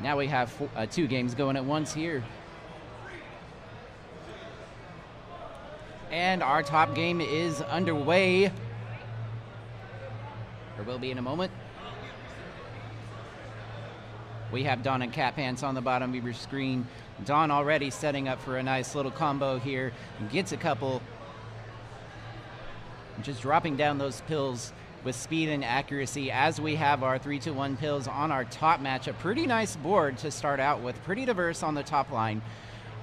Now we have 2 games going at once here. And our top game is underway. Or will be in a moment. We have Dawn and Catpants on the bottom of your screen. Dawn already setting up for a nice little combo here. Gets a couple. Just dropping down those pills with speed and accuracy as we have our 3-2-1 pills on our top match. A pretty nice board to start out with. Pretty diverse on the top line.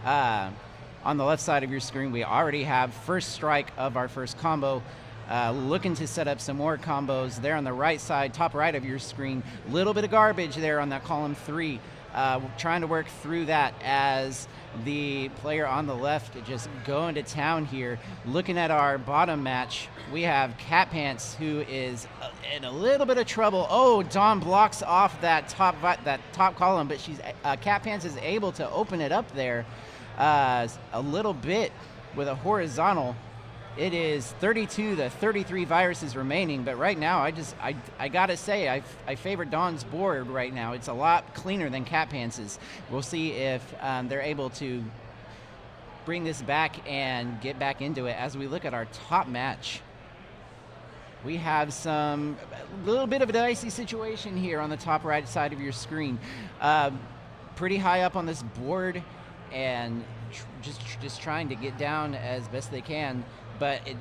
On the left side of your screen, we already have first strike of our first combo. Looking to set up some more combos there on the right side, top right of your screen. Little bit of garbage there on that column 3. Trying to work through that as the player on the left just going to town here. Looking at our bottom match, we have Catpants, who is in a little bit of trouble. Oh, Dawn blocks off that top column, but Catpants is able to open it up there a little bit with a horizontal. It is 32 to 33 viruses remaining, but right now I gotta say I favor Dawn's board right now. It's a lot cleaner than Catpants's. We'll see if they're able to bring this back and get back into it. As we look at our top match, we have a little bit of a dicey situation here on the top right side of your screen. Pretty high up on this board, and just trying to get down as best they can. But it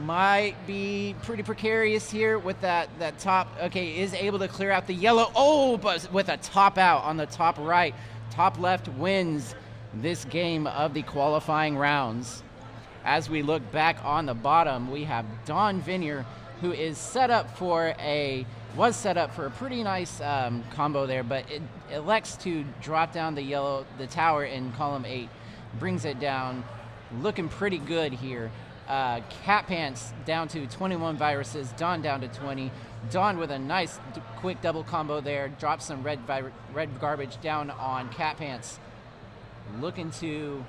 might be pretty precarious here with that top. Okay, is able to clear out the yellow. Oh, but with a top out on the top right. Top left wins this game of the qualifying rounds. As we look back on the bottom, we have Dawnvenure, who is was set up for a pretty nice combo there, but it elects to drop down the tower in column 8. Brings it down, looking pretty good here. Catpants down to 21 viruses, Dawn down to 20. Dawn with a nice quick double combo there, drops some red garbage down on Catpants. Looking to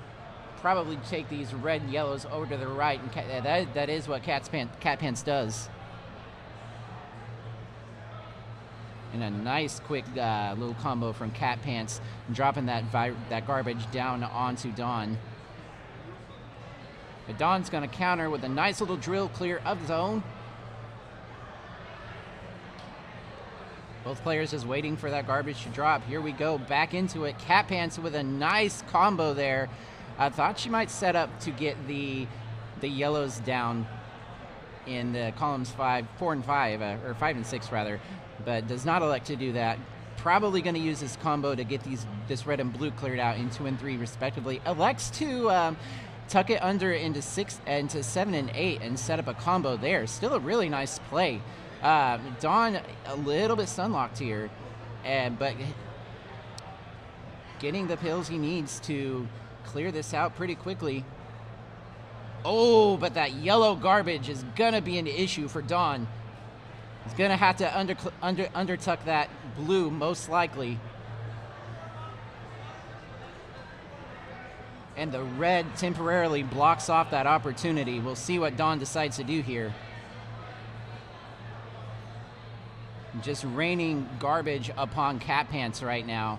probably take these red and yellows over to the right, and that is what Catpants does. And a nice quick little combo from Catpants, dropping that garbage down onto Dawn. But Dawn's going to counter with a nice little drill clear of zone. Both players just waiting for that garbage to drop. Here we go, back into it. Catpants with a nice combo there. I thought she might set up to get the yellows down in the columns 4 and 5, or 5 and 6 rather, but does not elect to do that. Probably going to use this combo to get this red and blue cleared out in 2 and 3 respectively. Elects to tuck it under into 7 and 8 and set up a combo there. Still a really nice play. Dawn a little bit stunlocked here, but getting the pills he needs to clear this out pretty quickly. Oh, but that yellow garbage is gonna be an issue for Dawn. He's gonna have to undertuck that blue most likely. And the red temporarily blocks off that opportunity. We'll see what Dawn decides to do here. Just raining garbage upon Catpants right now,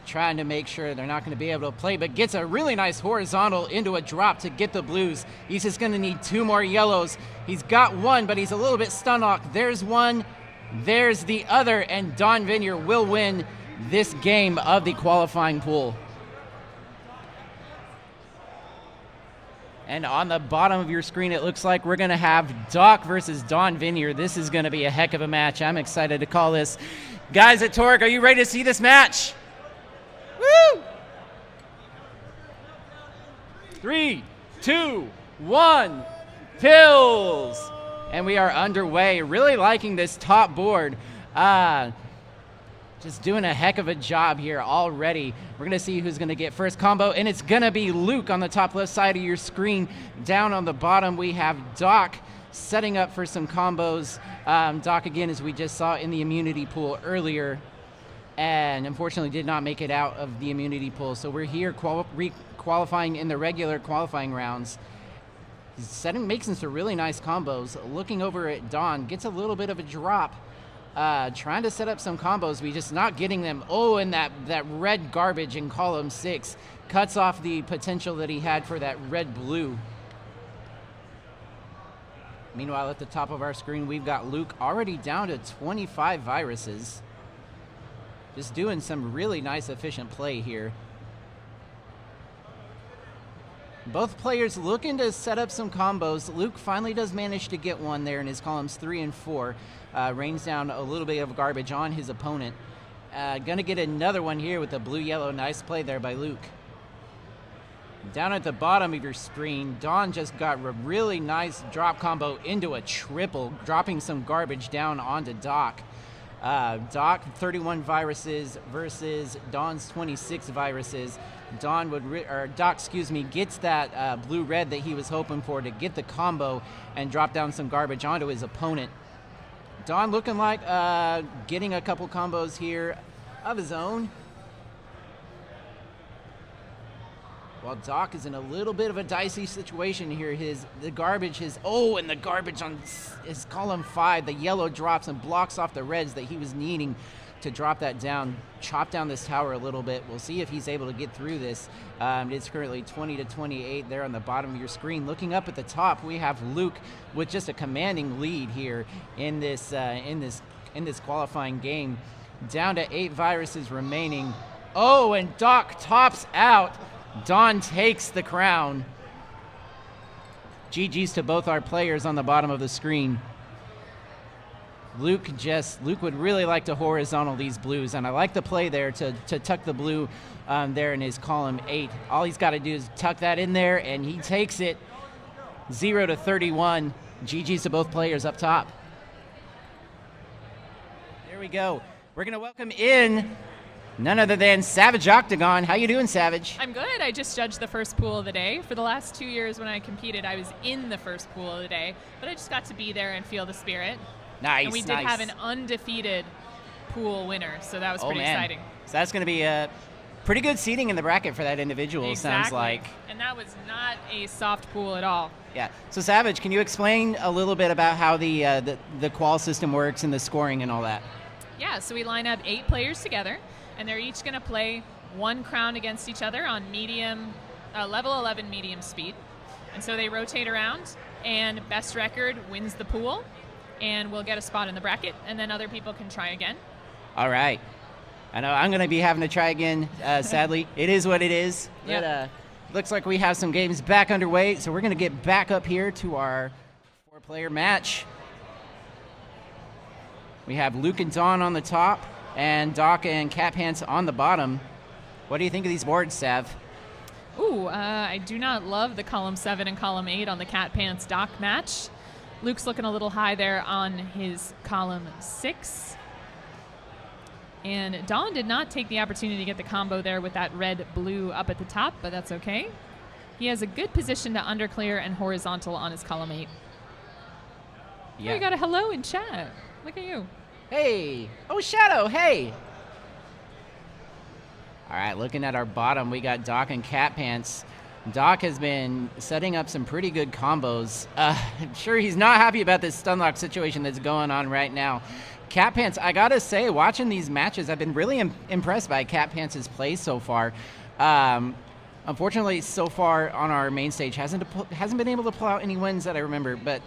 trying to make sure they're not going to be able to play, but gets a really nice horizontal into a drop to get the blues. He's just going to need 2 more yellows. He's got one, but he's a little bit stunlocked. There's one, there's the other, and Dawnvenure will win this game of the qualifying pool. And on the bottom of your screen, it looks like we're going to have Doc versus Dawnvenure. This is going to be a heck of a match. I'm excited to call this. Guys at TORG, are you ready to see this match? Woo! 3, 2, 1, pills! And we are underway. Really liking this top board. Just doing a heck of a job here already. We're going to see who's going to get first combo, and it's going to be Luke on the top left side of your screen. Down on the bottom, we have Doc setting up for some combos. Doc, again, as we just saw in the immunity pool earlier, and unfortunately did not make it out of the immunity pool. So we're here qualifying in the regular qualifying rounds. He's making some really nice combos. Looking over at Dawn, gets a little bit of a drop trying to set up some combos, but just not getting them. Oh, and that red garbage in column 6 cuts off the potential that he had for that red-blue. Meanwhile, at the top of our screen, we've got Luke already down to 25 viruses. Just doing some really nice, efficient play here. Both players looking to set up some combos. Luke finally does manage to get one there in his columns 3 and 4. Rains down a little bit of garbage on his opponent. Gonna get another one here with the blue-yellow. Nice play there by Luke. Down at the bottom of your screen, Dawn just got a really nice drop combo into a triple, dropping some garbage down onto Doc. Doc, 31 viruses versus Dawn's 26 viruses. Doc, gets that blue-red that he was hoping for to get the combo and drop down some garbage onto his opponent. Dawn looking like getting a couple combos here of his own. While Doc is in a little bit of a dicey situation here. The garbage on his column 5, the yellow drops and blocks off the reds that he was needing to drop that down, chop down this tower a little bit. We'll see if he's able to get through this. It's currently 20-28 there on the bottom of your screen. Looking up at the top, we have Luke with just a commanding lead here in this qualifying game. Down to 8 viruses remaining. Oh, and Doc tops out. Dawn takes the crown. GG's to both our players on the bottom of the screen. Luke would really like to horizontal these blues, and I like the play there to tuck the blue there in his column 8. All he's got to do is tuck that in there, and he takes it 0-31. GG's to both players up top. There we go. We're going to welcome in none other than Savage Octagon. How you doing, Savage? I'm good. I just judged the first pool of the day. For the last 2 years when I competed, I was in the first pool of the day, but I just got to be there and feel the spirit. Nice, and we did have an undefeated pool winner, so that was pretty exciting. So that's going to be a pretty good seating in the bracket for that individual, exactly. Sounds like. And that was not a soft pool at all. Yeah. So, Savage, can you explain a little bit about how the qual system works and the scoring and all that? Yeah, so we line up 8 players together, and they're each going to play one crown against each other on level 11 medium speed. And so they rotate around, and best record wins the pool, and we'll get a spot in the bracket, and then other people can try again. All right. I know I'm going to be having to try again, sadly. It is what it is. Yep. But looks like we have some games back underway, so we're going to get back up here to our 4-player match. We have Luke and Dawn on the top, and Doc and Catpants on the bottom. What do you think of these boards, Sav? Ooh, I do not love the column 7 and column 8 on the Catpants Doc match. Luke's looking a little high there on his column 6. And Dawn did not take the opportunity to get the combo there with that red-blue up at the top, but that's okay. He has a good position to underclear and horizontal on his column 8. Yeah. Oh, you got a hello in chat. Look at you. Hey. Oh, Shadow, hey. All right, looking at our bottom, we got Doc and Catpants. Doc has been setting up some pretty good combos. I'm sure he's not happy about this stunlock situation that's going on right now. Catpants, I gotta say, watching these matches, I've been really impressed by Catpants' play so far. Unfortunately, so far on our main stage, hasn't been able to pull out any wins that I remember, but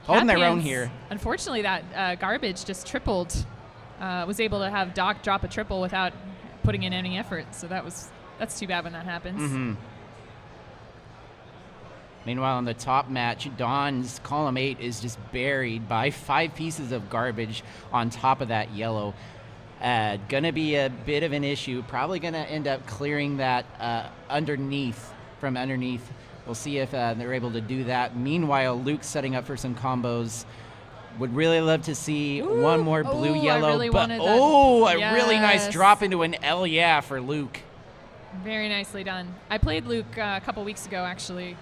holding their own here. Unfortunately, that garbage just tripled. Was able to have Doc drop a triple without putting in any effort, so that's too bad when that happens. Mm-hmm. Meanwhile, in the top match, Dawn's column 8 is just buried by 5 pieces of garbage on top of that yellow. Gonna be a bit of an issue. Probably gonna end up clearing that from underneath. We'll see if they're able to do that. Meanwhile, Luke's setting up for some combos. Would really love to see one more blue-yellow. I really wanted that. A really nice drop into an L, yeah, for Luke. Very nicely done. I played Luke a couple weeks ago, actually.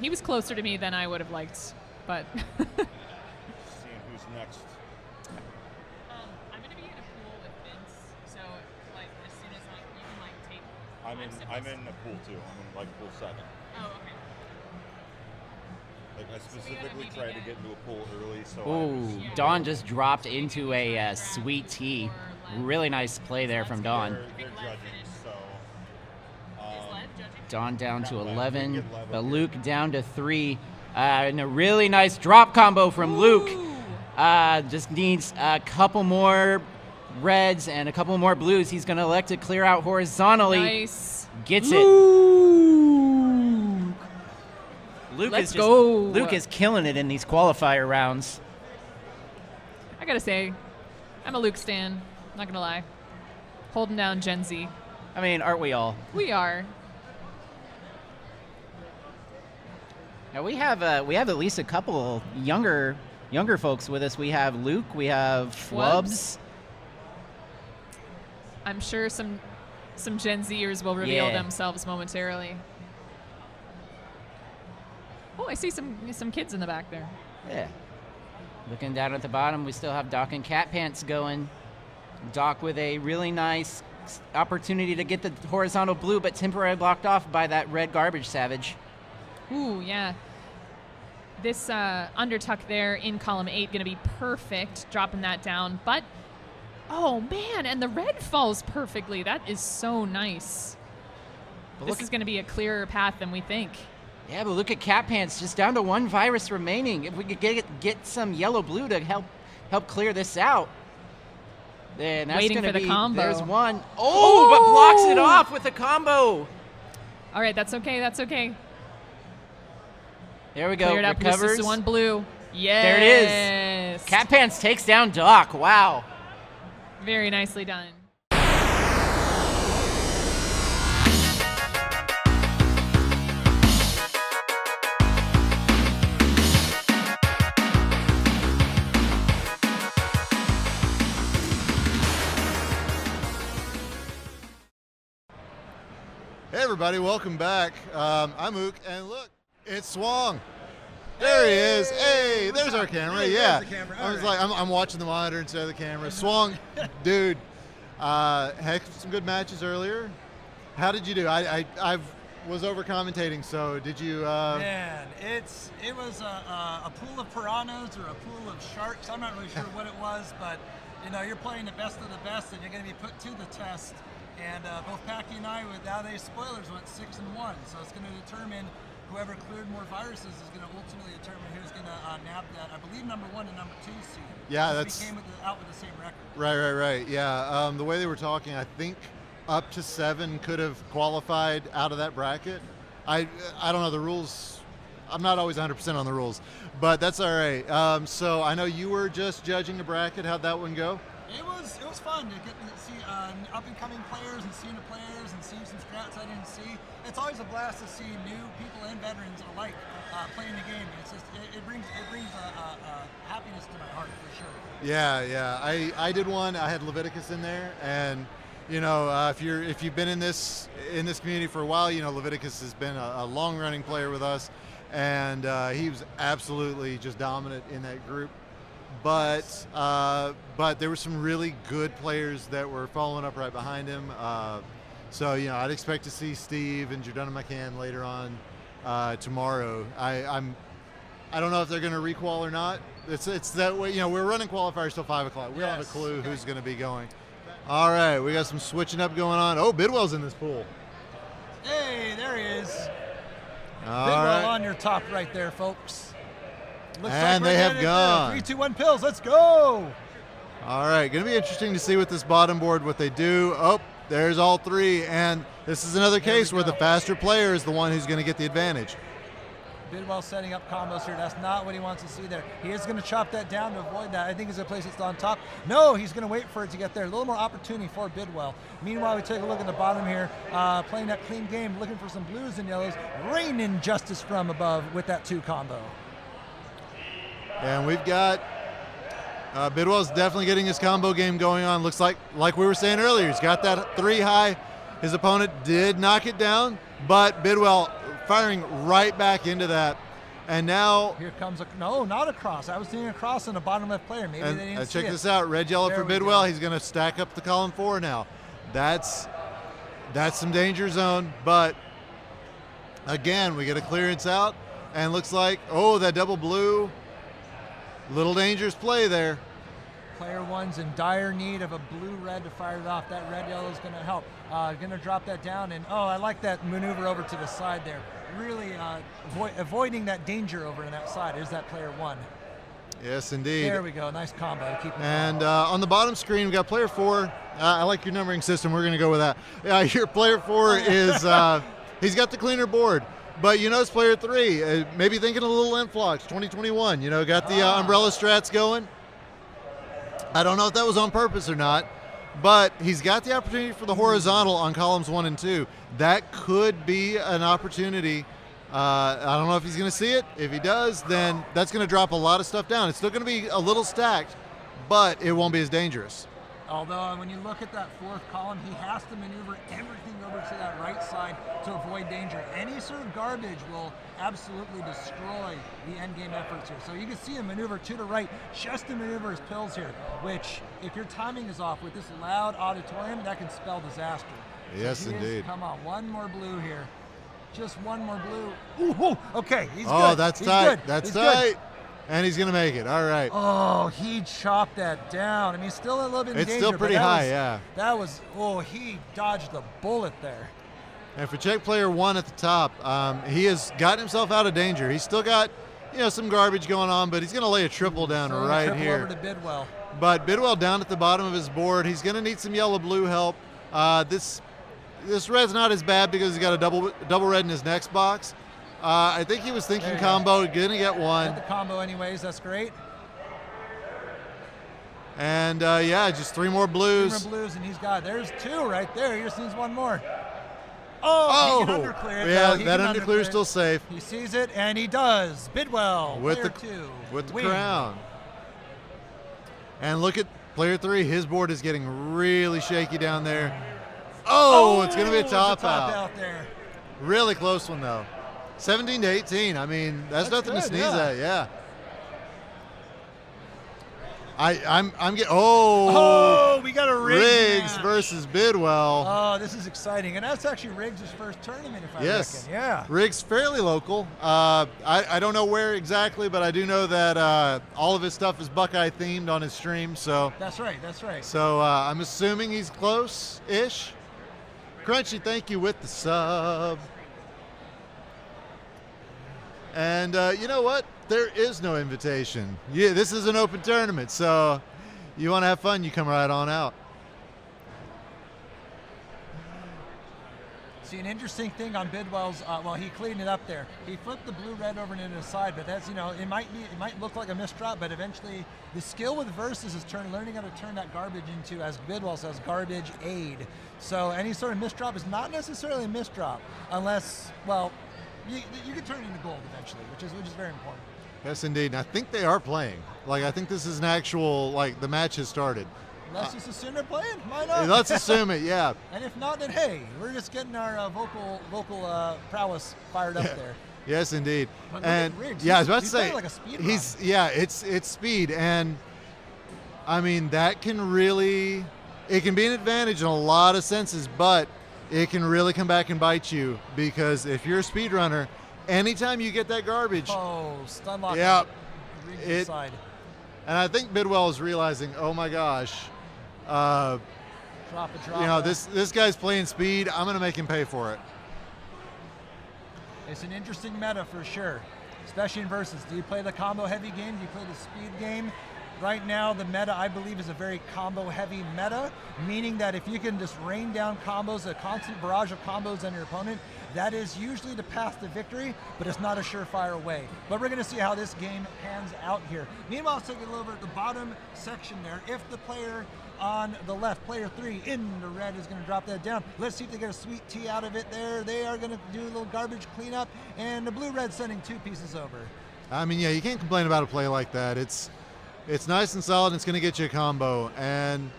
He was closer to me than I would have liked, but... Seeing who's next. I'm going to be in a pool with Vince, so, as soon as, you can, take... I'm in the pool, too. I'm in, pool 7. Oh, okay. I specifically tried to get into a pool early, so Ooh, Dawn just dropped into a sweet tea. Really nice play there from Dawn. they're judging, so Dawn down to 11, but Luke down to 3. And a really nice drop combo from Luke. Just needs a couple more reds and a couple more blues. He's going to elect to clear out horizontally. Nice. Gets it. Let's go. Luke is killing it in these qualifier rounds. I gotta say, I'm a Luke stan. Not gonna lie. Holding down Gen Z. I mean, aren't we all? We are. Now we have at least a couple younger folks with us. We have Luke. We have Flubs. I'm sure some Gen Zers will reveal Yeah. themselves momentarily. Oh, I see some kids in the back there. Yeah. Looking down at the bottom, we still have Doc and Catpants going. Doc with a really nice opportunity to get the horizontal blue, but temporarily blocked off by that red garbage savage. Ooh, yeah. This undertuck there in column 8 going to be perfect, dropping that down. But, oh, man, and the red falls perfectly. That is so nice. This is going to be a clearer path than we think. Yeah, but look at Catpants, just down to 1 virus remaining. If we could get some yellow blue to help clear this out, then that's Waiting gonna for the be, combo. There's one. Oh, but blocks it off with a combo. All right, that's okay. That's okay. There we go. Cleared up. This Recovers. is 1 blue. Yes. There it is. Catpants takes down Doc. Wow. Very nicely done. Hey everybody, welcome back. I'm Ook, and look, it's Swang. There he is. Hey, there's our camera. Yeah, the camera. I was All right. like, I'm watching the monitor instead of the camera. Swang, dude, heck, some good matches earlier. How did you do? I was over commentating, so did you? Man, it was a pool of piranhas or a pool of sharks. I'm not really sure what it was, but you're playing the best of the best, and you're going to be put to the test. And both Packy and I, without any spoilers, went 6-1. So it's going to determine whoever cleared more viruses is going to ultimately determine who's going to nab that. I believe number 1 and number 2 seed. Yeah, Since that's we came out with the same record. right. Yeah, the way they were talking, I think up to 7 could have qualified out of that bracket. I don't know the rules. I'm not always 100% on the rules, but that's all right. So I know you were just judging a bracket. How'd that one go? It was fun to get to see up and coming players and seeing the players and seeing some strats I didn't see. It's always a blast to see new people and veterans alike playing the game. It's just it brings happiness to my heart for sure. Yeah. I did one. I had Leviticus in there, and if you've been in this community for a while, Leviticus has been a long running player with us, and he was absolutely just dominant in that group. But there were some really good players that were following up right behind him. So I'd expect to see Steve and Jordana McCann later on tomorrow. I don't know if they're going to requal or not. It's that way. We're running qualifiers till 5 o'clock. We don't have a clue who's going to be going. All right, we got some switching up going on. Oh, Bidwell's in this pool. Hey, there he is. All Bidwell right. on your top right there, folks. Looks And like they we're have headed gone. 3, 2, 1 pills. Let's go. All right, going to be interesting to see with this bottom board what they do. Oh, there's all 3, and this is another case where the faster player is the one who's going to get the advantage. Bidwell setting up combos here. That's not what he wants to see there. He is going to chop that down to avoid that. I think he's going to place it on top. No, he's going to wait for it to get there. A little more opportunity for Bidwell. Meanwhile, we take a look at the bottom here, playing that clean game, looking for some blues and yellows, raining justice from above with that 2 combo. And we've got Bidwell's definitely getting his combo game going on. Looks like we were saying earlier, he's got that 3 high. His opponent did knock it down, but Bidwell firing right back into that. And now Here comes not a cross. I was seeing a cross on the bottom left player. Maybe they didn't see check it. this out, red yellow There for we Bidwell. go. He's going to stack up the column 4 now. That's some danger zone, but again, we get a clearance out. And looks like, oh, that double blue. Little dangerous play there. Player one's in dire need of a blue-red to fire it off. That red-yellow is going to help. Going to drop that down. And, oh, I like that maneuver over to the side there. Really avoiding that danger over on that side. Is that player one. Yes, indeed. There we go. Nice combo. Keep it and on the bottom screen, we got player 4. I like your numbering system. We're going to go with that. Your player 4 is, he's got the cleaner board. But you notice player 3, maybe thinking a little influx, 2021. Got the umbrella strats going. I don't know if that was on purpose or not, but he's got the opportunity for the horizontal on columns 1 and 2. That could be an opportunity. I don't know if he's going to see it. If he does, then that's going to drop a lot of stuff down. It's still going to be a little stacked, but it won't be as dangerous. Although when you look at that 4th column, he has to maneuver everything over to that right side to avoid danger. Any sort of garbage will absolutely destroy the endgame efforts here. So you can see him maneuver to the right just to maneuver his pills here, which if your timing is off with this loud auditorium, that can spell disaster. Yes, so indeed. Come on, one more blue here. Just one more blue. Ooh, okay, he's good. Oh, that's he's tight. Good. That's he's tight. Good. And he's going to make it. All right. Oh, he chopped that down. I mean, still a little bit in danger. It's still pretty high, yeah. That was, he dodged the bullet there. And for check player 1 at the top, he has gotten himself out of danger. He's still got, some garbage going on, but he's going to lay a triple down right here. Over to Bidwell. But Bidwell down at the bottom of his board. He's going to need some yellow-blue help. This red's not as bad because he's got a double red in his next box. I think he was thinking combo, gonna get one. Get the combo anyways, that's great. And just 3 more blues. 3 more blues, and there's 2 right there. He just needs 1 more. Oh, he can underclear it. Yeah, no, that underclear is still safe. He sees it, and he does. Bidwell, with player 2. With the crown. And look at player 3. His board is getting really shaky down there. Oh, it's going to be a top out there. Really close one, though. 17-18. I mean, that's nothing to sneeze at. Yeah. I'm getting. Oh, we got a Riggs versus Bidwell. Oh, this is exciting, and that's actually Riggs' first tournament, if I reckon. Yeah. Riggs fairly local. I don't know where exactly, but I do know that all of his stuff is Buckeye themed on his stream. So that's right. So I'm assuming he's close-ish. Crunchy, thank you with the sub. And you know what? There is no invitation. Yeah, this is an open tournament, so you want to have fun, you come right on out. See, an interesting thing on Bidwell's, he cleaned it up there. He flipped the blue-red over into the side, but that's, it might look like a misdrop, but eventually the skill with versus is learning how to turn that garbage into, as Bidwell says, garbage aid. So any sort of misdrop is not necessarily a misdrop unless, you can turn it into gold eventually, which is very important. Yes, indeed. And I think they are playing. I think this is an actual, the match has started. Let's just assume they're playing. Why not? Let's assume it, yeah. And if not, then hey, we're just getting our vocal prowess fired up there. Yes, indeed. But and Riggs, I was about to say, like a speed it's speed, and I mean that can really, it can be an advantage in a lot of senses, but it can really come back and bite you because if you're a speedrunner, anytime you get that garbage, stun lock. Yeah, side. And I think Bidwell is realizing, oh my gosh, drop it. This guy's playing speed. I'm going to make him pay for it. It's an interesting meta for sure, especially in versus. Do you play the combo heavy game? Do you play the speed game? Right now, the meta, I believe, is a very combo-heavy meta, meaning that if you can just rain down combos, a constant barrage of combos on your opponent, that is usually the path to victory, but it's not a surefire way. But we're going to see how this game pans out here. Meanwhile, let's take a look over at the bottom section there. If the player on the left, player 3 in the red, is going to drop that down. Let's see if they get a sweet tea out of it there. They are going to do a little garbage cleanup, and the blue-red sending 2 pieces over. I mean, you can't complain about a play like that. It's nice and solid, and it's going to get you a combo. And,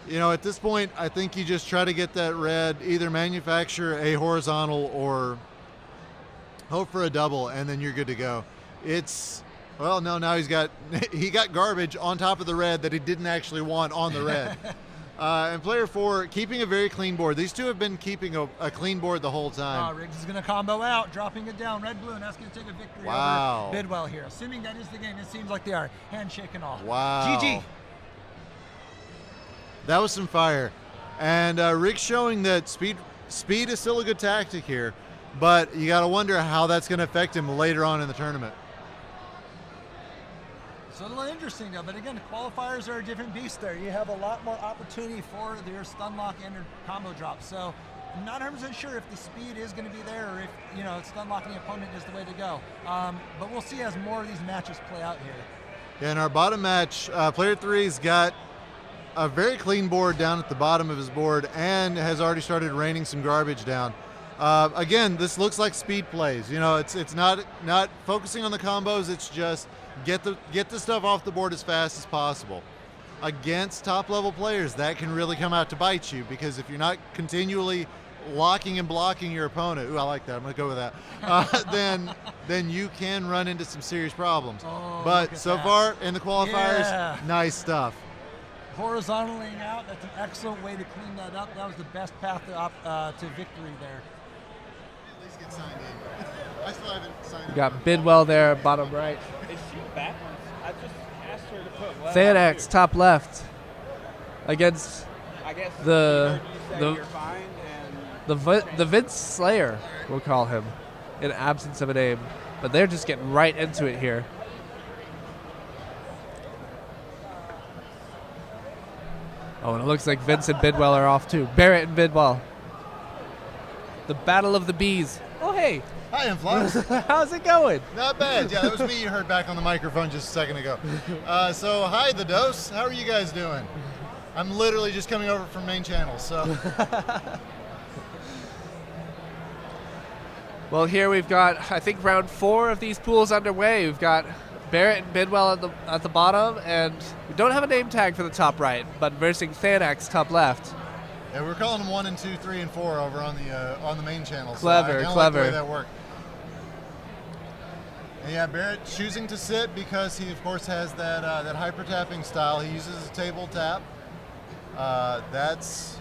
at this point, I think you just try to get that red, either manufacture a horizontal or hope for a double, and then you're good to go. Now he got garbage on top of the red that he didn't actually want on the red. And player 4 keeping a very clean board. These two have been keeping a clean board the whole time. Riggs is going to combo out, dropping it down. Red, blue, and that's going to take a victory over Bidwell here. Assuming that is the game, it seems like they are. Handshake and all. Wow. GG. That was some fire. And Rick's showing that speed is still a good tactic here, but you got to wonder how that's going to affect him later on in the tournament. It's a little interesting though, but again, the qualifiers are a different beast there. You have a lot more opportunity for your stun lock and your combo drop. So I'm not 100% sure if the speed is going to be there or if, stun locking the opponent is the way to go. But we'll see as more of these matches play out here. Yeah, in our bottom match, player 3's got a very clean board down at the bottom of his board and has already started raining some garbage down. Again, this looks like speed plays. It's not focusing on the combos. It's just get the stuff off the board as fast as possible. Against top level players, that can really come out to bite you, because if you're not continually locking and blocking your opponent, ooh, I like that, I'm gonna go with that, then you can run into some serious problems. But so far in the qualifiers, nice stuff. Horizontally out, that's an excellent way to clean that up. That was the best path to victory there. At least get signed in. I still haven't signed in. We got Bidwell there, bottom right. Is she backwards? I just asked her to put left. Thannax, top left. Against I guess the you're fine and the Vince Slayer, we'll call him, in absence of a name. But they're just getting right into it here. Oh, and it looks like Vince and Bidwell are off too. Barrett and Bidwell. The battle of the bees. Oh, hey. Hi, Influx. How's it going? Not bad. Yeah, that was me you heard back on the microphone just a second ago. So, hi, The Dose. How are you guys doing? I'm literally just coming over from main channel, so. Well, here we've got, I think, round 4 of these pools underway. We've got Barrett and Bidwell at the bottom, and we don't have a name tag for the top right, but versing Thannax top left. Yeah, we're calling them 1 and 2, 3 and 4 over on the main channel. Clever, so I clever. like the way that worked. And yeah, Barrett choosing to sit because he, of course, has that hyper tapping style. He uses a table tap. That's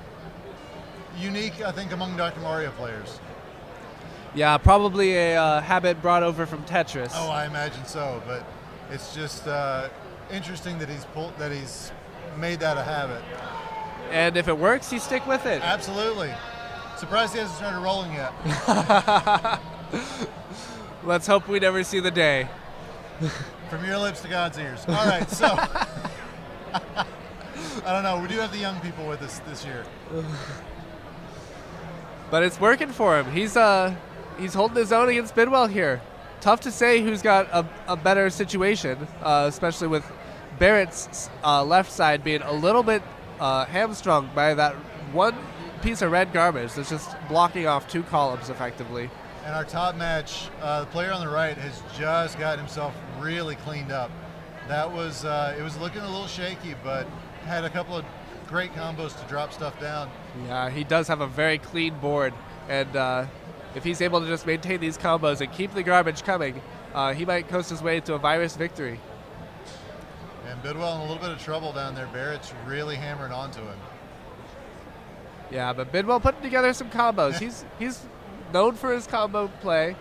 unique, I think, among Dr. Mario players. Yeah, probably a habit brought over from Tetris. Oh, I imagine so, but it's just interesting that he's made that a habit. And if it works, you stick with it. Absolutely. Surprised he hasn't started rolling yet. Let's hope we never see the day. From your lips to God's ears. All right, so I don't know. We do have the young people with us this year. But it's working for him. He's holding his own against Bidwell here. Tough to say who's got a better situation, especially with Barrett's left side being a little bit hamstrung by that one piece of red garbage that's just blocking off 2 columns effectively. And our top match, the player on the right has just got himself really cleaned up. That was, it was looking a little shaky, but had a couple of great combos to drop stuff down. Yeah, he does have a very clean board, and if he's able to just maintain these combos and keep the garbage coming, he might coast his way to a virus victory. And Bidwell in a little bit of trouble down there. Barrett's really hammering onto him. Yeah, but Bidwell putting together some combos. He's known for his combo play.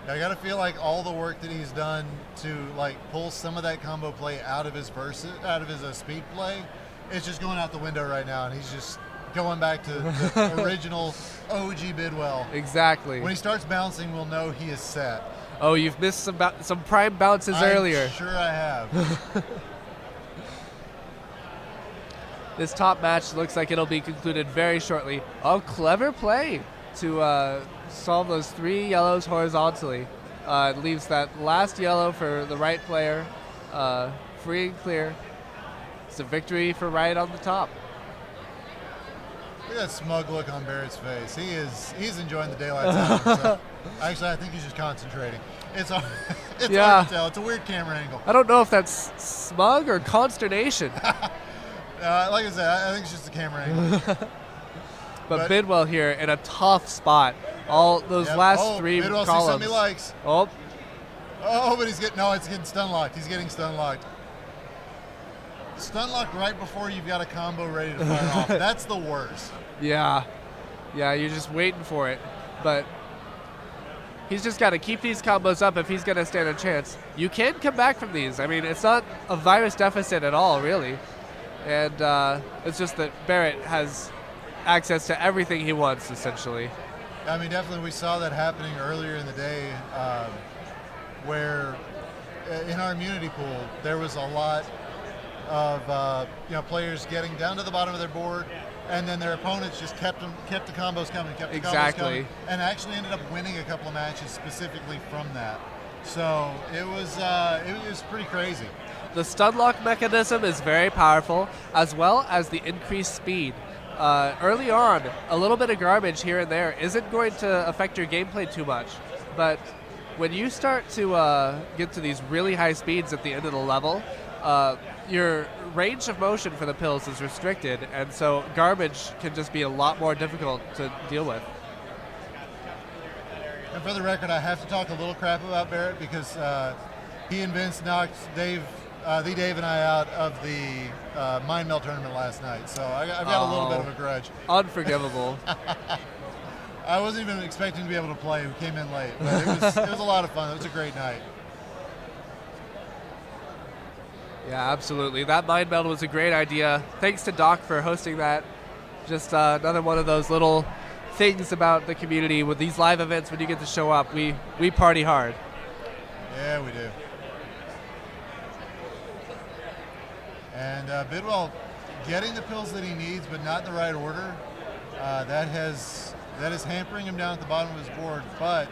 I gotta feel like all the work that he's done to pull some of that combo play out of his speed play, it's just going out the window right now, and he's just going back to the original OG Bidwell. Exactly. When he starts bouncing, we'll know he is set. Oh, you've missed some prime bounces earlier. Sure I have. This top match looks like it'll be concluded very shortly. Oh, clever play to solve those 3 yellows horizontally. It leaves that last yellow for the right player free and clear. It's a victory for right on the top. Look at that smug look on Barrett's face. He's enjoying the daylight out of himself. Actually, I think he's just concentrating. It's hard to tell. It's a weird camera angle. I don't know if that's smug or consternation. Like I said, I think it's just a camera angle. But Bidwell here in a tough spot. All those last 3 Bidwell columns. sees something he likes. Oh, but it's getting stun locked. He's getting stun locked. Stun lock right before you've got a combo ready to fire off. That's the worst. Yeah, you're just waiting for it. But he's just got to keep these combos up if he's going to stand a chance. You can come back from these. I mean, it's not a virus deficit at all, really. And it's just that Barrett has access to everything he wants, essentially. I mean, definitely we saw that happening earlier in the day where in our immunity pool, there was a lot of players getting down to the bottom of their board, and then their opponents just kept the combos coming, combos coming, and actually ended up winning a couple of matches specifically from that. So it was pretty crazy. The stun lock mechanism is very powerful, as well as the increased speed. Early on, a little bit of garbage here and there isn't going to affect your gameplay too much, but when you start to get to these really high speeds at the end of the level, your range of motion for the pills is restricted, and so garbage can just be a lot more difficult to deal with. And for the record, I have to talk a little crap about Barrett because he and Vince knocked Dave and I out of the Mind Melt tournament last night, so I've got a little bit of a grudge. Unforgivable. I wasn't even expecting to be able to play. We came in late, but it was a lot of fun. It was a great night. Yeah, absolutely. That Mind Meld was a great idea. Thanks to Doc for hosting that. Just another one of those little things about the community with these live events. When you get to show up, we party hard. Yeah, we do. And Bidwell getting the pills that he needs, but not in the right order. That is hampering him down at the bottom of his board. But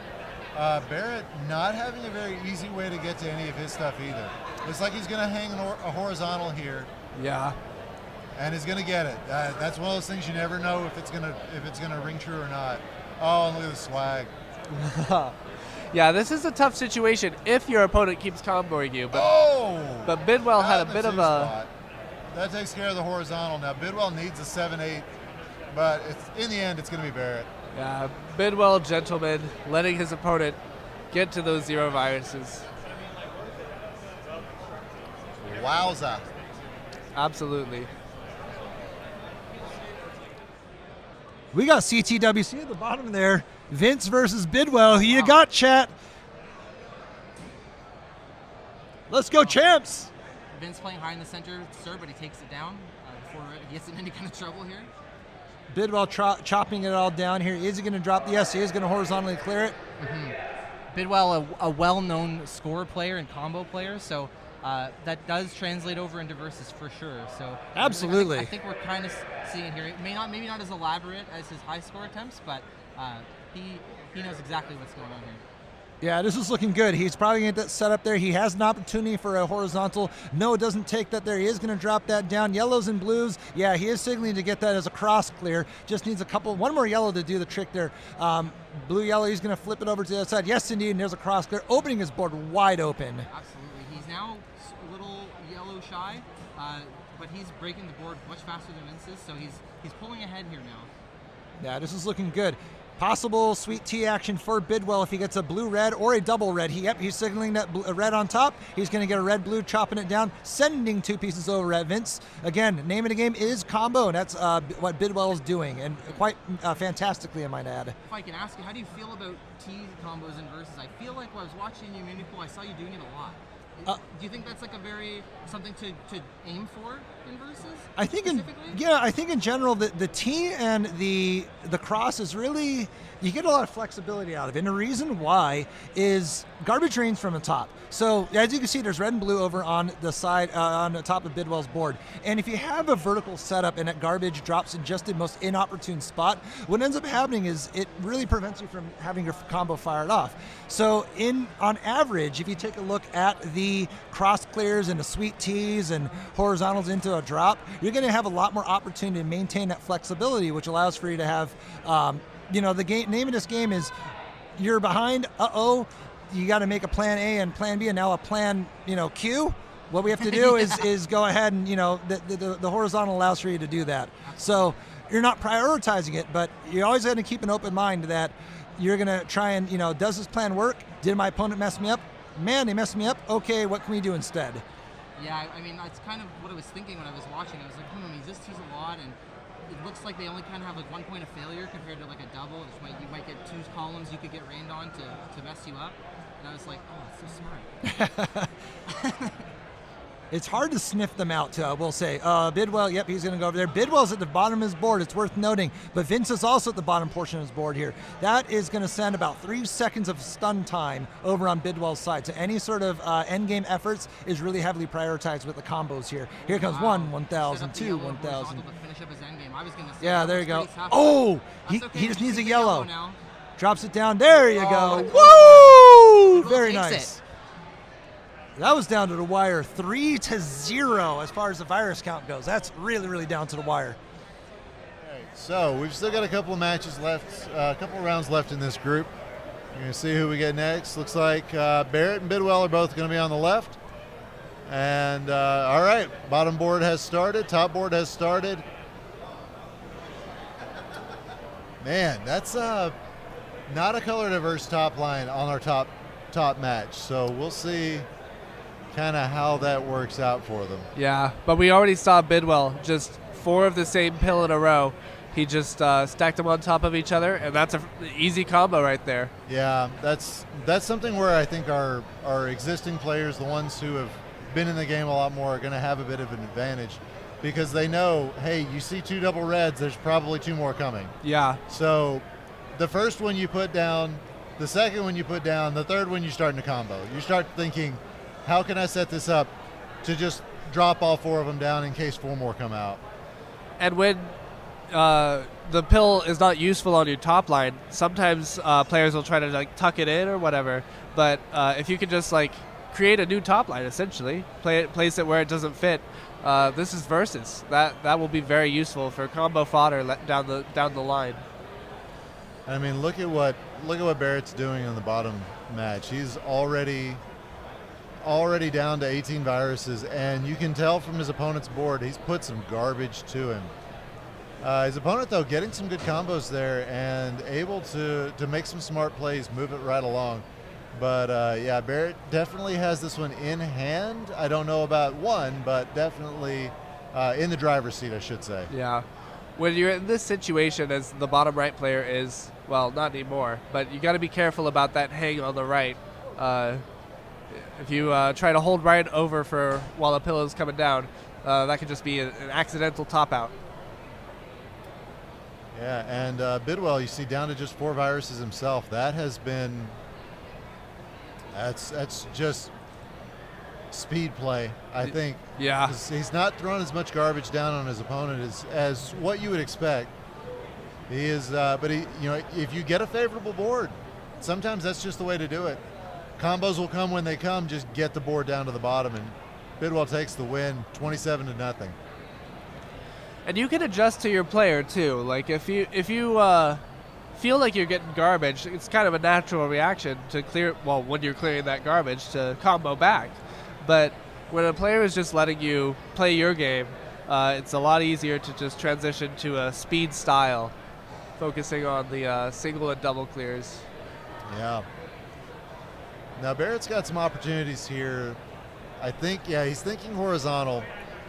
Barrett not having a very easy way to get to any of his stuff either. Looks like he's going to hang a horizontal here. Yeah. And he's going to get it. That's one of those things you never know if it's going to ring true or not. Oh, and look at the swag. Yeah, this is a tough situation if your opponent keeps comboing you. But Bidwell had a bit of a... That takes care of the horizontal. Now, Bidwell needs a 7-8, but in the end, it's going to be Barrett. Yeah, Bidwell, gentleman, letting his opponent get to those zero viruses. Wowza. Absolutely. We got CTWC at the bottom there. Vince versus Bidwell. Who you got, chat? Let's go, champs. Vince playing high in the center, sir, but he takes it down before he gets in any kind of trouble here. Bidwell chopping it all down here. Is he going to drop the S? He is going to horizontally clear it. Mm-hmm. Bidwell, a well-known score player and combo player, so that does translate over into versus for sure. So absolutely, I think we're kind of seeing here. Maybe not as elaborate as his high score attempts, but he knows exactly what's going on here. Yeah, this is looking good. He's probably going to get that set up there. He has an opportunity for a horizontal. No, it doesn't take that there. He is going to drop that down. Yellows and blues. Yeah, he is signaling to get that as a cross clear. Just needs one more yellow to do the trick there. Blue, yellow, he's going to flip it over to the other side. Yes, indeed, and there's a cross clear, opening his board wide open. Absolutely. He's now a little yellow shy, but he's breaking the board much faster than Vince is, so he's pulling ahead here now. Yeah, this is looking good. Possible sweet tea action for Bidwell if he gets a blue-red or a double red. He's signaling that red on top. He's going to get a red-blue, chopping it down, sending two pieces over at Vince. Again, name of the game is combo, and that's what Bidwell is doing, and quite fantastically, I might add. If I can ask you, how do you feel about T combos and versus? I feel like when I was watching you Mini Pool, I saw you doing it a lot. Do you think that's like something to aim for in versus? I think in general the T and the cross is really, you get a lot of flexibility out of it. And the reason why is garbage drains from the top. So as you can see, there's red and blue over on the side, on the top of Bidwell's board. And if you have a vertical setup and that garbage drops in just the most inopportune spot, what ends up happening is it really prevents you from having your combo fired off. So on average, if you take a look at the cross clears and the sweet tees and horizontals into a drop, you're going to have a lot more opportunity to maintain that flexibility, which allows for you to have, the name of this game is you're behind, you got to make a plan A and plan B and now a plan, Q. What we have to do is go ahead and, the horizontal allows for you to do that. So you're not prioritizing it, but you're always going to keep an open mind that you're going to try and, does this plan work? Did my opponent mess me up? Man, they messed me up. Okay, what can we do instead? Yeah, I mean, that's kind of what I was thinking when I was watching. I was like, he just tees a lot, and it looks like they only kind of have like 1 point of failure compared to like a double. You might get 2 columns you could get rained on to mess you up. And I was like, oh, it's so smart. It's hard to sniff them out, too, I will say. Bidwell, yep, he's going to go over there. Bidwell's at the bottom of his board. It's worth noting. But Vince is also at the bottom portion of his board here. That is going to send about 3 seconds of stun time over on Bidwell's side. So any sort of endgame efforts is really heavily prioritized with the combos here. Here comes 1,000, 2, 1,000. Yeah, there you go. Oh, he just needs a yellow. Drops it down. There you go. Woo! Very nice. That was down to the wire, 3-0 as far as the virus count goes. That's really, really down to the wire. All right, so we've still got a couple of matches left, a couple of rounds left in this group. You're going to see who we get next. Looks like Barrett and Bidwell are both going to be on the left. And all right, bottom board has started, top board has started. Man, that's not a color diverse top line on our top match. So we'll see kind of how that works out for them. Yeah, but we already saw Bidwell just 4 of the same pill in a row. He just stacked them on top of each other, and that's an easy combo right there. Yeah, that's something where I think our existing players, the ones who have been in the game a lot more, are going to have a bit of an advantage because they know, hey, you see 2 double reds, there's probably 2 more coming. Yeah. So the first one you put down, the second one you put down, the third one you start in a combo. You start thinking, how can I set this up to just drop all 4 of them down in case 4 more come out? And when the pill is not useful on your top line, sometimes players will try to like tuck it in or whatever. But if you can just like create a new top line, essentially, place it where it doesn't fit. This is versus. That will be very useful for combo fodder down the line. I mean, look at what Barrett's doing in the bottom match. He's already down to 18 viruses, and you can tell from his opponent's board he's put some garbage to him. His opponent, though, getting some good combos there and able to make some smart plays, move it right along. But yeah, Barrett definitely has this one in hand. I don't know about one, but definitely in the driver's seat, I should say. Yeah. When you're in this situation as the bottom right player is, well, not anymore, but you got to be careful about that hang on the right. If you try to hold right over while a pillow is coming down, that could just be an accidental top out. Yeah, and Bidwell, you see, down to just 4 viruses himself. That's just speed play, I think. Yeah. He's not throwing as much garbage down on his opponent as what you would expect. He is, but if you get a favorable board, sometimes that's just the way to do it. Combos will come when they come. Just get the board down to the bottom, and Bidwell takes the win, 27-0. And you can adjust to your player too. Like if you feel like you're getting garbage, it's kind of a natural reaction to when you're clearing that garbage to combo back. But when a player is just letting you play your game, it's a lot easier to just transition to a speed style, focusing on the single and double clears. Yeah. Now Barrett's got some opportunities here. I think, yeah, he's thinking horizontal.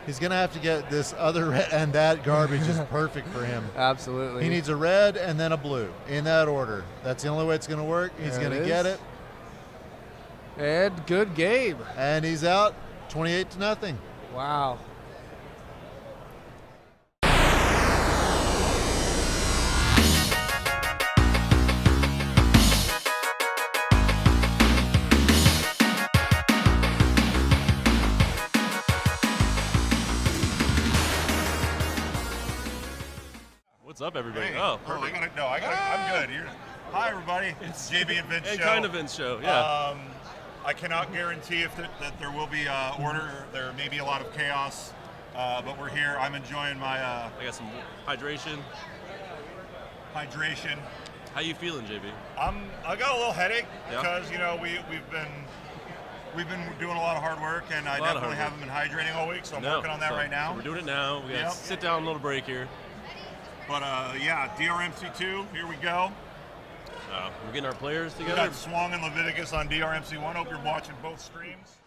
He's going to have to get this other red, and that garbage is perfect for him. Absolutely. He needs a red and then a blue in that order. That's the only way it's going to work. He's going to get it. And good game. And he's out 28-0. Wow. What's up, everybody? Hey. Oh, perfect. I'm good. Hi, everybody. It's JB and Vince Hey, show. kind of Vince show, yeah. I cannot guarantee that there will be order. There may be a lot of chaos, but we're here. I'm enjoying my I got some hydration. How you feeling, JB? I got a little headache Yeah? because we've been doing a lot of hard work, and I definitely haven't been hydrating all week, so I'm working on that right now. So we're doing it now. We got to sit down, a little break here. But yeah, DrMC 2, here we go. We're getting our players We together. got Swung and Leviticus on DrMC 1. Hope you're watching both streams.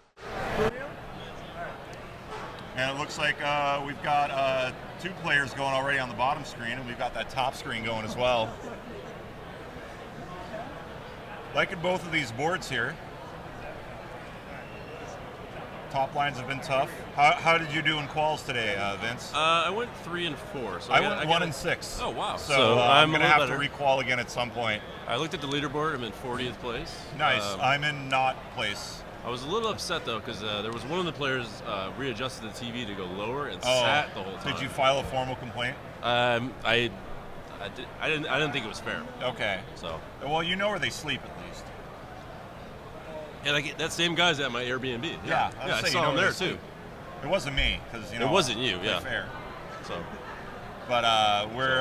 And it looks like we've got 2 players going already on the bottom screen, and we've got that top screen going as well. Liking both of these boards here. Top lines have been tough. How did you do in quals today, Vince? I went 3 and 4. So I went 1 and 6. Oh, wow. So I'm going to have better. to requal again at some point. I looked at the leaderboard. I'm in 40th place. Nice. I'm in not place. I was a little upset, though, because there was one of the players readjusted the TV to go lower and sat the whole time. Did you file a formal complaint? I didn't think it was fair. Okay. So. Well, you know where they sleep at least. And I get that same guy's at my Airbnb. Yeah, I saw him there too. It wasn't me, because it wasn't you. Yeah. Fair. So. But we're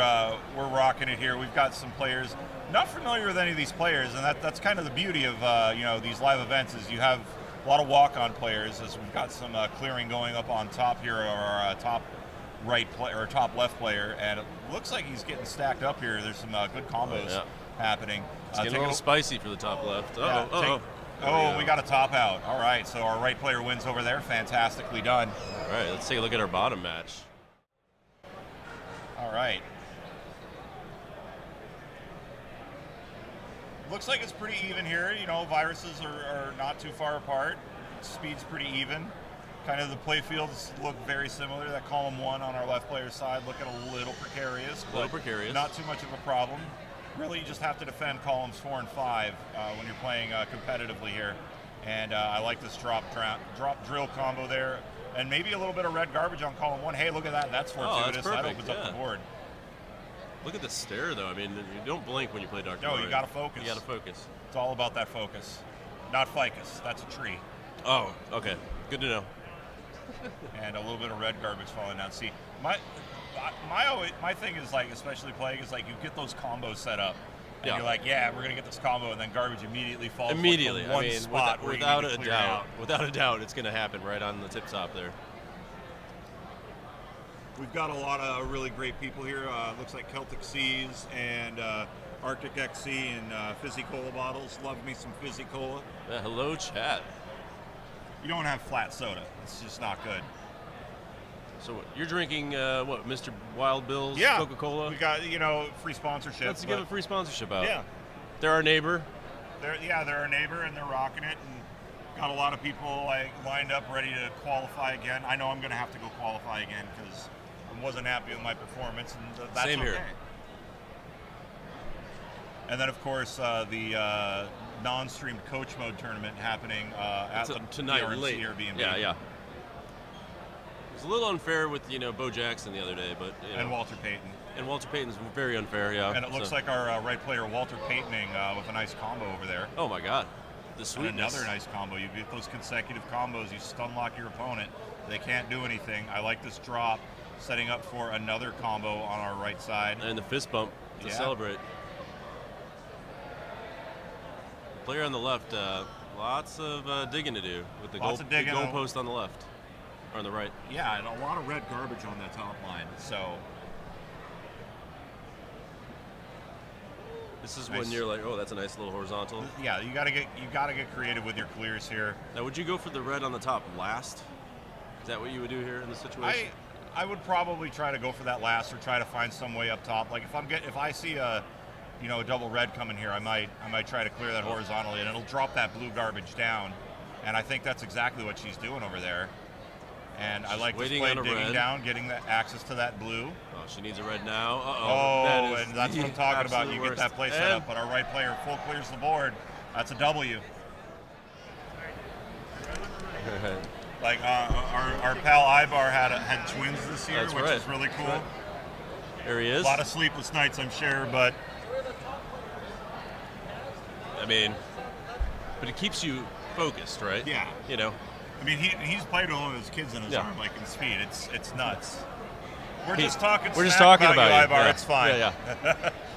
rocking it here. We've got some players. Not familiar with any of these players, and that's kind of the beauty of these live events is you have a lot of walk-on players. As we've got some clearing going up on top here, our top right player or top left player, and it looks like he's getting stacked up here. There's some good combos happening. It's getting a little spicy for the top left. We got a top out. All right, so our right player wins over there. Fantastically done. All right, let's take a look at our bottom match. All right. Looks like it's pretty even here. Viruses are not too far apart. Speed's pretty even. Kind of the play fields look very similar. That column 1 on our left player's side looking a little precarious. Not too much of a problem. Really, you just have to defend columns 4 and 5 when you're playing competitively here. And I like this drop drill combo there. And maybe a little bit of red garbage on column 1. Hey, look at that. That's fortuitous. That opens up the board. Look at the stare, though. I mean, you don't blink when you play Dark. No, you got to focus. You got to focus. It's all about that focus. Not ficus. That's a tree. Oh, okay. Good to know. And a little bit of red garbage falling down. See, my thing is, like, especially playing, is like you get those combos set up. And you're like, yeah, we're going to get this combo, and then garbage immediately falls. Immediately. Like one spot without a doubt, it's going to happen right on the tip top there. We've got a lot of really great people here. Looks like Celtic Seas and Arctic XC and Fizzy Cola bottles. Love me some Fizzy Cola. Hello, chat. You don't have flat soda. It's just not good. So what, you're drinking Mr. Wild Bill's Coca-Cola? We got, free sponsorship. Let's give a free sponsorship out. Yeah. They're our neighbor. They're our neighbor, and they're rocking it. And got a lot of people lined up ready to qualify again. I know I'm going to have to go qualify again because I wasn't happy with my performance, and that's Same okay. here. And then, of course, the non-streamed coach mode tournament happening at the tonight DrMC late. Airbnb. Yeah. It was a little unfair with Bo Jackson the other day, but and Walter Payton. And Walter Payton's very unfair, yeah. And it looks like our right player Walter Paytoning with a nice combo over there. Oh my God, the sweetness. And another nice combo. You get those consecutive combos. You stun lock your opponent. They can't do anything. I like this drop, setting up for another combo on our right side. And the fist bump to celebrate. The player on the left, lots of digging to do with the goal post on the left. Or on the right. Yeah, and a lot of red garbage on that top line. So this is when you're like, oh, that's a nice little horizontal. Yeah, you gotta get creative with your clears here. Now, would you go for the red on the top last? Is that what you would do here in this situation? I would probably try to go for that last, or try to find some way up top. Like if I see a double red coming here, I might try to clear that horizontally, and it'll drop that blue garbage down. And I think that's exactly what she's doing over there. And I like this play, digging down, getting the access to that blue. Oh, she needs a red now. And that's what I'm talking about. You get that play set up, but our right player full clears the board. That's a W. Like our pal Ibar had twins this year, which is really cool. There he is. A lot of sleepless nights, I'm sure, but but it keeps you focused, right? Yeah. I mean, he's played with one of his kids in his arm, like in speed. It's nuts. We're just talking about you, Ibar. Yeah. It's fine. Yeah.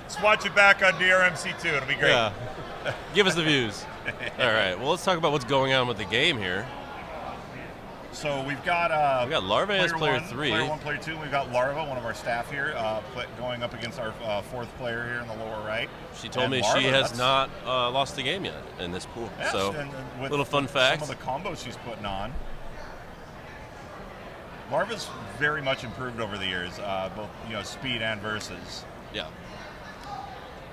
Let's watch it back on DrMC 2. It'll be great. Yeah. Give us the views. All right. Well, let's talk about what's going on with the game here. So we've got Larva as player 3. Player 1, player 2. We've got Larva, one of our staff here, going up against our fourth player here in the lower right. She told me Larva, she has not lost a game yet in this pool. Yes, so, and with little fun fact. Some of the combos she's putting on. Larva's very much improved over the years, both speed and versus. Yeah.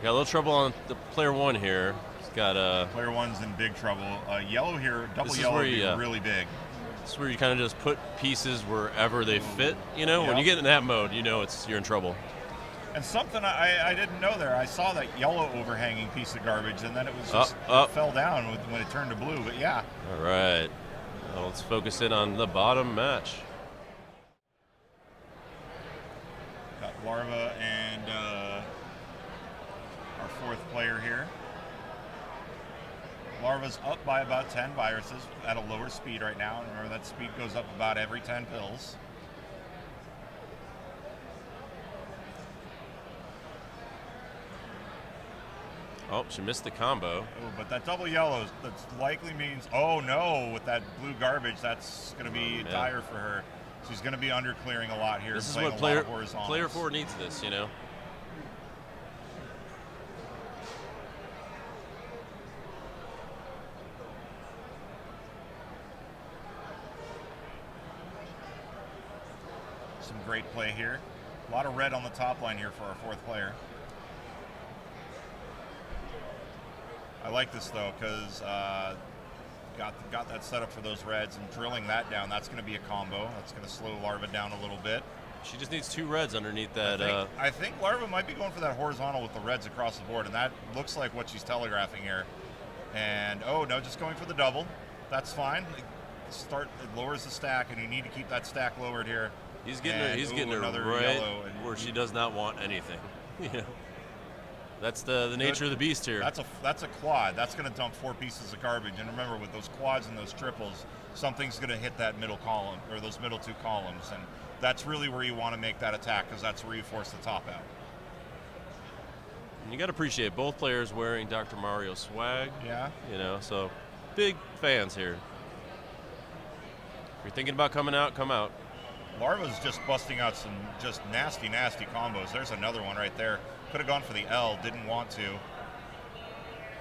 Got a little trouble on the player 1 here. He's got player 1's in big trouble. Yellow here, double this is yellow where is really big. This is where you kind of just put pieces wherever they fit. When Yep. you get in that mode, you're in trouble. And something I didn't know there, I saw that yellow overhanging piece of garbage, and then it was just up. It fell down when it turned to blue. But yeah. All right. Well, let's focus in on the bottom match. Got Larva and our 4th player here. Larva's up by about 10 viruses at a lower speed right now. And remember, that speed goes up about every 10 pills. Oh, she missed the combo. Oh, but that double yellow, that likely means, oh no, with that blue garbage, that's going to be dire for her. She's going to be under clearing a lot here. This is what player 4 needs this, Some great play here. A lot of red on the top line here for our 4th player. I like this though, because got that set up for those reds, and drilling that down, that's going to be a combo. That's going to slow Larva down a little bit. She just needs 2 reds underneath that. I think Larva might be going for that horizontal with the reds across the board, and that looks like what she's telegraphing here. And oh no, just going for the double. That's fine. It lowers the stack, and you need to keep that stack lowered here. He's getting her right where she does not want anything. That's the nature of the beast here. That's a quad. That's going to dump 4 pieces of garbage. And remember, with those quads and those triples, something's going to hit that middle column, or those middle 2 columns. And that's really where you want to make that attack, because that's where you force the top out. And you got to appreciate both players wearing Dr. Mario swag. Yeah. So big fans here. If you're thinking about coming out, come out. Larva's just busting out some just nasty combos. There's another one right there. Could have gone for the L, didn't want to.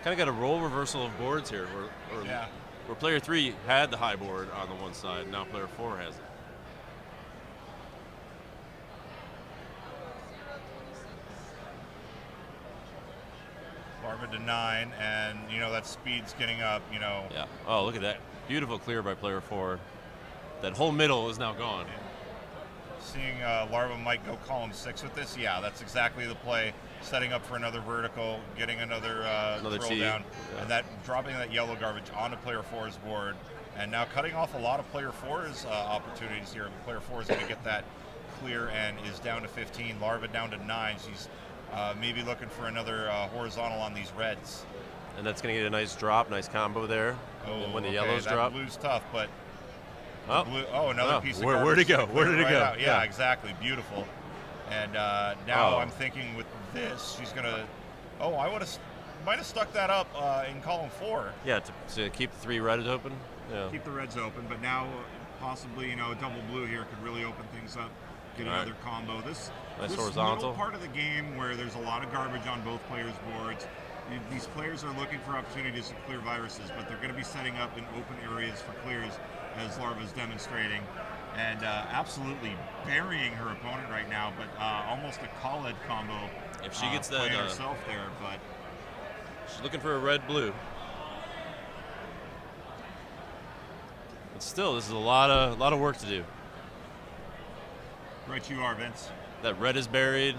Kind of got a role reversal of boards here, where player 3 had the high board on the one side, now player 4 has it. Larva to 9, and that speed's getting up. Yeah. Oh, look at that! Beautiful clear by player 4. That whole middle is now gone. Seeing Larva might go column 6 with this. Yeah, that's exactly the play. Setting up for another vertical, getting another throw down, and dropping that yellow garbage onto player 4's board, and now cutting off a lot of player 4's opportunities here. But player 4 is going to get that clear and is down to 15. Larva down to 9. She's maybe looking for another horizontal on these reds. And that's going to get a nice drop, nice combo there. When the yellows drop. Blue's tough, but another piece of garbage. Where'd it go? Where did it go? Yeah, exactly. Beautiful. And now I'm thinking with this, she's going to... Oh, might have stuck that up in column 4. Yeah, to keep the 3 reds open. Yeah. Keep the reds open, but now possibly, a double blue here could really open things up, get another combo. This horizontal middle part of the game where there's a lot of garbage on both players' boards, these players are looking for opportunities to clear viruses, but they're going to be setting up in open areas for clears, as Larva's demonstrating, and absolutely burying her opponent right now, but almost a Khaled combo. If she gets that herself there, but she's looking for a red-blue. But still, this is a lot of work to do. Right, you are, Vince. That red is buried.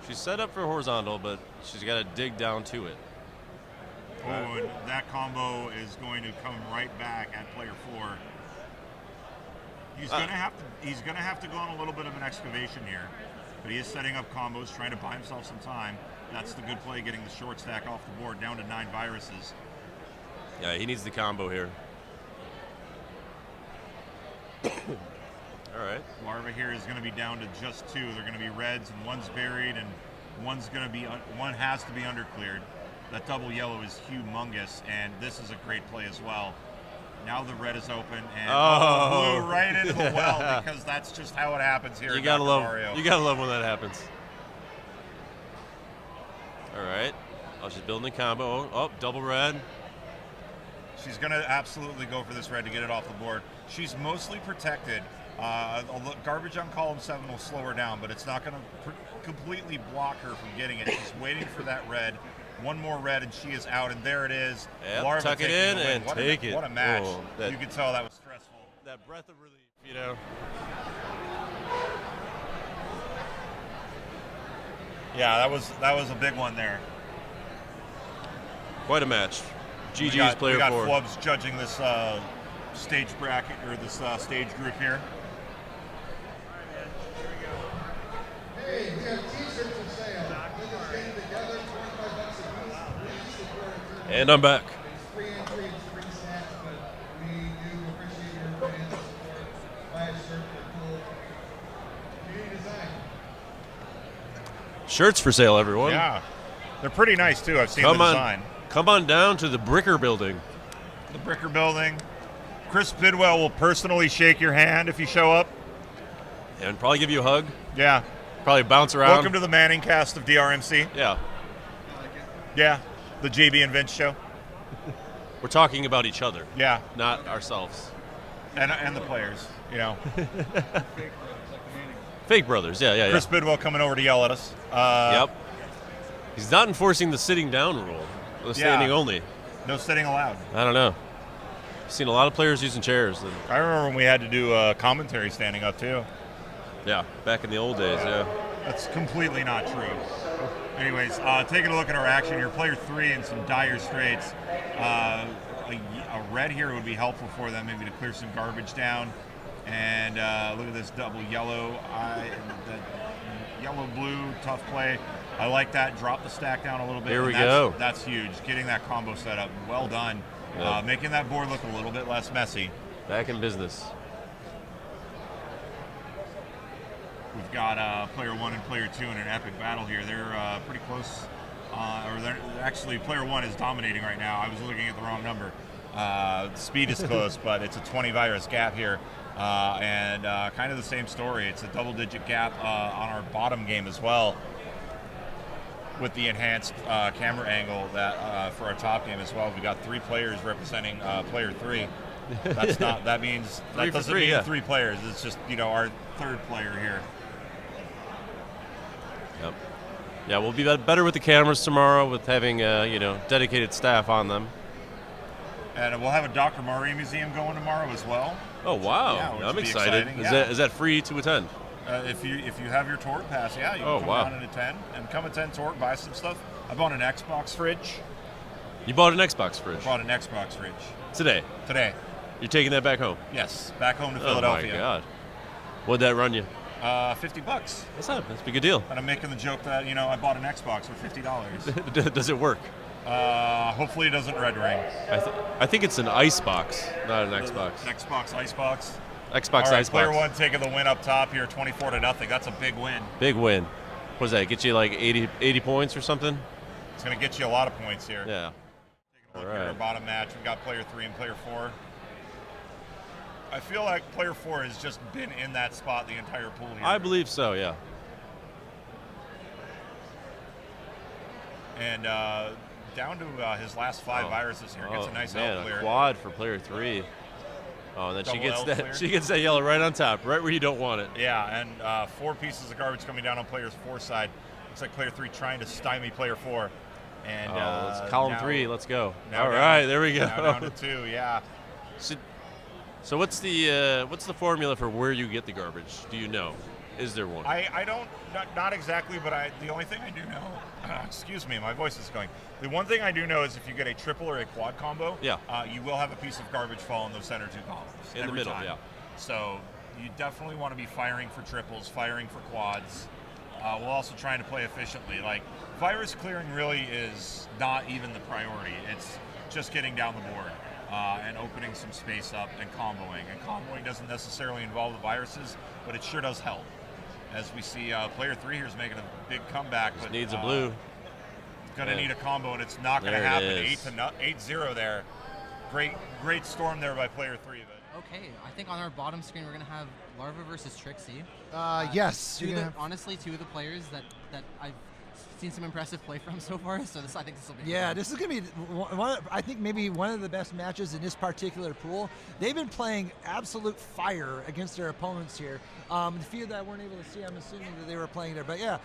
She's set up for horizontal, but she's got to dig down to it. Oh, and that combo is going to come right back at player 4. He's going to have to go on a little bit of an excavation here, but he is setting up combos, trying to buy himself some time. That's the good play, getting the short stack off the board down to 9 viruses. Yeah, he needs the combo here. All right. Larva here is going to be down to just 2. They're going to be reds, and one's buried, and one has to be undercleared. That double yellow is humongous, and this is a great play as well. Now the red is open, and blue right into the well, because that's just how it happens here. You gotta love when that happens. All right. Oh, she's building a combo. Oh, double red. She's going to absolutely go for this red to get it off the board. She's mostly protected. Garbage on column 7 will slow her down, but it's not going to completely block her from getting it. She's waiting for that red. One more red, and she is out, and there it is. Yep, Larva tuck it in and take it. What a match. Oh, you could tell that was stressful. That breath of relief, you know. Yeah, that was a big one there. Quite a match. GG's player 4. We got Flubs judging this stage bracket, or this stage group here. Hey, we have t-shirts for sale. We're just getting together, $25 a piece. And I'm back. Free entry and free snacks, but we do appreciate your financial support. Buy a shirt for cool community design. Shirts for sale, everyone. Yeah, they're pretty nice too. I've seen the design. Come on down to the Bricker Building. The Bricker Building. Chris Bidwell will personally shake your hand if you show up. And probably give you a hug. Yeah. Probably bounce around. Welcome to the Manning cast of DrMC. Yeah. Yeah, the JB and Vince show. We're talking about each other. Yeah. Not ourselves. And the players, you know. Fake brothers, yeah. Chris Bidwell coming over to yell at us. Yep. He's not enforcing the sitting down rule. The standing only. No sitting allowed. I don't know. I've seen a lot of players using chairs. I remember when we had to do commentary standing up too. Yeah, back in the old days, yeah. That's completely not true. Anyways, taking a look at our action here. Player 3 in some dire straits. A red here would be helpful for them, maybe to clear some garbage down. And look at this double yellow. Yellow-blue, tough play. I like that. Drop the stack down a little bit. Here we go. That's huge. Getting that combo set up. Well done. Yep. Making that board look a little bit less messy. Back in business. We've got player 1 and player 2 in an epic battle here. They're pretty close. Actually, player 1 is dominating right now. I was looking at the wrong number. Speed is close, but it's a 20 virus gap here. And kind of the same story. It's a double-digit gap on our bottom game as well, with the enhanced camera angle that for our top game as well. We got 3 players representing player 3. That doesn't mean 3 players. It's just our third player here. Yep. Yeah, we'll be better with the cameras tomorrow, with having dedicated staff on them. And we'll have a Dr. Murray Museum going tomorrow as well. Oh wow! Yeah, I'm excited. Is that free to attend? If you have your TORG pass, yeah, you can come down and attend. And come attend TORG, buy some stuff. I bought an Xbox fridge. You bought an Xbox fridge? I bought an Xbox fridge. Today? You're taking that back home? Yes, back home to Philadelphia. Oh my God. What'd that run you? $50. That's a pretty good deal. And I'm making the joke that I bought an Xbox for $50. Does it work? Hopefully it doesn't red ring. I think it's an ice box, not an Xbox. Xbox Icebox. Xbox Icebox. Player 1 taking the win up top here, 24-0. That's a big win. Big win. What does that get you, like 80 points or something? It's going to get you a lot of points here. Yeah. Taking a look at our bottom match. We've got player 3 and player 4. I feel like player 4 has just been in that spot the entire pool here. I believe so, yeah. And down to his last 5 viruses here. Gets a nice L clear. A quad for player 3. Oh, and then she gets that yellow right on top, right where you don't want it. Yeah, and 4 pieces of garbage coming down on player's 4 side. Looks like player 3 trying to stymie player 4. And it's column 3. Let's go. All right, there we go. Now down to 2. Yeah. So what's the formula for where you get the garbage? Do you know? Is there one? I don't, not exactly, but the only thing I do know, excuse me, my voice is going. The one thing I do know is if you get a triple or a quad combo, you will have a piece of garbage fall in those center 2 columns. In the middle, time. yeah. So you definitely want to be firing for triples, firing for quads, while also trying to play efficiently. Like, virus clearing really is not even the priority. It's just getting down the board. And opening some space up and comboing. And comboing doesn't necessarily involve the viruses, but it sure does help. As we see, player 3 here is making a big comeback. But needs a blue. Going to need a combo, and it's not going to happen. 8-0 there. Great storm there by player 3. But. Okay, I think on our bottom screen we're going to have Larva versus Trixie. Yes. Honestly, 2 of the players that I've seen some impressive play from so far. So I think this will be. Yeah, fun. this is going to be I think maybe one of the best matches in this particular pool. They've been playing absolute fire against their opponents here. The few that I weren't able to see, I'm assuming that they were playing there. But yeah,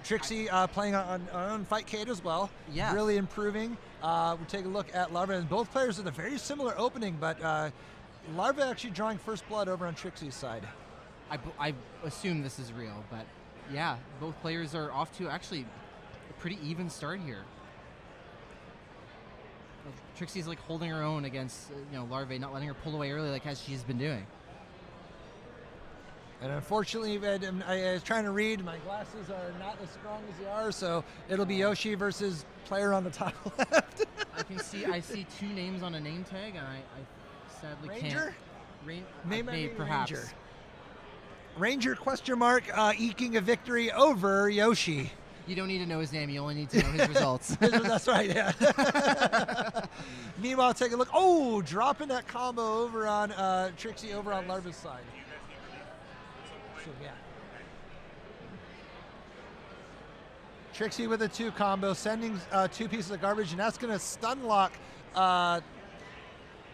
Trixie playing on Fightcade as well. Yeah, really improving. We'll take a look at Larva, and both players with a very similar opening, but Larva actually drawing first blood over on Trixie's side. I assume this is real, but yeah, both players are off to actually a pretty even start here. Trixie's like holding her own against Larvae, not letting her pull away early as she's been doing. And unfortunately, I was trying to read. My glasses are not as strong as they are, so it'll be Yoshi versus player on the top left. I see two names on a name tag, and I sadly Ranger? can't. Maybe perhaps. Ranger question mark eking a victory over Yoshi. You don't need to know his name. You only need to know his results. That's right, yeah. Meanwhile, take a look. Oh, dropping that combo over on Trixie over on Larva's side. So, yeah. Trixie with a 2 combo, sending 2 pieces of garbage, and that's going to stun lock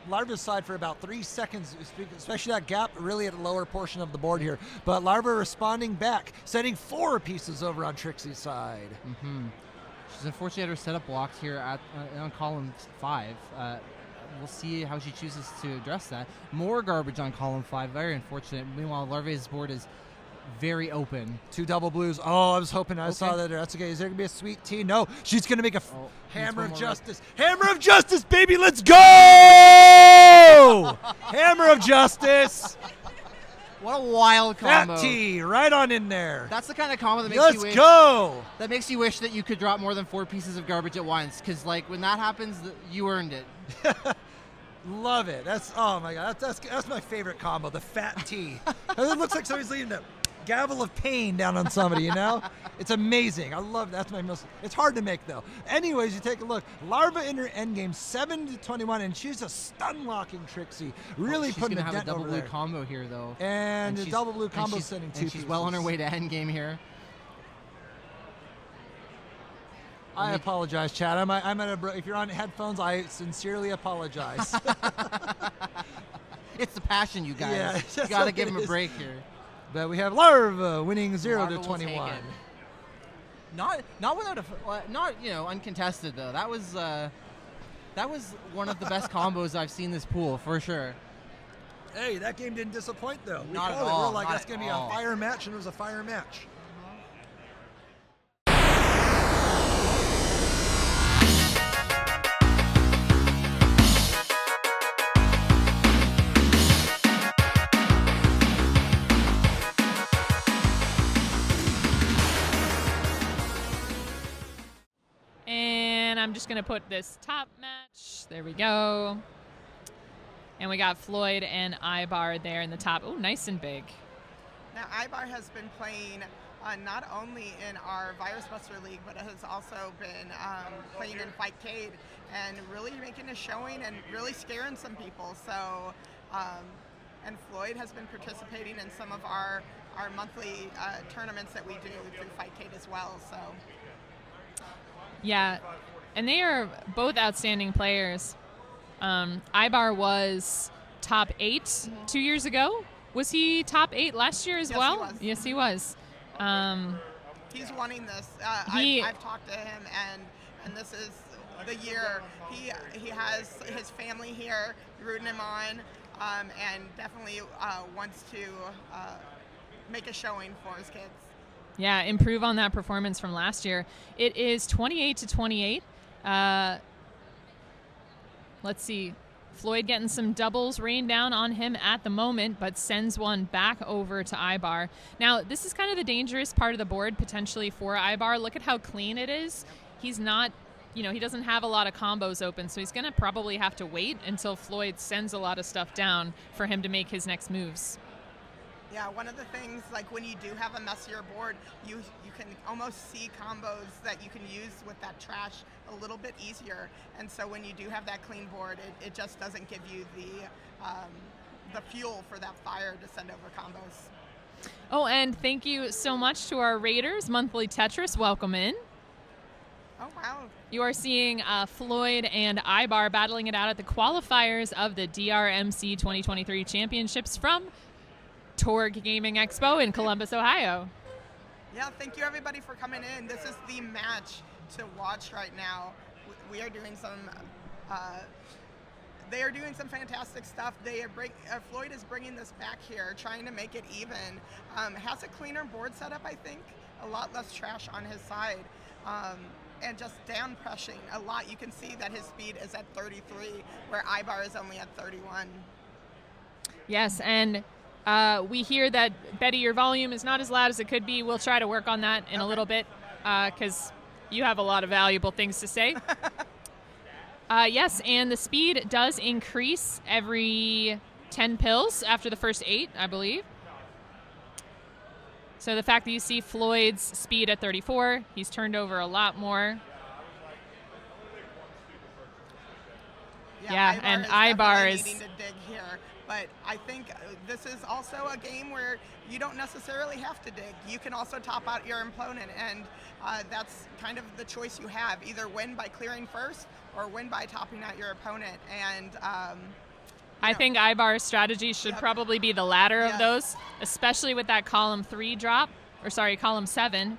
Larva's side for about 3 seconds, especially that gap really at the lower portion of the board here. But Larva responding back, sending 4 pieces over on Trixie's side. Mm-hmm. She's unfortunately had her setup blocked here on column 5. We'll see how she chooses to address that. More garbage on column 5, very unfortunate. Meanwhile, Larva's board is very open. 2 double blues. Oh, I was hoping I saw that there. That's okay. Is there going to be a sweet tea? No. She's going to make a Hammer of Justice. Hammer of Justice, baby. Let's go! Hammer of Justice. What a wild combo. Fat tea right on in there. That's the kind of combo that makes Let's go. That makes you wish that you could drop more than 4 pieces of garbage at once, because when that happens, you earned it. Love it. Oh my God. That's my favorite combo, the fat tea. It looks like somebody's leaving a gavel of pain down on somebody, It's amazing. I love that. That's my most. It's hard to make though. Anyways, you take a look. Larva in her endgame, 7-21, and she's a stun locking Trixie. Really putting a dent over there. She's gonna have a double blue combo here though. And the double blue combo sending 2 pieces. She's well on her way to endgame here. I apologize, Chad. I'm at a. If you're on headphones, I sincerely apologize. It's the passion, you guys. Yeah, you got to give him a break here. But we have Larva winning 0-21. Not without not uncontested though. That was one of the best combos I've seen this pool for sure. Hey, that game didn't disappoint though. Not at all. We're like, that's gonna be a fire match, and it was a fire match. I'm just going to put this top match. There we go. And we got Floyd and Ibar there in the top. Oh, nice and big. Now, Ibar has been playing not only in our Virus Buster League, but has also been playing in Fightcade and really making a showing and really scaring some people. So, and Floyd has been participating in some of our monthly tournaments that we do through Fightcade as well. So. Yeah, and they are both outstanding players. Ibar was top 8 2 years ago. Was he top 8 last year as well? He was. Yes, he was. He's wanting this. I've talked to him, and this is the year. He has his family here rooting him on, and definitely wants to make a showing for his kids. Yeah, improve on that performance from last year. It is 28-28. Let's see. Floyd getting some doubles rained down on him at the moment, but sends one back over to Ibar. Now, this is kind of the dangerous part of the board potentially for Ibar. Look at how clean it is. He's not, he doesn't have a lot of combos open, so he's going to probably have to wait until Floyd sends a lot of stuff down for him to make his next moves. Yeah, one of the things, like when you do have a messier board, you can almost see combos that you can use with that trash a little bit easier. And so when you do have that clean board, it just doesn't give you the fuel for that fire to send over combos. Oh, and thank you so much to our Raiders, Monthly Tetris. Welcome in. Oh, wow. You are seeing Floyd and Ibar battling it out at the qualifiers of the DrMC 2023 Championships from TORG Gaming Expo in Columbus, Ohio. Yeah, thank you everybody for coming in. This is the match to watch right now. We are doing some, they are doing some fantastic stuff. Floyd is bringing this back here, trying to make it even. Has a cleaner board setup, I think. A lot less trash on his side. And just down pressing a lot. You can see that his speed is at 33, where Ibar is only at 31. Yes, and we hear that, Betty, your volume is not as loud as it could be. We'll try to work on that in a little bit, because you have a lot of valuable things to say. Yes, and the speed does increase every 10 pills after the first 8, I believe. So the fact that you see Floyd's speed at 34, he's turned over a lot more. Yeah, and Ibar is needing to dig here. But I think this is also a game where you don't necessarily have to dig. You can also top out your opponent, and that's kind of the choice you have. Either win by clearing first or win by topping out your opponent. And I think Ibar's strategy should probably be the latter of those, especially with that column 3 drop, or sorry, column 7.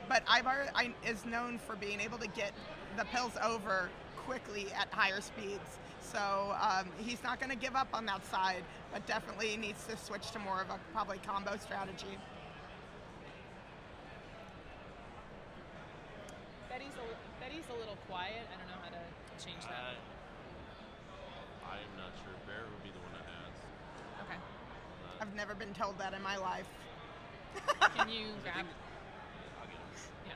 But Ibar is known for being able to get the pills over quickly at higher speeds. So he's not going to give up on that side, but definitely needs to switch to more of a probably combo strategy. Betty's a little quiet. I don't know how to change that. I'm not sure. Bear would be the one that has. Okay. I've never been told that in my life. Can you grab? I'll get him. Yeah. I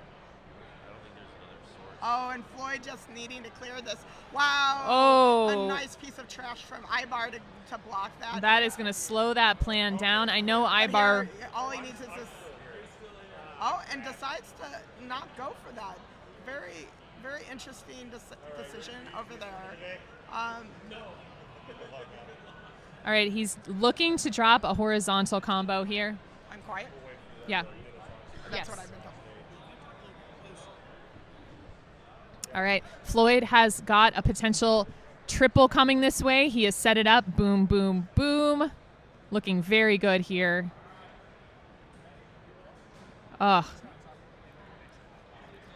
don't think there's another sword. Oh, and Floyd just needing to clear this. Wow. Oh. A nice piece of trash from Ibar to block that. That is going to slow that plan down. I know But Ibar. here, all he needs is this. Oh, and decides to not go for that. Very, very interesting decision over there. All right, he's looking to drop a horizontal combo here. I'm quiet. Yeah. That's yes. what I've been told. All right, Floyd has got a potential triple coming this way. He has set it up. Boom, boom, boom. Looking very good here. Ugh.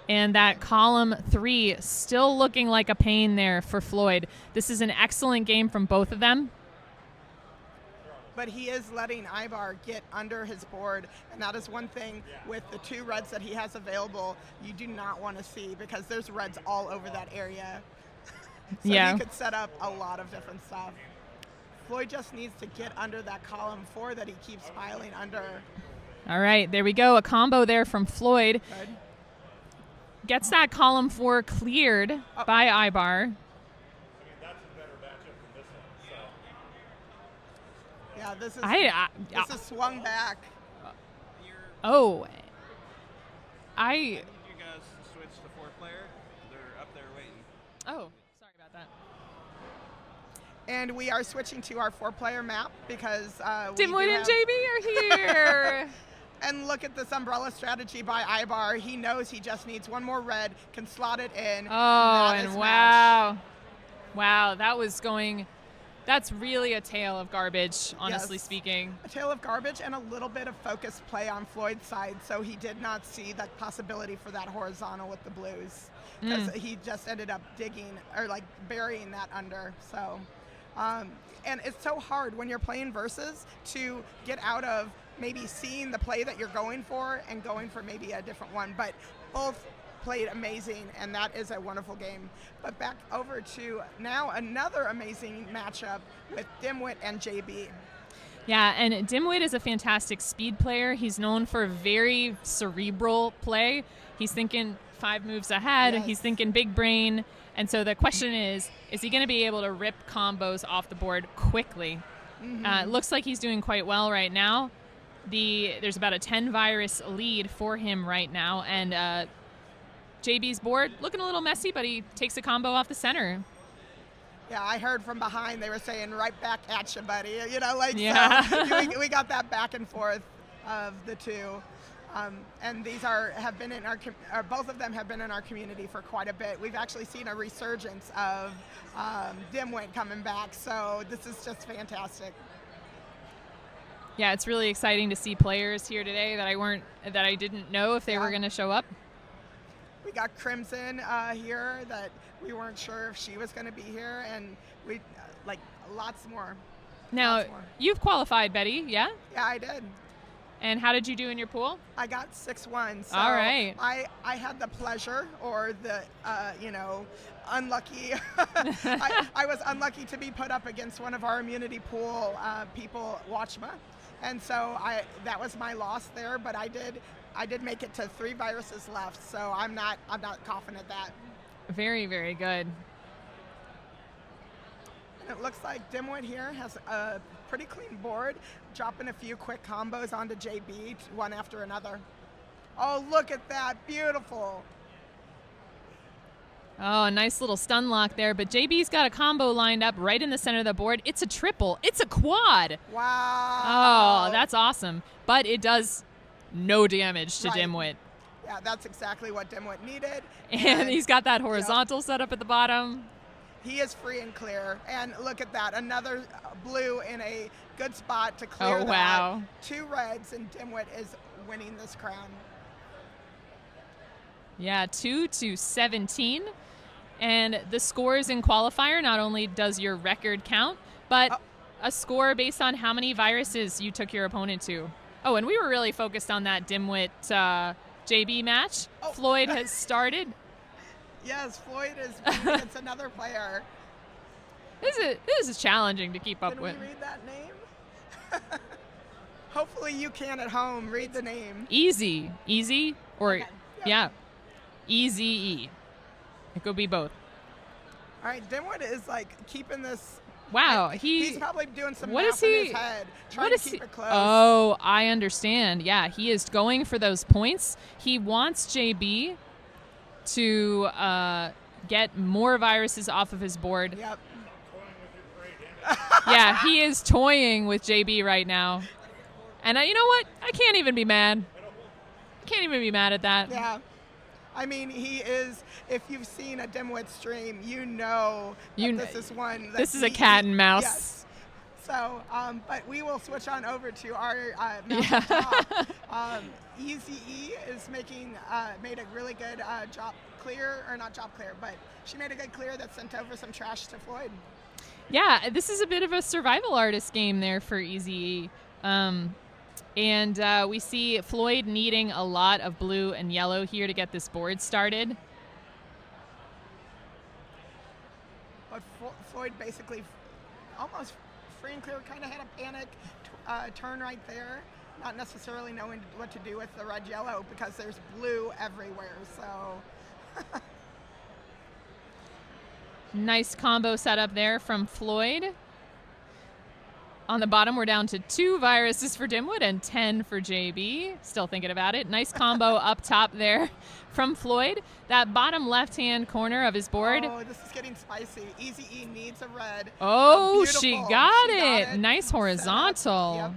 And that column 3 still looking like a pain there for Floyd. This is an excellent game from both of them. But he is letting Ibar get under his board, and that is one thing with the 2 reds that he has available you do not want to see, because there's reds all over that area. So he could set up a lot of different stuff. Floyd just needs to get under that column 4 that he keeps piling under. All right, there we go. A combo there from Floyd. Good. Gets that column 4 cleared by Ibar. Yeah, this is this is swung back. Oh. I need you guys to switch to 4-player. They're up there waiting. Oh, sorry about that. And we are switching to our 4-player map because Dimwit and JB are here. And look at this umbrella strategy by Ibar. He knows he just needs one more red, can slot it in. Oh, and wow. Wow, that was going... That's really a tale of garbage, honestly speaking. A tale of garbage and a little bit of focused play on Floyd's side, so he did not see that possibility for that horizontal with the blues. Because he just ended up digging, or like burying that under. So, and it's so hard when you're playing versus to get out of maybe seeing the play that you're going for and going for maybe a different one. But both played amazing, and that is a wonderful game. But back over to now another amazing matchup with Dimwit and JB. Yeah, and Dimwit is a fantastic speed player. He's known for very cerebral play. He's thinking 5 moves ahead. He's thinking big brain. And so the question is he going to be able to rip combos off the board quickly? It looks like he's doing quite well right now. There's about a 10 virus lead for him right now, and JB's board looking a little messy, but he takes a combo off the center. Yeah, I heard from behind they were saying right back at you, buddy. You know, like, Yeah. so we got that back and forth of the two. And these have been in both of them have been in our community for quite a bit. We've actually seen a resurgence of Dimwit coming back, so this is just fantastic. Yeah, it's really exciting to see players here today that I didn't know if they were going to show up. We got Crimson here that we weren't sure if she was going to be here, and we like lots more. Now, Lots more. you've qualified, Betty, yeah? Yeah, I did. And how did you do in your pool? I got 6-1. So all right. I had the pleasure or the, unlucky. I was unlucky to be put up against one of our immunity pool people, Watchma. And so that was my loss there, but I did make it to 3 viruses left, so I'm not coughing at that. Very, very good. And it looks like Dimwit here has a pretty clean board, dropping a few quick combos onto JB, one after another. Oh, look at that, beautiful. Oh, a nice little stun lock there, but JB's got a combo lined up right in the center of the board. It's a triple. It's a quad. Wow. Oh, that's awesome. But it does no damage to Right. Dimwit. Yeah, that's exactly what Dimwit needed. And he's got that horizontal set up at the bottom. He is free and clear. And look at that, another blue in a good spot to clear Oh, that. wow. 2 reds, and Dimwit is winning this crown. Yeah, 2-17. And the scores in qualifier, not only does your record count, but a score based on how many viruses you took your opponent to. Oh, and we were really focused on that Dimwit JB match. Floyd has started. Yes, Floyd is winning against another player. This is challenging to keep up Can with. we read that name? Hopefully you can at home read the name. Easy, or Okay, yeah, Easy. It could be both. All right, Dimwit is like keeping this. Wow, he's probably doing some what math is he? in his head, trying What to is keep he? it close. Oh, I understand. Yeah, he is going for those points. He wants JB to get more viruses off of his board. Yep. Yeah, he is toying with JB right now. And you know what? I can't even be mad. I can't even be mad at that. Yeah. I mean, he is, if you've seen a Dimwit stream, you know that this is one. That This is a cat and mouse. Yes. So, but we will switch on over to our mouse top. Easy E is made a really good drop clear, or not drop clear, but she made a good clear that sent over some trash to Floyd. Yeah, this is a bit of a survival artist game there for Easy. And we see Floyd needing a lot of blue and yellow here to get this board started. But Floyd basically almost free and clear, kind of had a panic turn right there, not necessarily knowing what to do with the red-yellow because there's blue everywhere, so... Nice combo setup there from Floyd. On the bottom, we're down to 2 viruses for Dimwit and 10 for JB. Still thinking about it. Nice combo up top there from Floyd. That bottom left-hand corner of his board. Oh, this is getting spicy. Easy E needs a red. Oh, Beautiful. she got it. Nice horizontal. Yep.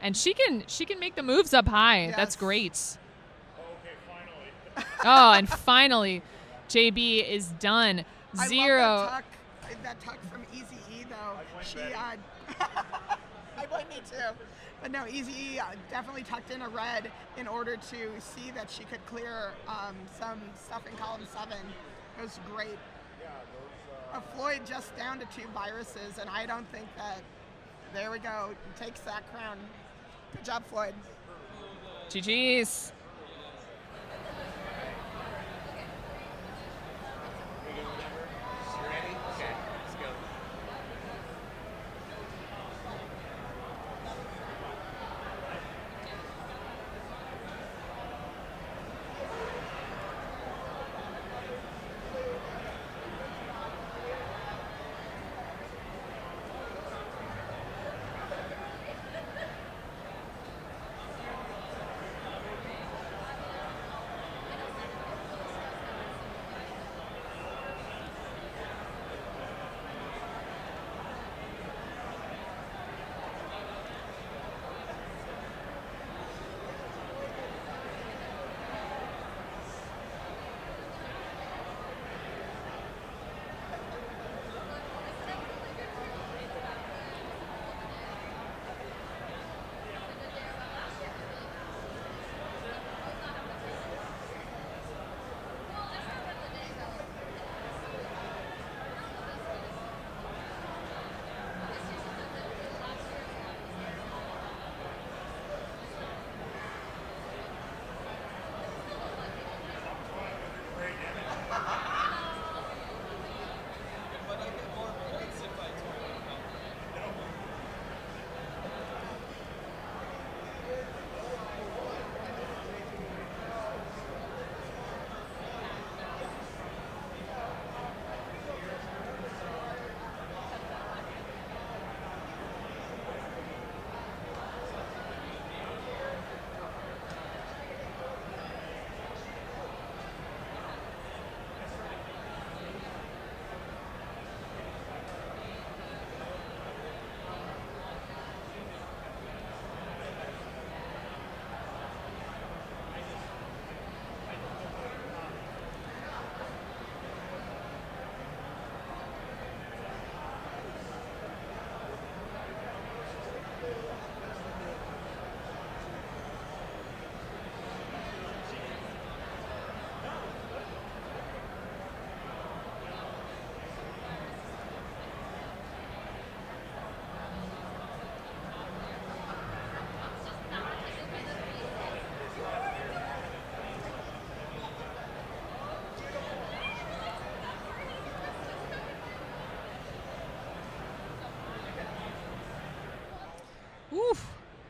And she can make the moves up high. Yes. That's great. Oh, and finally, JB is done. 0. I love that tuck from Easy E, though. She, I blame me too. But no, Easy E definitely tucked in a red in order to see that she could clear some stuff in column 7. It was great. Floyd just down to 2 viruses, and I don't think that, there we go, takes that crown. Good job, Floyd. GG's.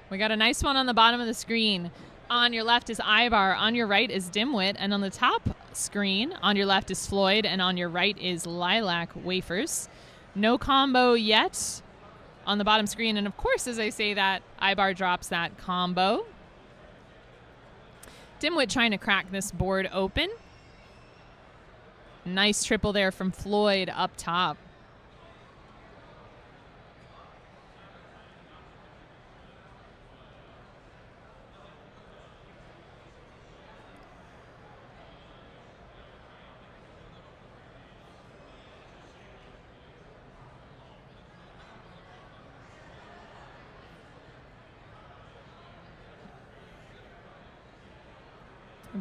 We got a nice one on the bottom of the screen. On your left is Ibar, on your right is Dimwit, and on the top screen, on your left is Floyd, and on your right is Lilac Wafers. No combo yet on the bottom screen, and of course, as I say that, Ibar drops that combo. Dimwit trying to crack this board open. Nice triple there from Floyd up top.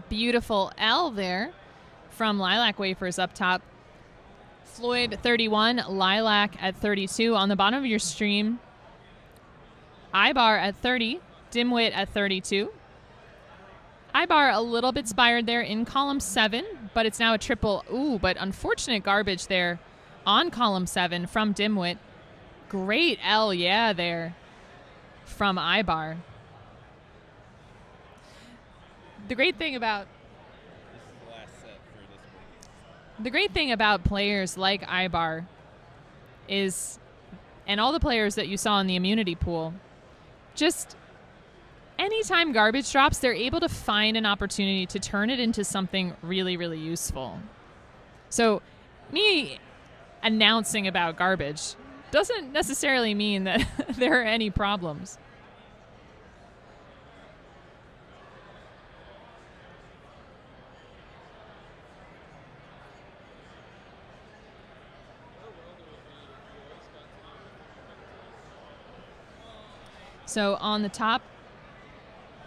Beautiful L there from Lilac Wafers up top. Floyd 31, Lilac at 32. On the bottom of your stream, Ibar at 30, Dimwit at 32. Ibar a little bit spired there in column 7, but it's now a triple. Ooh, but unfortunate garbage there on column 7 from Dimwit. Great L, yeah, there from Ibar. The great thing about players like Ibar is, and all the players that you saw in the immunity pool, just anytime garbage drops, they're able to find an opportunity to turn it into something really, really useful. So me announcing about garbage doesn't necessarily mean that there are any problems. So on the top,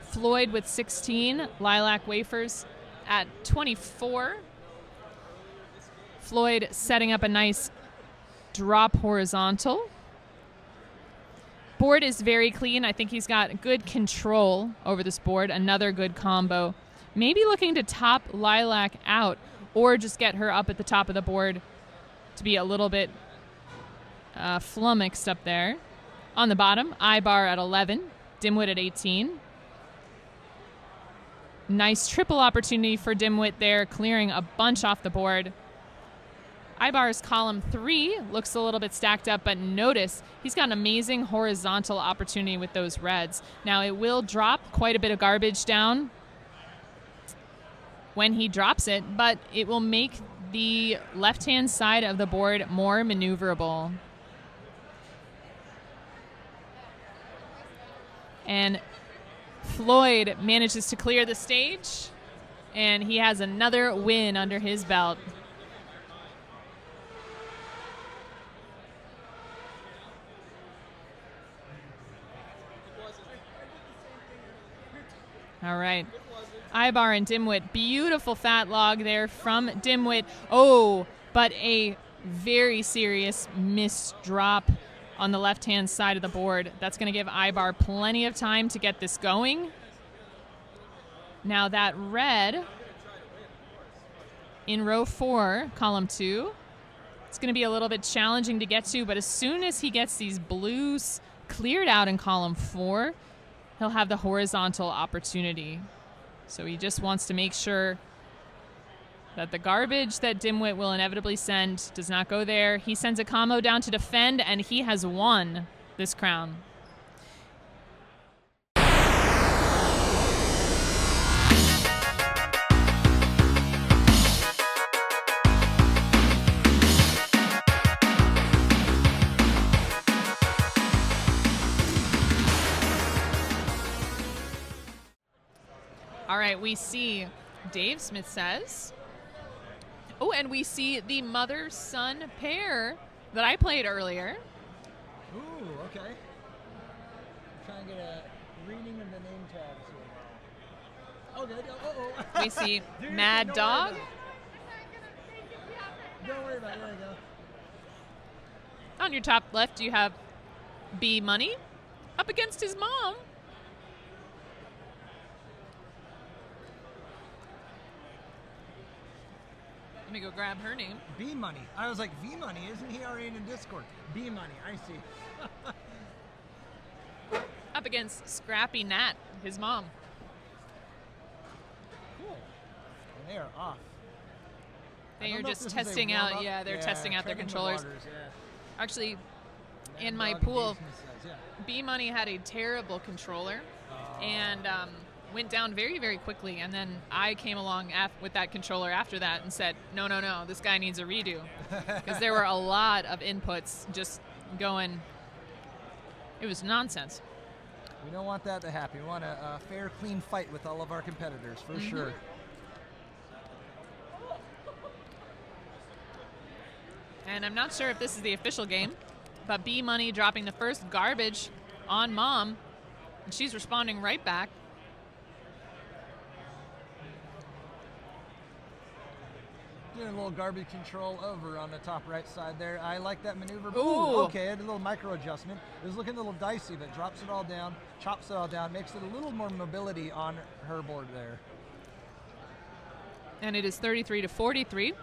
Floyd with 16, Lilac Wafers at 24. Floyd setting up a nice drop horizontal. Board is very clean. I think he's got good control over this board. Another good combo. Maybe looking to top Lilac out or just get her up at the top of the board to be a little bit flummoxed up there. On the bottom, Ibar at 11, Dimwit at 18. Nice triple opportunity for Dimwit there, clearing a bunch off the board. Ibar's column 3 looks a little bit stacked up, but notice he's got an amazing horizontal opportunity with those reds. Now it will drop quite a bit of garbage down when he drops it, but it will make the left-hand side of the board more maneuverable. And Floyd manages to clear the stage, and he has another win under his belt. All right. Ibar and Dimwit. Beautiful fat log there from Dimwit. Oh, but a very serious missed drop on the left-hand side of the board. That's going to give Ibar plenty of time to get this going. Now that red in row 4, column 2, it's going to be a little bit challenging to get to, but as soon as he gets these blues cleared out in column 4, he'll have the horizontal opportunity. So he just wants to make sure that the garbage that Dimwit will inevitably send does not go there. He sends a combo down to defend, and he has won this crown. All right, we see Dave Smith says. Oh, and we see the mother-son pair that I played earlier. Ooh, okay. I'm trying to get a reading of the name tags here. Okay, uh-oh. We see Mad Dog. Don't worry about it. There you go. On your top left, you have B Money up against his mom. Let me go grab her name. B Money. I was like, V Money, isn't he already in Discord? B Money, I see. Up against Scrappy Nat, his mom. Cool. And they are off. They are just testing out. Yeah, they're testing out their controllers. Actually, in my pool, B Money had a terrible controller and went down very, very quickly. And then I came along with that controller after that and said, no, this guy needs a redo. Because there were a lot of inputs just going. It was nonsense. We don't want that to happen. We want a fair, clean fight with all of our competitors, for sure. And I'm not sure if this is the official game, but B Money dropping the first garbage on Mom, and she's responding right back. Doing a little garbage control over on the top right side there. I like that maneuver. Ooh. Okay, I had a little micro adjustment. It was looking a little dicey, but drops it all down, chops it all down, makes it a little more mobility on her board there. And it is 33-43.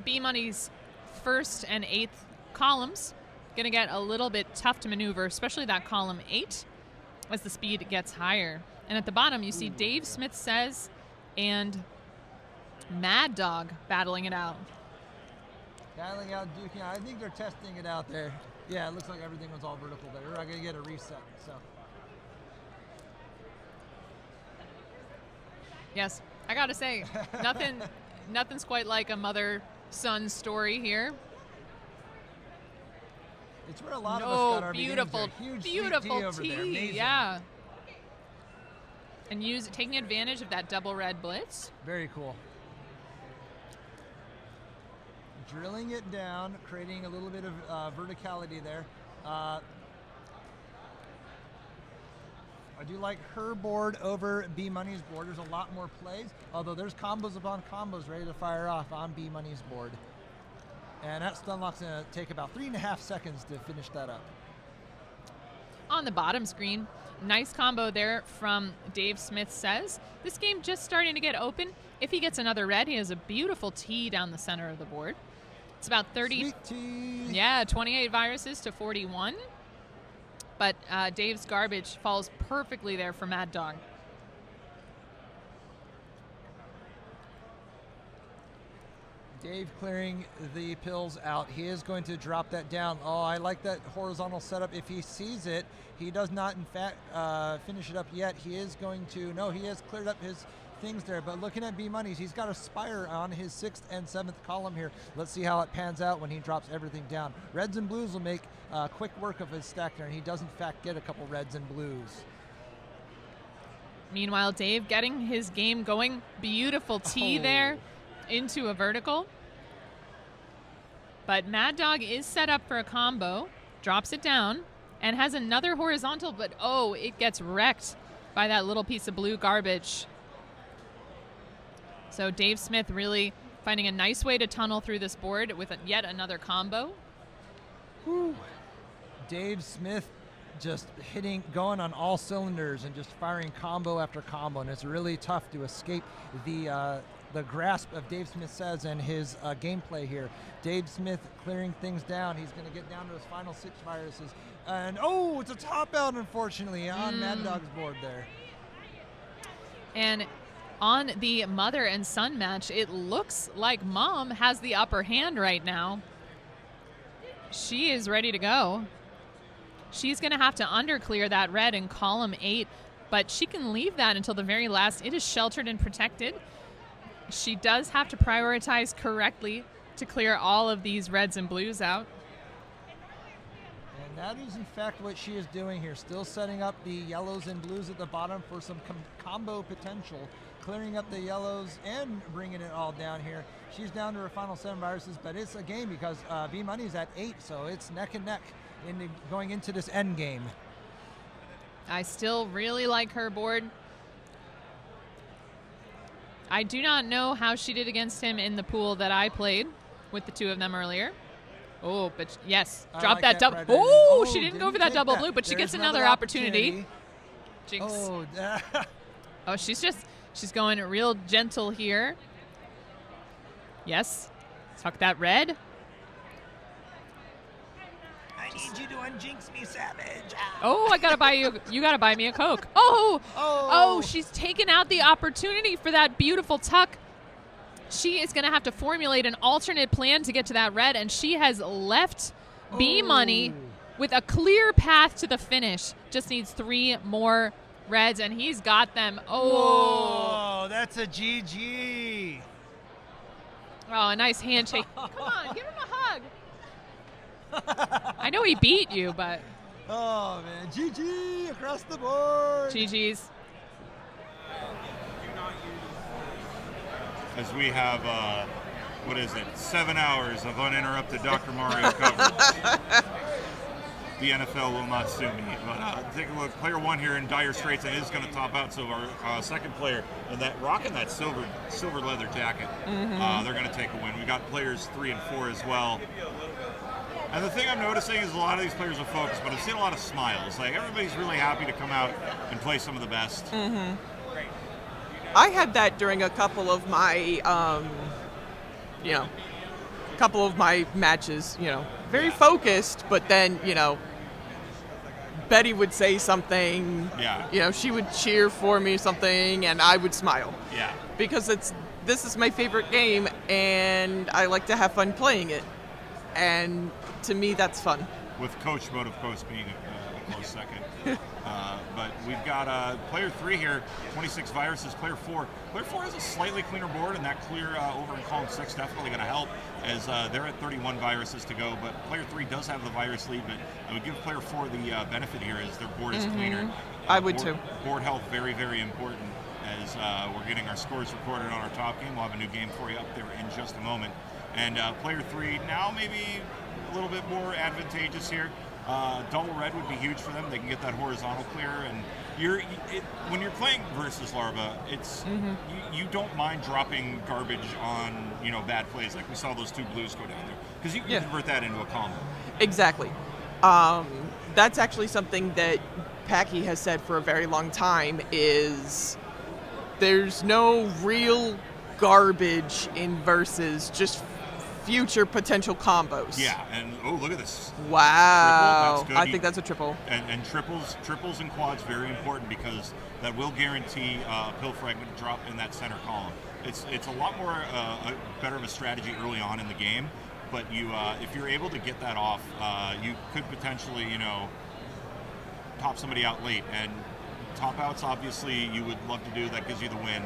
B Money's first and 8th columns going to get a little bit tough to maneuver, especially that column 8 as the speed gets higher. And at the bottom, you see Dave Smith Says and Mad Dog battling it out. Battling out, duking out. I think they're testing it out there. Yeah, it looks like everything was all vertical there. We're not going to get a reset, so. Yes, I got to say, nothing's quite like a mother-son story here. It's where a lot of us got our beautiful, huge beautiful over there. tee, Amazing. yeah. And taking advantage of that double red blitz. Very cool. Drilling it down, creating a little bit of verticality there. I do like her board over B Money's board. There's a lot more plays, although there's combos upon combos ready to fire off on B Money's board. And that stun lock's going to take about 3.5 seconds to finish that up. On the bottom screen, nice combo there from Dave Smith Says. This game just starting to get open. If he gets another red, he has a beautiful tee down the center of the board. It's about 30. 28 viruses to 41. But Dave's garbage falls perfectly there for Mad Dog. Dave clearing the pills out. He is going to drop that down. Oh, I like that horizontal setup. If he sees it, he does not, in fact, finish it up yet. He is going to, no, he has cleared up his things there. But looking at B Money's, he's got a spire on his 6th and 7th column here. Let's see how it pans out when he drops everything down. Reds and blues will make quick work of his stack there, and he does, in fact, get a couple reds and blues. Meanwhile, Dave getting his game going. Beautiful tee there into a vertical. But Mad Dog is set up for a combo, drops it down, and has another horizontal, but it gets wrecked by that little piece of blue garbage. So Dave Smith really finding a nice way to tunnel through this board with yet another combo. Whew. Dave Smith just going on all cylinders and just firing combo after combo, and it's really tough to escape the grasp of Dave Smith Says and his gameplay here. Dave Smith clearing things down. He's going to get down to his final 6 viruses. And it's a top out, unfortunately, on Mad Dog's board there. And on the mother and son match, it looks like Mom has the upper hand right now. She is ready to go. She's going to have to underclear that red in column 8, but she can leave that until the very last. It is sheltered and protected. She does have to prioritize correctly to clear all of these reds and blues out. And that is, in fact, what she is doing here. Still setting up the yellows and blues at the bottom for some combo potential. Clearing up the yellows and bringing it all down here. She's down to her final 7 viruses, but it's a game because B Money's at 8, so it's neck and neck going into this end game. I still really like her board. I do not know how she did against him in the pool that I played with the 2 of them earlier. But yes, drop that double. She didn't go for that double blue, but she gets another opportunity. Jinx. She's going real gentle here. Yes, tuck that red. GG doing Jinx Me Savage. Oh, I gotta buy you. You gotta buy me a Coke. Oh, she's taken out the opportunity for that beautiful tuck. She is gonna have to formulate an alternate plan to get to that red, and she has left B Money with a clear path to the finish. Just needs 3 more reds, and he's got them. Whoa, that's a GG. Oh, a nice handshake. Come on, give him a hug. I know he beat you, but. Oh, man. GG across the board. GG's. As we have, 7 hours of uninterrupted Dr. Mario coverage. The NFL will not sue me. But take a look. Player 1 here in dire straits and is going to top out. So our second player, and that rocking that silver leather jacket, they're going to take a win. We got players 3 and 4 as well. And the thing I'm noticing is a lot of these players are focused, but I've seen a lot of smiles. Like, everybody's really happy to come out and play some of the best. I had that during a couple of my, matches, very focused, but then, Betty would say something, she would cheer for me something, and I would smile. Yeah. Because this is my favorite game, and I like to have fun playing it. And to me, that's fun. With Coach Mode, of course, being a close second. But we've got player 3 here, 26 viruses. Player 4 has a slightly cleaner board, and that clear over in column 6 definitely going to help, as they're at 31 viruses to go. But player 3 does have the virus lead, but I would give player 4 the benefit here, as their board is cleaner. I would too. Board health, very, very important, as we're getting our scores recorded on our top game. We'll have a new game for you up there in just a moment. And player 3 now maybe a little bit more advantageous here. Double red would be huge for them. They can get that horizontal clear, and when you're playing versus Larva, it's you don't mind dropping garbage on bad plays, like we saw those 2 blues go down there, because you can convert that into a combo. Exactly. That's actually something that Packy has said for a very long time, is there's no real garbage in versus, just future potential combos. Yeah, and look at this. Wow. Triple, I think that's a triple. And triples and quads, very important, because that will guarantee a pill fragment to drop in that center column. It's a lot more better of a strategy early on in the game, but if you're able to get that off, you could potentially top somebody out late. And top outs, obviously, you would love to do. That gives you the win.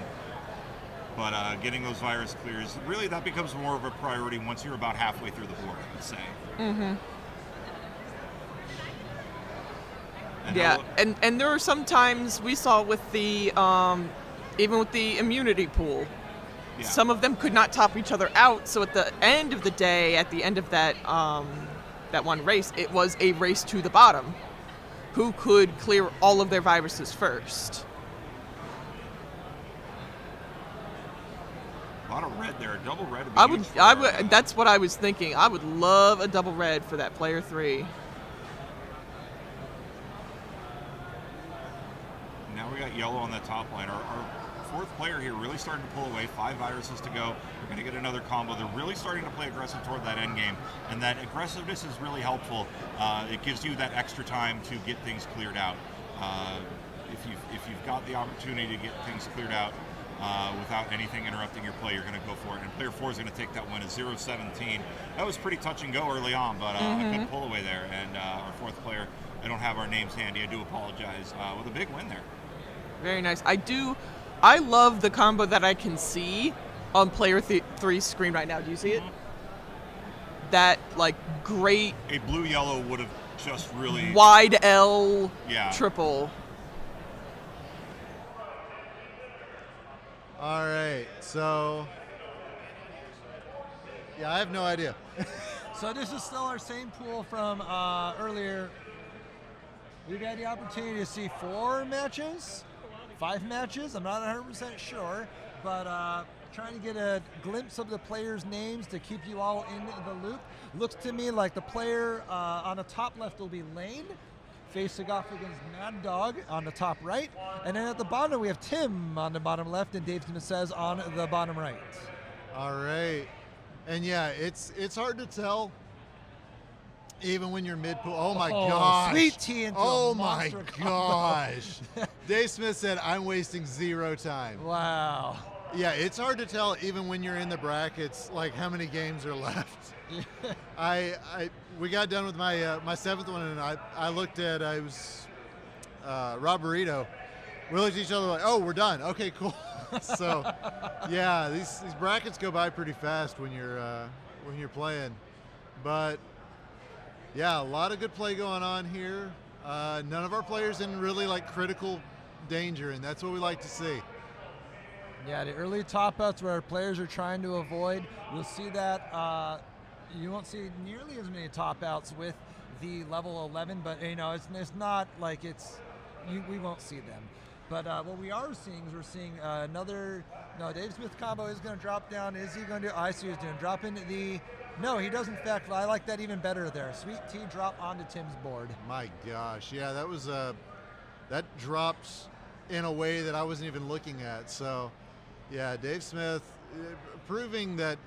But getting those virus clears, really that becomes more of a priority once you're about halfway through the board, I would say. And there are some times we saw with the, even with the immunity pool, some of them could not top each other out. So at the end of the day, at the end of that, that one race, it was a race to the bottom. Who could clear all of their viruses first? A lot of red there. A double red would be I would. That's what I was thinking. I would love a double red for that player 3. Now we got yellow on that top line. Our 4th player here really starting to pull away. 5 viruses to go. We're going to get another combo. They're really starting to play aggressive toward that end game, and that aggressiveness is really helpful. It gives you that extra time to get things cleared out. If you've got the opportunity to get things cleared out without anything interrupting your play, you're going to go for it. And player 4 is going to take that win at 0-17. That was pretty touch and go early on, but a good pull away there. And our 4th player, I don't have our names handy. I do apologize. With a big win there. Very nice. I love the combo that I can see on player 3's screen right now. Do you see it? That great. A blue-yellow would have just really wide L triple. All right, so I have no idea. So this is still our same pool from earlier. We've had the opportunity to see 4 matches, 5 matches. I'm not 100% sure, but trying to get a glimpse of the players' names to keep you all in the loop. Looks to me like the player on the top left will be Lane, facing off against Mad Dog on the top right. And then at the bottom, we have Tim on the bottom left and Dave says on the bottom right. All right. And it's hard to tell Even when you're mid-pool. Oh, my gosh. Sweet tea into oh, a my monster combo. gosh. Dave Smith said, I'm wasting 0 time. Wow. Yeah, it's hard to tell even when you're in the brackets, like how many games are left. We got done with my my 7th one, and I looked at, I was Rob Burrito. We looked at each other like, oh, we're done. Okay, cool. So, yeah, these brackets go by pretty fast when you're playing. But yeah, a lot of good play going on here. None of our players in really like critical danger, and that's what we like to see. Yeah, the early top outs where players are trying to avoid, you'll see that you won't see nearly as many top outs with the level 11, but you know, it's not like we won't see them. But what we are seeing is we're seeing Dave Smith combo is going to drop down. Is he going to, I see he's doing, drop into the, no, he does in fact, I like that even better there. Sweet tea drop onto Tim's board. My gosh, yeah, that was, that dropped in a way that I wasn't even looking at. So, yeah, Dave Smith proving that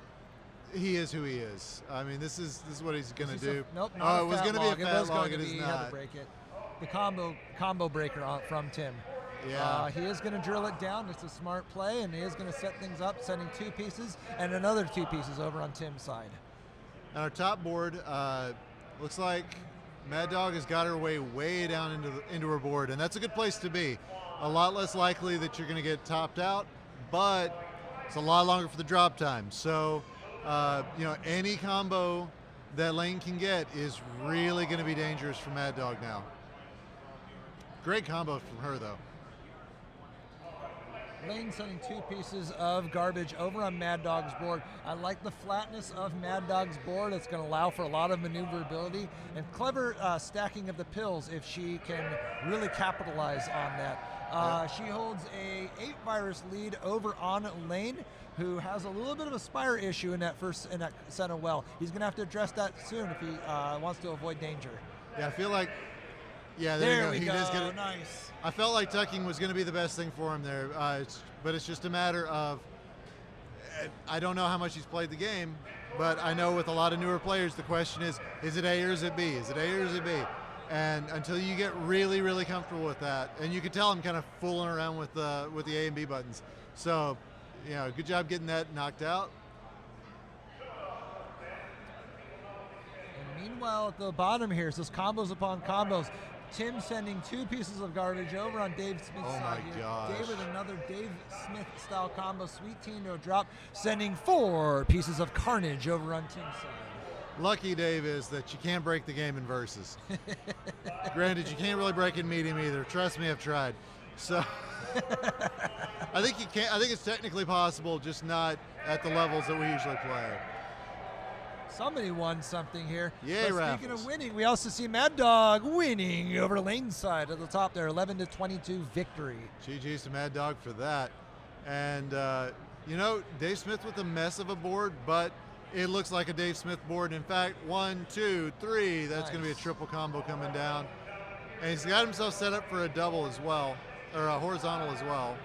he is who he is. I mean, this is what he's going to do. Nope, it was going to be a fat log. It is He had not. to break it. The combo breaker from Tim. Yeah. He is going to drill it down. It's a smart play, and he is going to set things up, sending 2 pieces and another 2 pieces over on Tim's side. And our top board looks like Mad Dog has got her way down into her board, and that's a good place to be. A lot less likely that you're going to get topped out, but it's a lot longer for the drop time. So, any combo that Lane can get is really going to be dangerous for Mad Dog now. Great combo from her, though. Lane sending 2 pieces of garbage over on Mad Dog's board. I like the flatness of Mad Dog's board. It's going to allow for a lot of maneuverability and clever stacking of the pills if she can really capitalize on that. She holds a 8 virus lead over on Lane, who has a little bit of a spire issue in that center well. He's going to have to address that soon if he wants to avoid danger. Yeah, I feel like, yeah, there you go. We He is go. gonna, Nice. I felt like tucking was going to be the best thing for him there, but it's just a matter of, I don't know how much he's played the game, but I know with a lot of newer players, the question is it A or is it B? Is it A or is it B? And until you get really, really comfortable with that, and you can tell I'm kind of fooling around with the A and B buttons. So, good job getting that knocked out. And meanwhile, at the bottom here, it says combos upon combos. Tim sending 2 pieces of garbage over on Dave Smith's side here. gosh. Dave with another Dave Smith style combo. Sweet tea into a drop, sending 4 pieces of carnage over on Tim's side. Lucky Dave is that you can't break the game in verses. Granted, you can't really break in medium either. Trust me, I've tried. So I think you can. I think it's technically possible, just not at the levels that we usually play. Somebody won something here. Yay, but speaking Raffles. of winning, we also see Mad Dog winning over Lane's side at the top there, 11-22 victory. GG's to Mad Dog for that. And, Dave Smith with a mess of a board, but it looks like a Dave Smith board. In fact, 1, 2, 3, that's going to be a triple combo coming down. And he's got himself set up for a double as well, or a horizontal as well.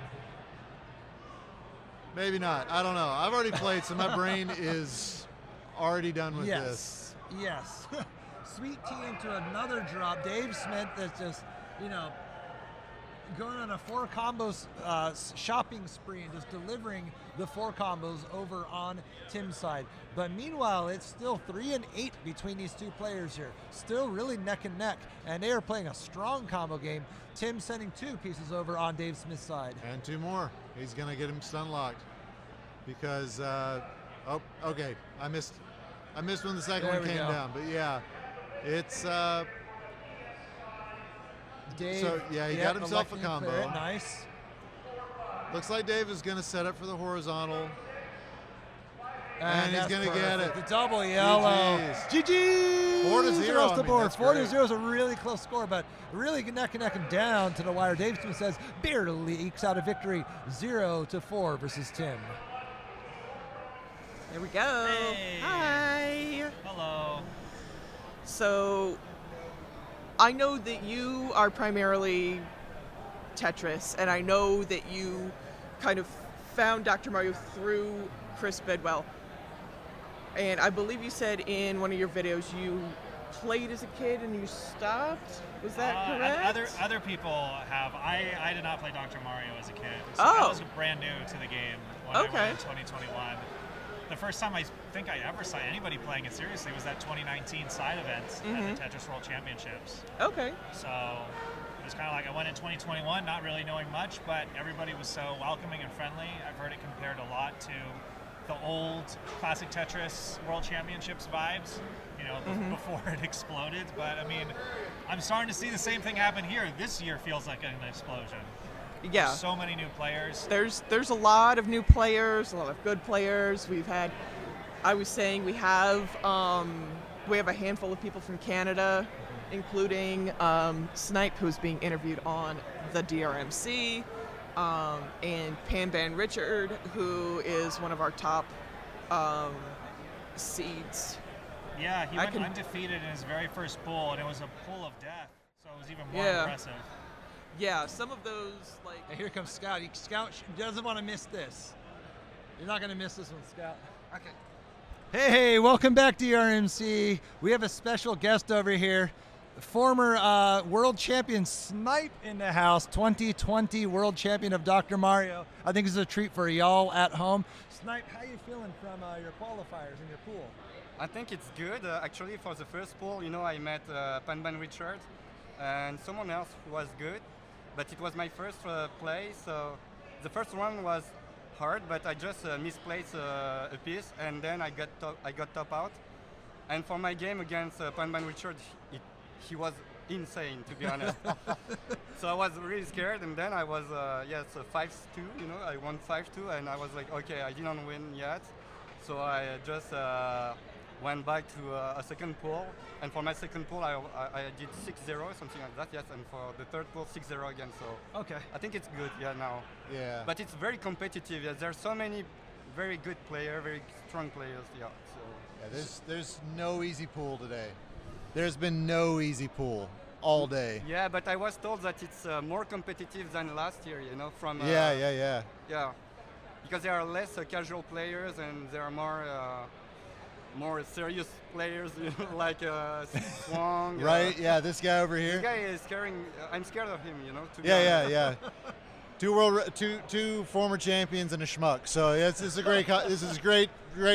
Maybe not. I don't know. I've already played, so my brain is already done with this. Yes. Sweet tea into another drop. Dave Smith that's just, going on a 4 combos shopping spree and just delivering the 4 combos over on Tim's side. But meanwhile, it's still 3 and 8 between these 2 players here. Still really neck and neck, and they are playing a strong combo game. Tim sending 2 pieces over on Dave Smith's side. And 2 more. He's going to get him stun locked because, okay, I missed when the second one came down. But yeah, it's Dave, so yeah, he got himself a electing to combo. clear it. Nice. Looks like Dave is going to set up for the horizontal. And he's that's going to get it. perfect. The double yellow. GG! 4-0 Across the board. that's 4-0 is a really close score, but really neck and neck and down to the wire. Dave Smith says barely ekes out a victory, 0-4 versus Tim. There we go. Hey. Hi. Hello. So, I know that you are primarily Tetris, and I know that you kind of found Dr. Mario through Chris Bidwell. And I believe you said in one of your videos you played as a kid and you stopped. Was that correct? Other people have. I did not play Dr. Mario as a kid. So Oh. I was brand new to the game when I went in 2021. The first time I think I ever saw anybody playing it seriously was that 2019 side event at the Tetris World Championships. Okay. So it was kind of like I went in 2021 not really knowing much, but everybody was so welcoming and friendly. I've heard it compared a lot to the old classic Tetris World Championships vibes, you know, before it exploded. But I mean, I'm starting to see the same thing happen here. This year feels like an explosion. Yeah. There's so many new players. There's a lot of new players, a lot of good players. I was saying we have a handful of people from Canada, including Snipe, who's being interviewed on the DrMC, and Pan Richard, who is one of our top seeds. Yeah, he went undefeated in his very first pool, and it was a pool of death, so it was even more impressive. Yeah, some of those, like... Hey, here comes Scout. Scout doesn't want to miss this. You're not going to miss this one, Scout. Okay. Hey, welcome back to DrMC. We have a special guest over here. Former world champion Snipe in the house, 2020 world champion of Dr. Mario. I think this is a treat for y'all at home. Snipe, how you feeling from your qualifiers in your pool? I think it's good. Actually, for the first pool, you know, I met Pan Richard and someone else who was good. But it was my first play, so the first one was hard, but I just misplaced a piece, and then I got top out. And for my game against Pan Richard, he was insane, to be honest. So I was really scared, and then I was 5-2. You know, I won 5-2, and I was like, okay, I didn't win yet, so I just went back to a second pool. And for my second pool, I did 6-0, something like that, yes. And for the third pool, 6-0 again. So okay, I think it's good, now. Yeah. But it's very competitive. Yeah. There's so many very good players, very strong players. Yeah. So there's no easy pool today. There's been no easy pool all day. Yeah, but I was told that it's more competitive than last year. You know, from Yeah. Because there are less casual players and there are more serious players, you know, like Swang. Right? Yeah, this guy over here. This guy is I'm scared of him, you know. Yeah. Two former champions and a schmuck. So this is great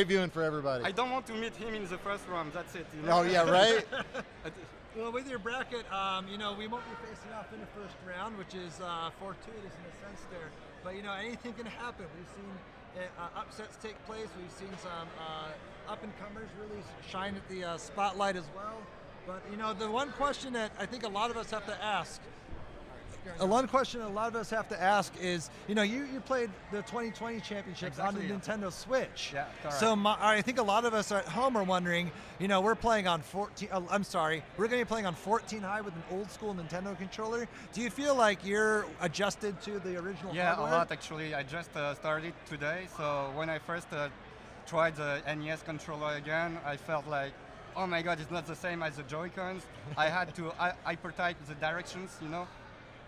viewing for everybody. I don't want to meet him in the first round. That's it. You know? Oh yeah, right. Well, with your bracket, you know, we won't be facing off in the first round, which is fortuitous in a sense there. But you know, anything can happen. We've seen upsets take place. We've seen some up-and-comers really shine at the spotlight as well. But you know, the one question that I think a lot of us have to ask is, you know, you played the 2020 championships on the Nintendo Switch. Yeah, correct. So I think a lot of us at home are wondering, you know, we're playing on 14. We're going to be playing on 14 high with an old school Nintendo controller. Do you feel like you're adjusted to the original hardware? A lot actually. I just started today, so when I first tried the NES controller again, I felt like, oh my god, it's not the same as the Joy-Cons. I had to hypertype the directions, you know.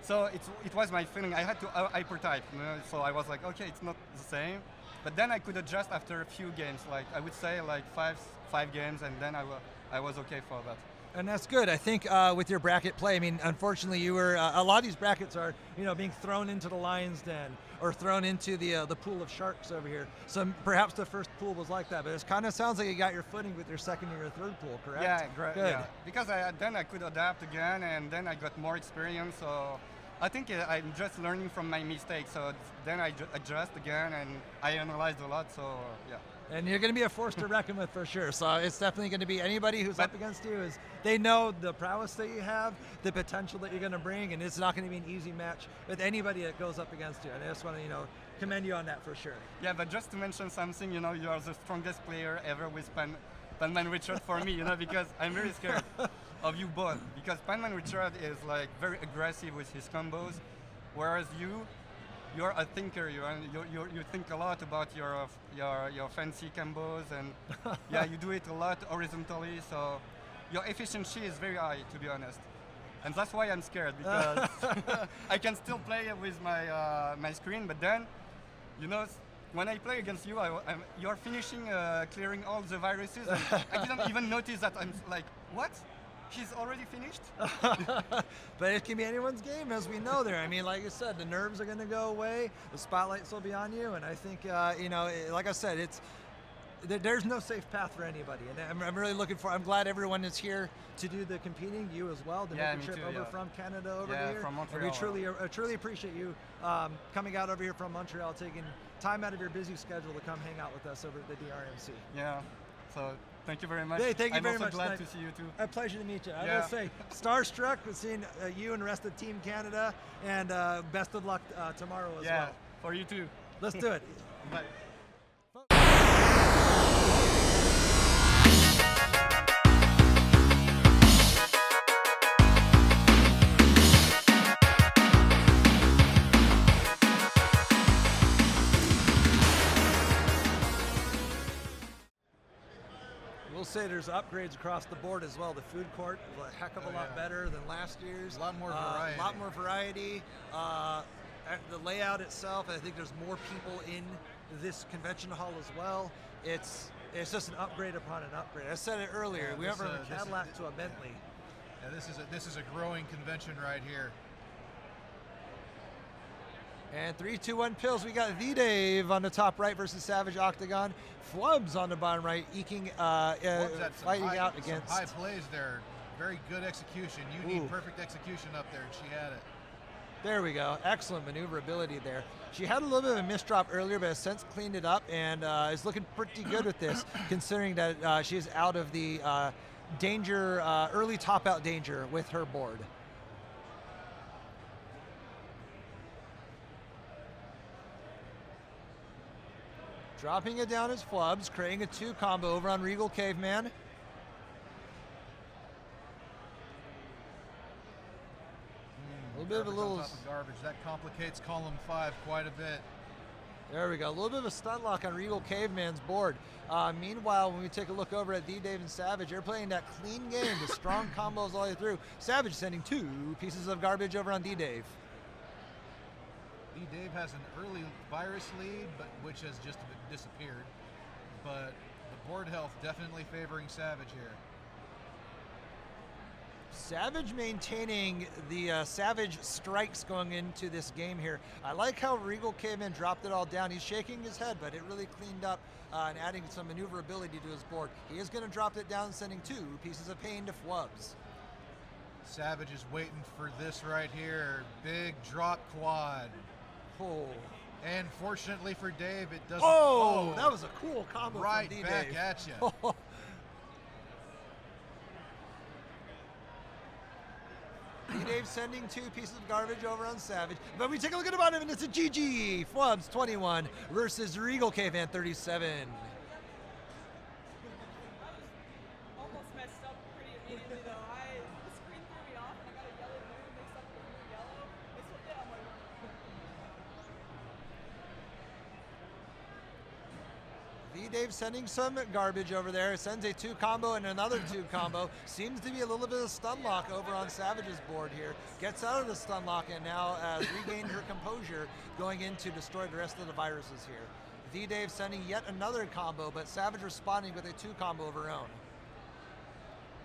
So it was my feeling. I had to hypertype, you know? So I was like, okay, it's not the same. But then I could adjust after a few games, like I would say like five games, and then I was okay for that. And that's good. I think with your bracket play, I mean, unfortunately, you were a lot of these brackets are, you know, being thrown into the lion's den or thrown into the pool of sharks over here. So perhaps the first pool was like that, but it kind of sounds like you got your footing with your second or your third pool, correct? Yeah, great. Good. Yeah. Because then I could adapt again, and then I got more experience. So I think I'm just learning from my mistakes. So then I adjust again, and I analyzed a lot. So yeah. And you're going to be a force to reckon with for sure. So it's definitely going to be anybody who's up against you they know the prowess that you have, the potential that you're going to bring, and it's not going to be an easy match with anybody that goes up against you. And I just want to, you know, commend you on that for sure. Yeah, but just to mention something, you know, you are the strongest player ever with Pan Richard for me, you know, because I'm very scared of you both. Because Pan Richard is like very aggressive with his combos, whereas you're a thinker. You think a lot about your fancy combos, and yeah, you do it a lot horizontally. So your efficiency is very high, to be honest, and that's why I'm scared, because I can still play with my screen, but then, you know, when I play against you, you're finishing clearing all the viruses. And I didn't even notice that. I'm like, what? He's already finished. But it can be anyone's game, as we know there. I mean, like I said, the nerves are going to go away. The spotlights will be on you. And I think, like I said, there's no safe path for anybody. And I'm really I'm glad everyone is here to do the competing, you as well, to make the trip over from Canada over here. From Montreal. And we truly appreciate you coming out over here from Montreal, taking time out of your busy schedule to come hang out with us over at the DrMC. Yeah, so thank you very much. Hey, thank you very much. I'm also glad to see you too. A pleasure to meet you. I will say, starstruck with seeing you and the rest of Team Canada, and best of luck tomorrow as well. Yeah, for you too. Let's do it. Bye. We'll say there's upgrades across the board as well. The food court is a heck of a lot better than last year's. A lot more variety. A lot more variety. The layout itself, I think there's more people in this convention hall as well. It's just an upgrade upon an upgrade. I said it earlier. We went from a Cadillac to a Bentley. Yeah, this is a growing convention right here. And 3, 2, 1 pills. We got V-Dave on the top right versus Savage Octagon. Flubs on the bottom right, fighting out against. Some high plays there. Very good execution. You need perfect execution up there, and she had it. There we go. Excellent maneuverability there. She had a little bit of a misdrop earlier, but has since cleaned it up and is looking pretty good with this, considering that she is out of the danger, early top out danger with her board. Dropping it down as Flubs, creating a 2 combo over on Regal Caveman. Garbage on top of garbage. That complicates column 5 quite a bit. There we go. A little bit of a stun lock on Regal Caveman's board. Meanwhile, when we take a look over at V-Dave and Savage, they're playing that clean game with strong combos all the way through. Savage sending 2 pieces of garbage over on D-Dave. V-Dave has an early virus lead, which has just disappeared. But the board health definitely favoring Savage here. Savage maintaining the Savage strikes going into this game here. I like how Regal Caveman dropped it all down. He's shaking his head, but it really cleaned up and adding some maneuverability to his board. He is going to drop it down, sending 2 pieces of pain to Flubs. Savage is waiting for this right here. Big drop quad. Oh. And fortunately for Dave, it doesn't. Oh, that was a cool combo right from D-Dave. Back at you. D-Dave sending 2 pieces of garbage over on Savage. But we take a look at the bottom, and it's a GG. Flubs 21 versus Regal Caveman 37. Almost messed up pretty immediately though. The screen threw me off and I got a yellow blue mixed up with blue yellow. This one did, I'm like, V-Dave sending some garbage over there. Sends a 2 combo and another 2 combo. Seems to be a little bit of stun lock over on Savage's board here. Gets out of the stun lock and now has regained her composure going in to destroy the rest of the viruses here. V-Dave sending yet another combo, but Savage responding with a 2 combo of her own.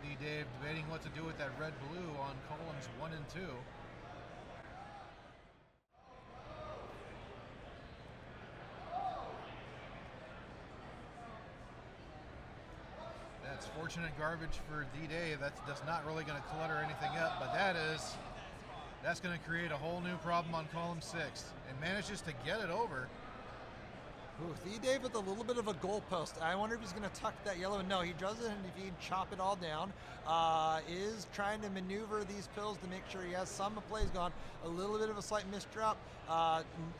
V-Dave debating what to do with that red-blue on columns 1 and 2. That's fortunate garbage for D-Dave. That's not really going to clutter anything up, but that's going to create a whole new problem on column 6, and manages to get it over. Ooh, D-Dave with a little bit of a goalpost. I wonder if he's going to tuck that yellow. No, he doesn't indeed chop it all down. Is trying to maneuver these pills to make sure he has some plays gone. A little bit of a slight misdrop.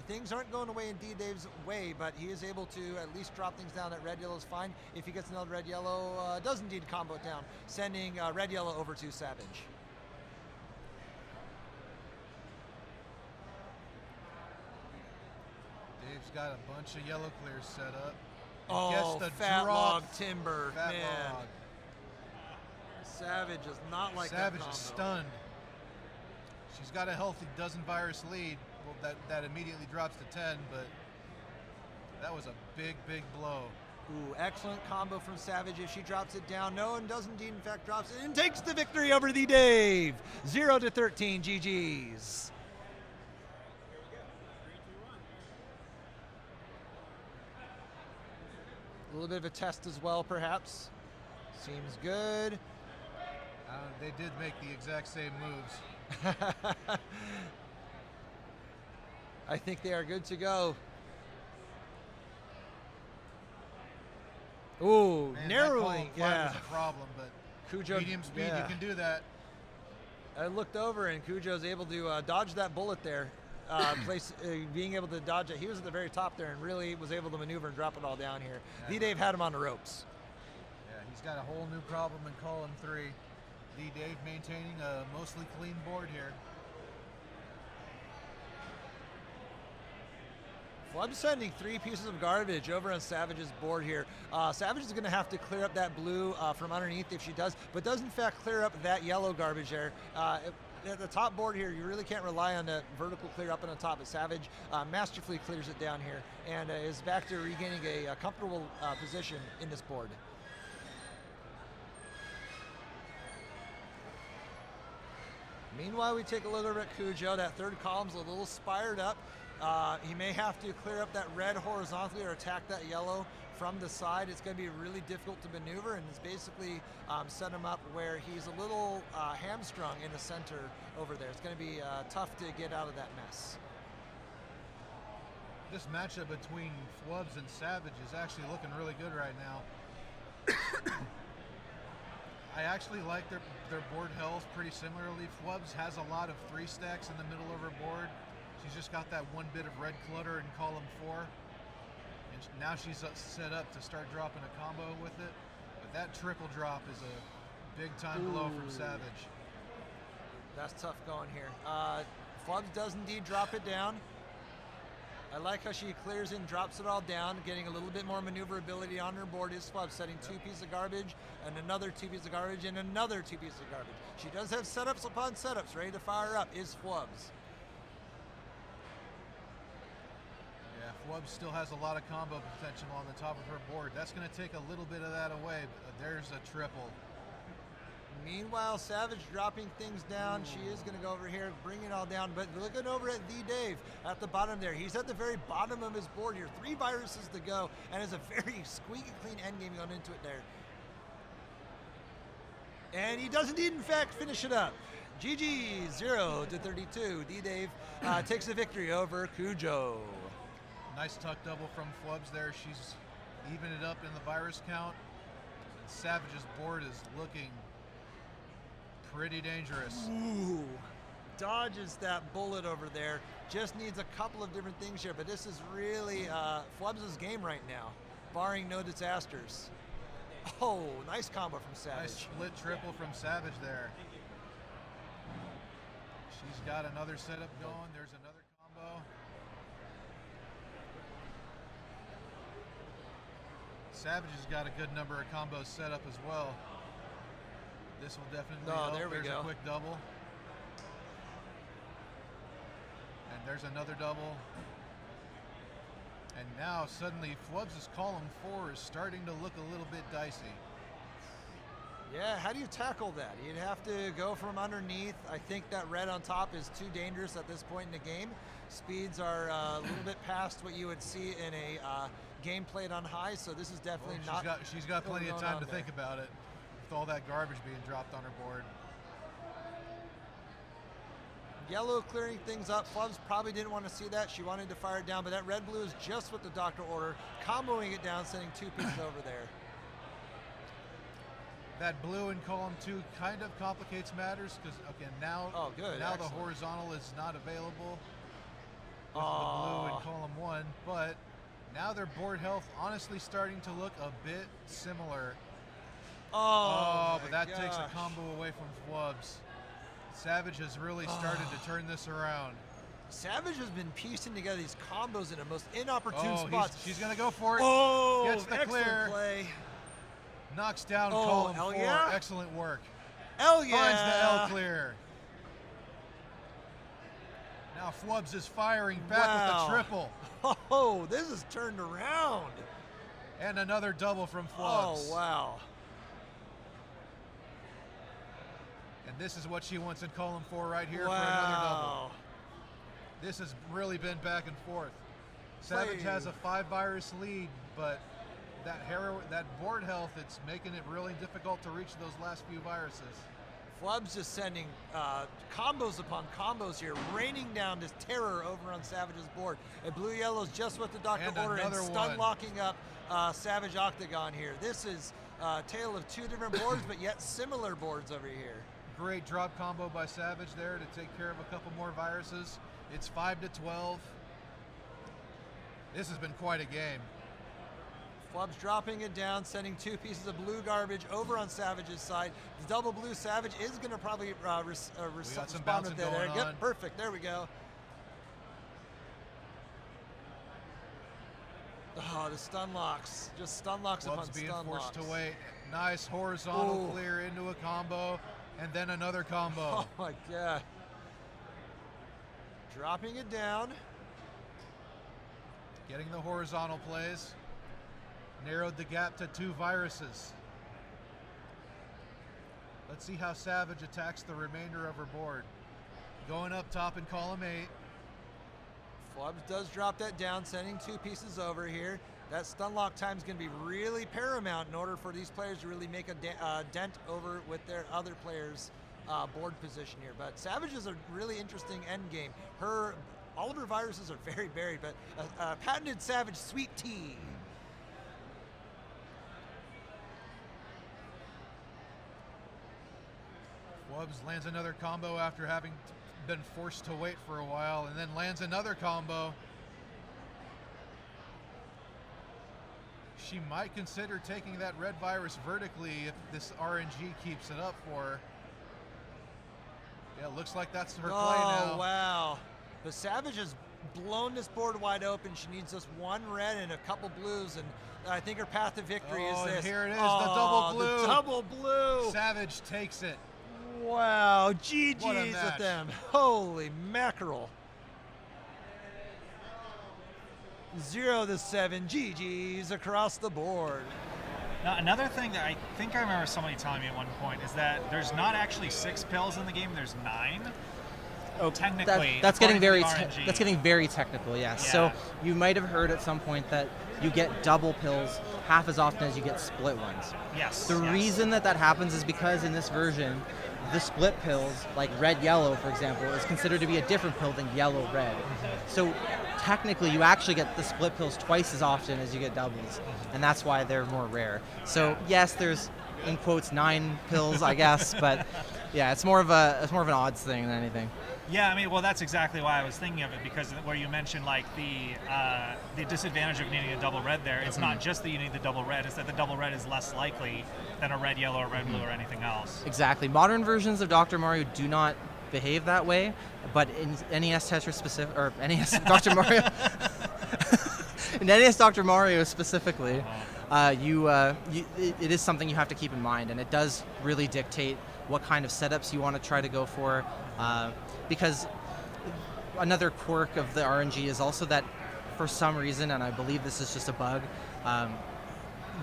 Things aren't going away in D-Dave's way, but he is able to at least drop things down. That red-yellow is fine. If he gets another red-yellow, does indeed combo it down, sending red-yellow over to Savage. Dave's got a bunch of yellow clears set up. Oh, gets the fat drop. log timber, Fat man. log. Savage is not like Savage that is combo. stunned. She's got a healthy dozen virus lead. Well, that immediately drops to 10, but that was a big, big blow. Ooh, excellent combo from Savage if she drops it down. No, and does indeed, in fact, drops it and takes the victory over the Dave. 0-13, GG's. A little bit of a test as well, perhaps. Seems good. They did make the exact same moves. I think they are good to go. Ooh, narrowing. Yeah, was a problem, but Cujo, medium speed, you can do that. I looked over and Cujo's able to dodge that bullet there. Being able to dodge it. He was at the very top there and really was able to maneuver and drop it all down here. Yeah. D-Dave had him on the ropes. Yeah, he's got a whole new problem in column 3. D-Dave maintaining a mostly clean board here. Well, I'm sending 3 pieces of garbage over on Savage's board here. Savage is going to have to clear up that blue from underneath if she does, but does in fact clear up that yellow garbage there. At the top board here, you really can't rely on that vertical clear up on the top. But Savage masterfully clears it down here and is back to regaining a comfortable position in this board. Meanwhile, we take a look over at Cujo. That third column's a little spired up. He may have to clear up that red horizontally or attack that yellow from the side. It's going to be really difficult to maneuver, and it's basically set him up where he's a little hamstrung in the center over there. It's going to be tough to get out of that mess. This matchup between Flubs and Savage is actually looking really good right now. I actually like their board health pretty similarly. Flubs has a lot of 3 stacks in the middle of her board. She's just got that one bit of red clutter in column 4. And now she's set up to start dropping a combo with it. But that triple drop is a big time blow from Savage. That's tough going here. Flubs does indeed drop it down. I like how she clears and drops it all down, getting a little bit more maneuverability on her board. Is Flubs setting 2 pieces of garbage and another 2 pieces of garbage and another 2 pieces of garbage. She does have setups upon setups ready to fire up. Is Flubs. Yeah, Flubs still has a lot of combo potential on the top of her board. That's going to take a little bit of that away, but there's a triple. Meanwhile, Savage dropping things down. She is going to go over here, bring it all down. But looking over at the Dave at the bottom there. He's at the very bottom of his board here. 3 viruses to go, and has a very squeaky clean endgame going into it there. And he does indeed, in fact, finish it up. GG 0-32. D-Dave takes the victory over Cujo. Nice tuck double from Flubs there. She's even it up in the virus count. And Savage's board is looking pretty dangerous. Ooh, dodges that bullet over there. Just needs a couple of different things here, but this is really Flubs' game right now, barring no disasters. Oh, nice combo from Savage. Nice split triple from Savage there. She's got another setup going. There's another combo. Savage has got a good number of combos set up as well. This will definitely help. There we there's go. A quick double. And there's another double. And now suddenly Flubs' column 4 is starting to look a little bit dicey. Yeah, how do you tackle that? You'd have to go from underneath. I think that red on top is too dangerous at this point in the game. Speeds are a little bit past what you would see in a game played on high, so this is definitely not. She's got plenty of time to think about it with all that garbage being dropped on her board. Yellow clearing things up. Flubs probably didn't want to see that. She wanted to fire it down, but that red blue is just what the doctor ordered, comboing it down, sending 2 pieces over there. That blue in column 2 kind of complicates matters because now excellent. The horizontal is not available with the blue in column 1, but now their board health honestly starting to look a bit similar. But that takes a combo away from Flubs. Savage has really started to turn this around. Savage has been piecing together these combos in the most inopportune spots. She's going to go for it. Gets the clear. Play. Knocks down column 4. Yeah. Excellent work. Hell yeah. Finds the L clear. Now Flubs is firing back with the triple. Oh, this is turned around. And another double from Flubs. Oh, wow. And this is what she wants in column 4 right here for another double. This has really been back and forth. Savage has a 5 virus lead, but that board health, it's making it really difficult to reach those last few viruses. Flubs just sending combos upon combos here, raining down this terror over on Savage's board. And Blue Yellow's just what the doctor ordered and stun locking up Savage Octagon here. This is a tale of 2 different boards, but yet similar boards over here. Great drop combo by Savage there to take care of a couple more viruses. It's 5-12. This has been quite a game. Flubs dropping it down, sending 2 pieces of blue garbage over on Savage's side. The double blue Savage is going to probably respond with it there. Yep, perfect. There we go. Oh, the stun locks. Just stun locks upon Flubs being stun forced locks. to wait. Nice horizontal clear into a combo, and then another combo. Oh my God. Dropping it down. Getting the horizontal plays. Narrowed the gap to 2 viruses. Let's see how Savage attacks the remainder of her board. Going up top in column 8. Flubs does drop that down, sending 2 pieces over here. That stun lock time is going to be really paramount in order for these players to really make a dent over with their other players' board position here. But Savage is a really interesting end game. All of her viruses are very buried, but a patented Savage sweet tea. Flubs lands another combo after having been forced to wait for a while, and then lands another combo. She might consider taking that red virus vertically if this RNG keeps it up for her. Yeah, it looks like that's her play now. Oh, wow. But Savage has blown this board wide open. She needs just 1 red and a couple blues, and I think her path to victory is this. And here it is, the double blue. The double blue. Savage takes it. Wow, GG's with them. Holy mackerel. 0-7, GG's across the board. Now, another thing that I think I remember somebody telling me at one point is that there's not actually 6 pills in the game, there's 9. Oh, technically. That's getting very RNG. technical, yes. Yeah. So you might have heard at some point that you get double pills half as often as you get split ones. Yes. The reason that happens is because in this version, the split pills, like red-yellow, for example, is considered to be a different pill than yellow-red. So technically, you actually get the split pills twice as often as you get doubles, and that's why they're more rare. So yes, there's, in quotes, 9 pills, I guess, but yeah, it's more of an odds thing than anything. Yeah, I mean, well, that's exactly why I was thinking of it, because where you mentioned like the disadvantage of needing a double red there, it's not just that you need the double red, it's that the double red is less likely than a red yellow or red blue or anything else. Exactly. Modern versions of Dr. Mario do not behave that way, but in NES Tetris specific, or NES Dr. Mario, in NES Dr. Mario specifically, it is something you have to keep in mind, and it does really dictate what kind of setups you want to try to go for. Because another quirk of the RNG is also that for some reason, and I believe this is just a bug,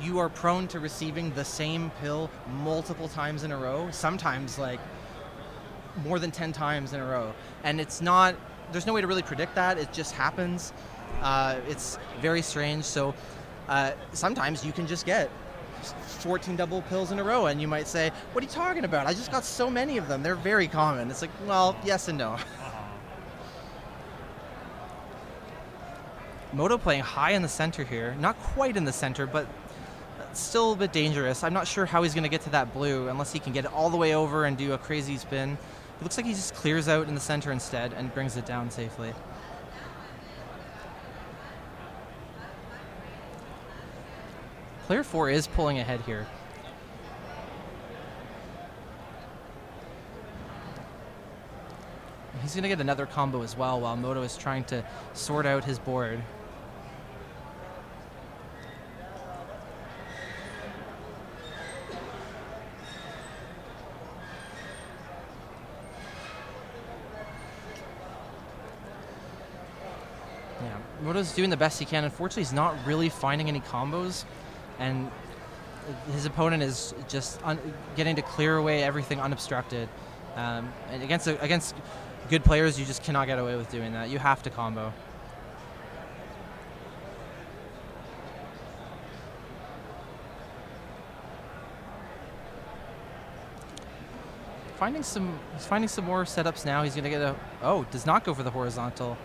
you are prone to receiving the same pill multiple times in a row, sometimes like more than 10 times in a row. And there's no way to really predict that, it just happens. It's very strange, so sometimes you can just get 14 double pills in a row, and you might say, what are you talking about? I just got so many of them. They're very common. It's like, well, yes and no. Moto playing high in the center here. Not quite in the center, but still a bit dangerous. I'm not sure how he's going to get to that blue unless he can get it all the way over and do a crazy spin. It looks like he just clears out in the center instead and brings it down safely. Player 4 is pulling ahead here. He's going to get another combo as well while Moto is trying to sort out his board. Yeah, Moto's doing the best he can. Unfortunately, he's not really finding any combos. and his opponent is just getting to clear away everything unobstructed. And against good players, you just cannot get away with doing that. You have to combo. He's finding some more setups now. He's gonna get does not go for the horizontal,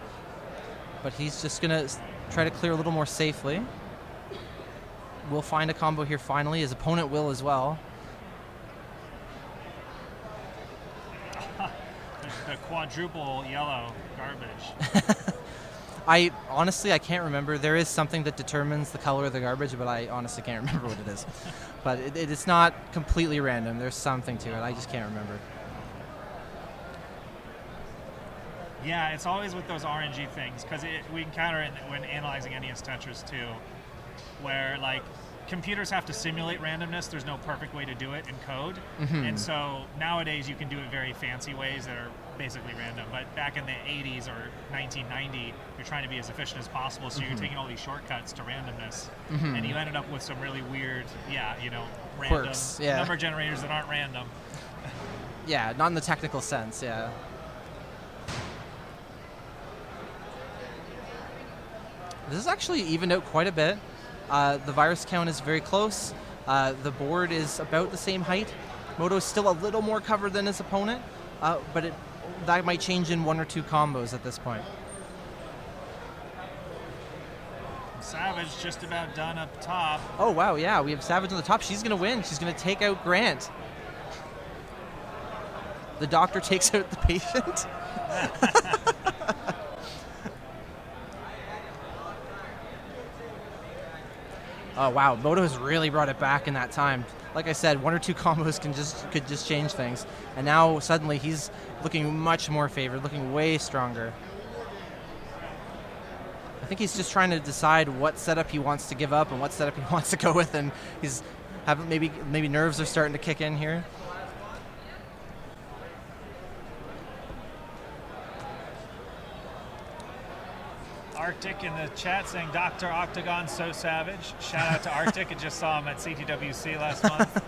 but he's just gonna try to clear a little more safely. Will find a combo here finally. His opponent will as well. The quadruple yellow garbage. I can't remember. There is something that determines the color of the garbage, but I honestly can't remember what it is. But it's not completely random. There's something to it. I just can't remember. Yeah, it's always with those RNG things, because we encounter it when analyzing NES Tetris too, where like computers have to simulate randomness. There's no perfect way to do it in code. Mm-hmm. And so nowadays you can do it very fancy ways that are basically random. But back in the 80s or 1990, you're trying to be as efficient as possible. So you're taking all these shortcuts to randomness. Mm-hmm. And you ended up with some really weird, random quirks, number generators that aren't random. Yeah, not in the technical sense, yeah. This is actually evened out quite a bit. The virus count is very close. The board is about the same height. Moto is still a little more covered than his opponent, but that might change in 1 or 2 combos at this point. Savage just about done up top. Oh, wow, yeah, we have Savage on the top. She's going to win. She's going to take out Grant. The doctor takes out the patient. Oh wow, Moto has really brought it back in that time. Like I said, 1 or 2 combos could just change things. And now suddenly he's looking much more favored, looking way stronger. I think he's just trying to decide what setup he wants to give up and what setup he wants to go with, and he's maybe nerves are starting to kick in here. Arctic in the chat saying Dr. Octagon so savage. Shout out to Arctic. I just saw him at CTWC last month.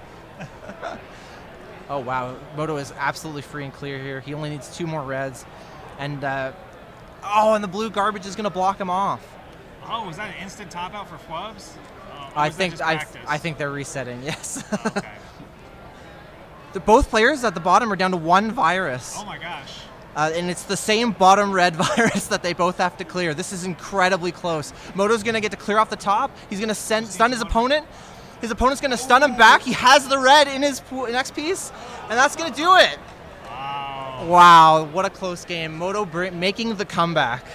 Oh wow, Moto is absolutely free and clear here. He only needs 2 more reds. And and the blue garbage is going to block him off. Oh, was that an instant top out for Flubs? I think they're resetting, yes. Okay. Both players at the bottom are down to 1 virus. Oh my gosh. And it's the same bottom red virus that they both have to clear. This is incredibly close. Moto's going to get to clear off the top. He's going to stun his opponent. His opponent's going to stun him back. He has the red in his next piece, and that's going to do it. Wow, what a close game. Moto making the comeback.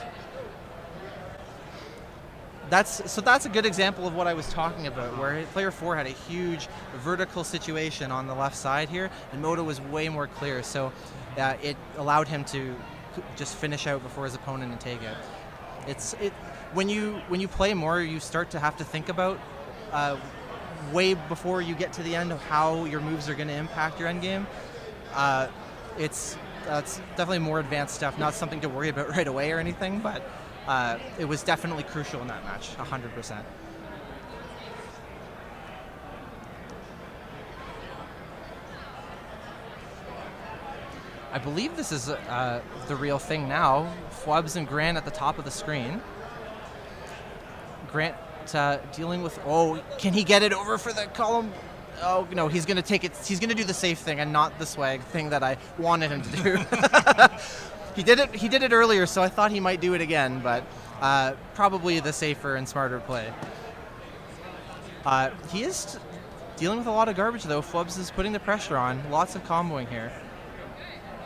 That's a good example of what I was talking about, where player 4 had a huge vertical situation on the left side here, and Moto was way more clear. So it allowed him to just finish out before his opponent and take it. When you play more, you start to have to think about way before you get to the end of how your moves are going to impact your end game. It's definitely more advanced stuff, not something to worry about right away or anything, but it was definitely crucial in that match, 100%. I believe this is the real thing now. Flubs and Grant at the top of the screen. Grant dealing with, can he get it over for the column? Oh, no, he's going to take it. He's going to do the safe thing and not the swag thing that I wanted him to do. He did it earlier, so I thought he might do it again, but probably the safer and smarter play. He is dealing with a lot of garbage, though. Flubs is putting the pressure on. Lots of comboing here.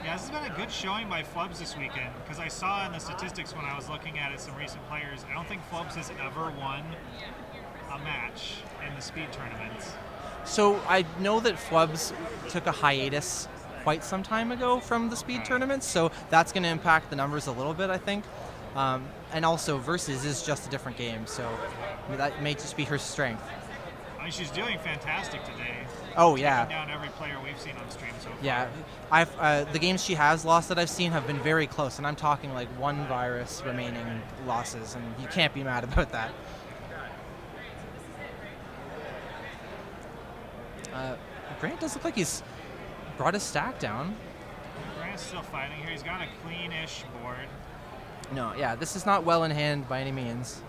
Yeah, this has been a good showing by Flubs this weekend, because I saw in the statistics when I was looking at it, some recent players, I don't think Flubs has ever won a match in the speed tournaments. So I know that Flubs took a hiatus quite some time ago from the speed tournaments, so that's going to impact the numbers a little bit, I think. And also, Versus is just a different game, so that may just be her strength. I mean, she's doing fantastic today. Oh, yeah. Taking down every player we've seen on stream so far. Yeah, the games she has lost that I've seen have been very close, and I'm talking like 1 virus remaining losses, and you can't be mad about that. Grant does look like he's brought his stack down. Grant's still fighting here. He's got a clean-ish board. No, yeah, this is not well in hand by any means.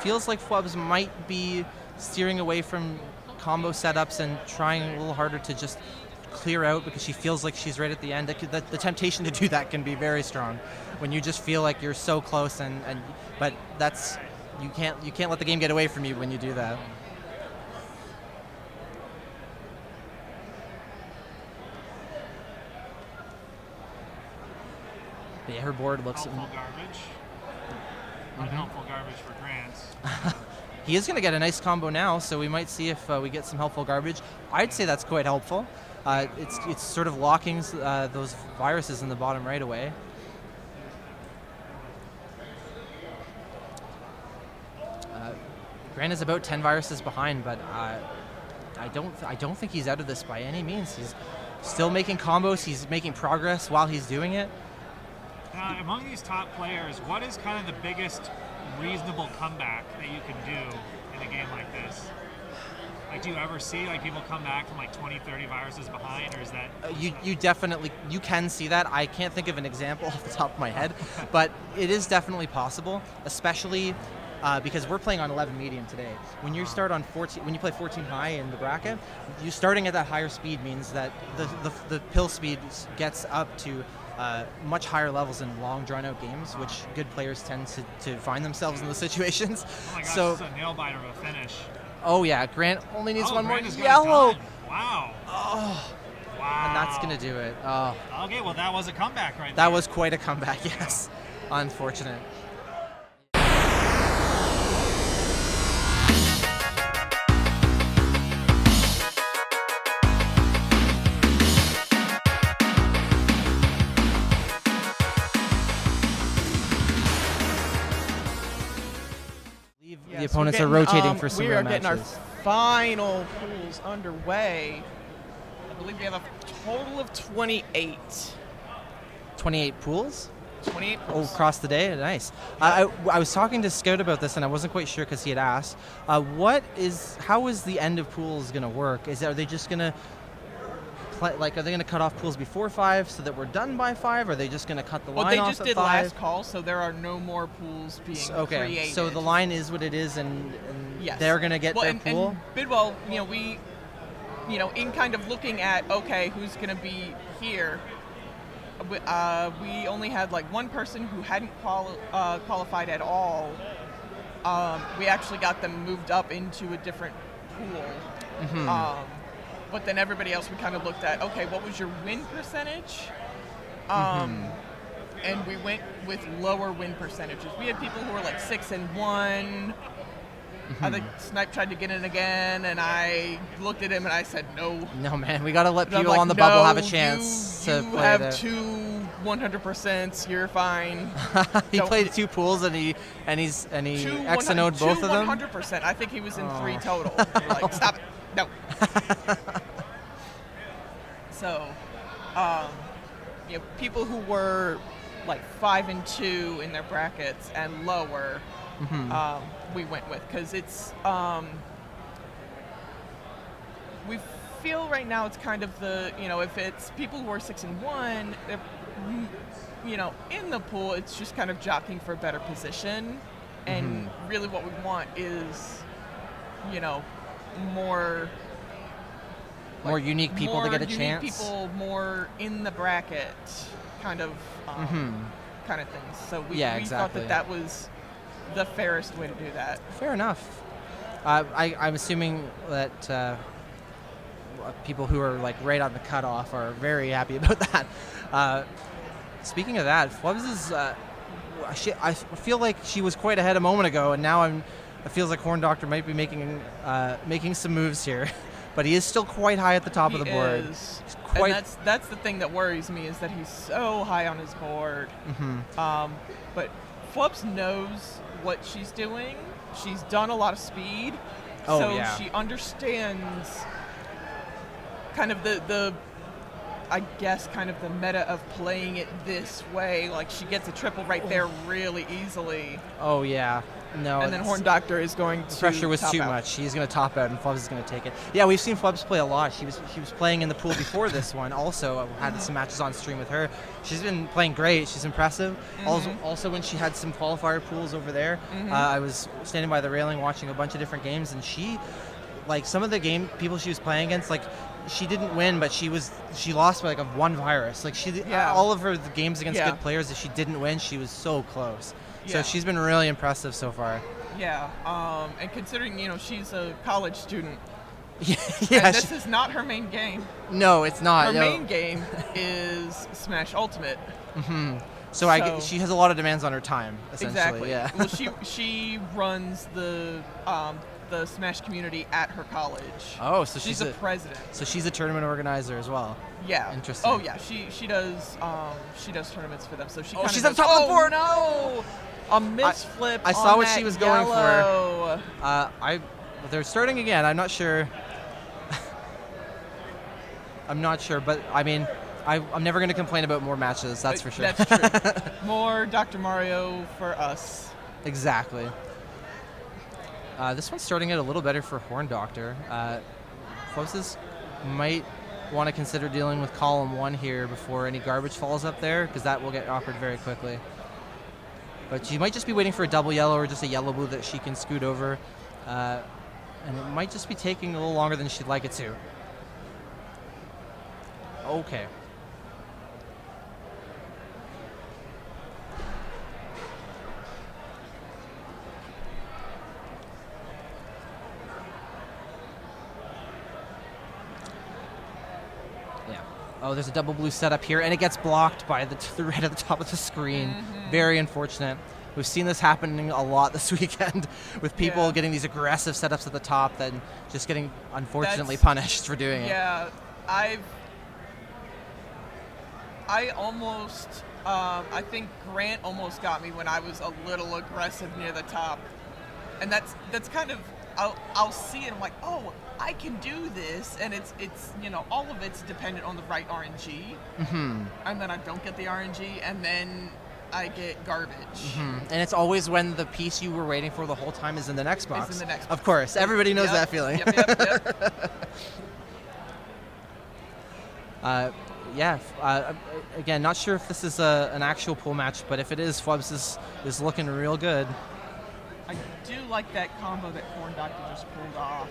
Feels like Flubs might be steering away from combo setups and trying a little harder to just clear out because she feels like she's right at the end. The temptation to do that can be very strong when you just feel like you're so close, but that's you can't let the game get away from you when you do that. But yeah, her board looks helpful garbage. Unhelpful garbage for Grant. He is going to get a nice combo now, so we might see if we get some helpful garbage. I'd say that's quite helpful. It's sort of locking those viruses in the bottom right away. Grant is about 10 viruses behind, but I don't think he's out of this by any means. He's still making combos. He's making progress while he's doing it. Among these top players, what is kind of the biggest reasonable comeback that you can do in a game like this? Like, do you ever see like people come back from like 20, 30 viruses behind, or is that? You definitely can see that. I can't think of an example off the top of my head, but it is definitely possible, especially because we're playing on 11 medium today. When you start on 14, when you play 14 high in the bracket, you starting at that higher speed means that the pill speed gets up to much higher levels in long, drawn-out games, which good players tend to find themselves in those situations. Oh my gosh, so, this is a nail-biter of a finish. Oh yeah, Grant only needs one Grant more is yellow. Wow. Oh. Wow. And that's going to do it. Oh. Okay, well that was a comeback right there. That was quite a comeback, yes. Unfortunate. The opponents are rotating for some We are rematches. getting our final pools underway. I believe we have a total of 28. 28 pools? 28 Oh, pools. across the day? Nice. I was talking to Scout about this, and I wasn't quite sure because he had asked. How is the end of pools going to work? Are they just going to are they going to cut off pools before 5 so that we're done by 5? Or are they just going to cut the line off at 5? Well, they just did last call, so there are no more pools being created. So the line is what it is, and yes. they're going to get their pool? And Bidwell, in kind of looking at, okay, who's going to be here, we only had like one person who hadn't qualified at all. We actually got them moved up into a different pool. Mm-hmm. But then everybody else, we kind of looked at, okay, what was your win percentage? And we went with lower win percentages. We had people who were like 6-1. I think Snipe tried to get in again, and I looked at him and I said, no. No, man, we got to let people like, on the bubble have a chance to you play have there. 2 100%. You're fine. He played 2 pools and he X and O'd both of them. 100%. I think he was in 3 total. We're like, stop it. No. So, people who were like 5-2 in their brackets and lower, we went with, because it's we feel right now it's kind of the if it's people who are 6-1, in the pool, it's just kind of jockeying for a better position, and really what we want is more unique people to get a chance. People more in the bracket, kind of things. So we thought that was the fairest way to do that. Fair enough. I'm assuming that people who are like right on the cutoff are very happy about that. Speaking of that, Flubs is. I feel like she was quite ahead a moment ago, and now it feels like Horn Doctor might be making some moves here. But he is still quite high at the top of the board. And that's the thing that worries me, is that he's so high on his board. But Flubs knows what she's doing. She's done a lot of speed, she understands kind of the I guess, kind of the meta of playing it this way. Like, she gets a triple right there really easily. Oh, yeah. No. And then Horn Doctor is going to The pressure was top too out. much. He's going to top out, and Flubs is going to take it. Yeah, we've seen Flubs play a lot. She was playing in the pool before this one. Also, I had some matches on stream with her. She's been playing great. She's impressive. Also, when she had some qualifier pools over there, I was standing by the railing watching a bunch of different games, and she, like, some of the people she was playing against, like, she didn't win, but she lost by like one virus. Like all of her games against good players that she didn't win, she was so close. So she's been really impressive so far. Yeah, and considering she's a college student, yeah, and this is not her main game. No, it's not. Her main game is Smash Ultimate. So she has a lot of demands on her time. Exactly. Essentially, yeah. Well, she runs the Smash community at her college. Oh, so she's a president. So she's a tournament organizer as well. Yeah. Interesting. Oh yeah, she does tournaments for them. So she. She's on top of the board. No, a misflip. I saw on what that she was going yellow. for. They're starting again. I'm not sure. I'm not sure, but I mean, I'm never going to complain about more matches. That's for sure. That's true. More Dr. Mario for us. Exactly. This one's starting out a little better for Horn Doctor. Flubs might want to consider dealing with column 1 here before any garbage falls up there, because that will get awkward very quickly. But she might just be waiting for a double yellow or just a yellow blue that she can scoot over. And it might just be taking a little longer than she'd like it to. Okay. Oh, there's a double blue setup here, and it gets blocked by the red at the top of the screen. Very unfortunate. We've seen this happening a lot this weekend with people getting these aggressive setups at the top, then just getting unfortunately punished for doing it. Yeah, I almost, I think Grant almost got me when I was a little aggressive near the top, and that's kind of, I'll see it, I'm like, oh, I can do this, and it's all of it's dependent on the right RNG, and then I don't get the RNG, and then I get garbage. And it's always when the piece you were waiting for the whole time is in the next box. Is in the next Of course, everybody knows that feeling. Again, not sure if this is an actual pool match, but if it is, Flubs is looking real good. I do like that combo that Corn Doctor just pulled off.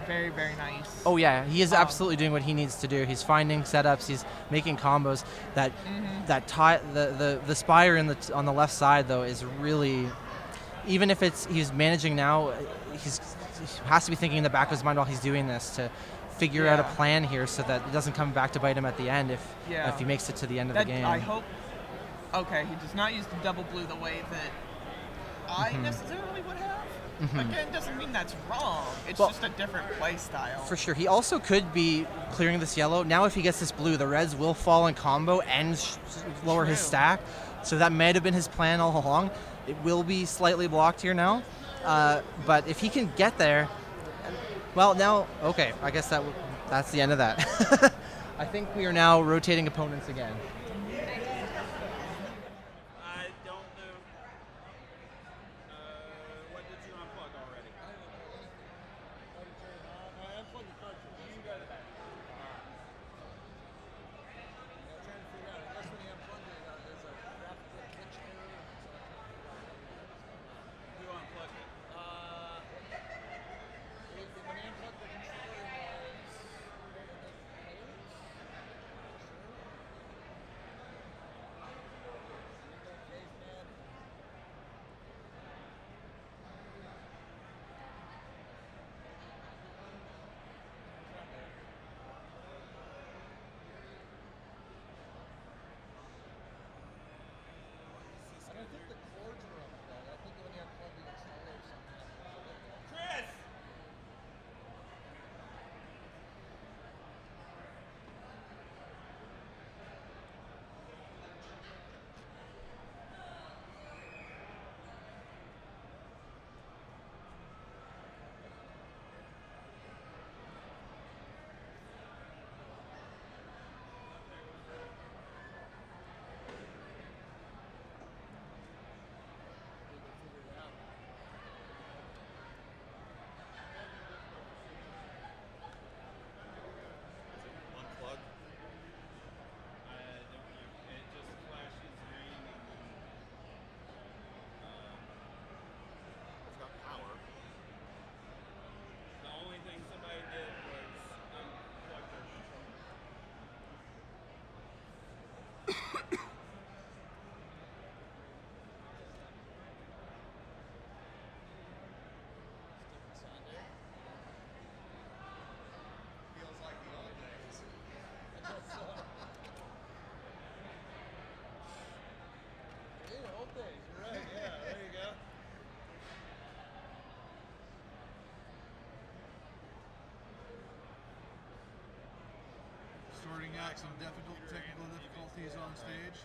Very, very nice. Oh yeah, he is absolutely doing what he needs to do. He's finding setups. He's making combos. That the spire on the left side though is really, even if he's managing now, he has to be thinking in the back of his mind while he's doing this to figure out a plan here so that it doesn't come back to bite him at the end if he makes it to the end of the game. I hope. Okay, he does not use the double blue the way that I necessarily would have. Again, doesn't mean that's wrong. It's just a different play style. For sure. He also could be clearing this yellow. Now if he gets this blue, the reds will fall in combo and lower his stack. So that might have been his plan all along. It will be slightly blocked here now. But if he can get there, well, now, okay, I guess that's the end of that. I think we are now rotating opponents again. sorting out some technical difficulties on stage.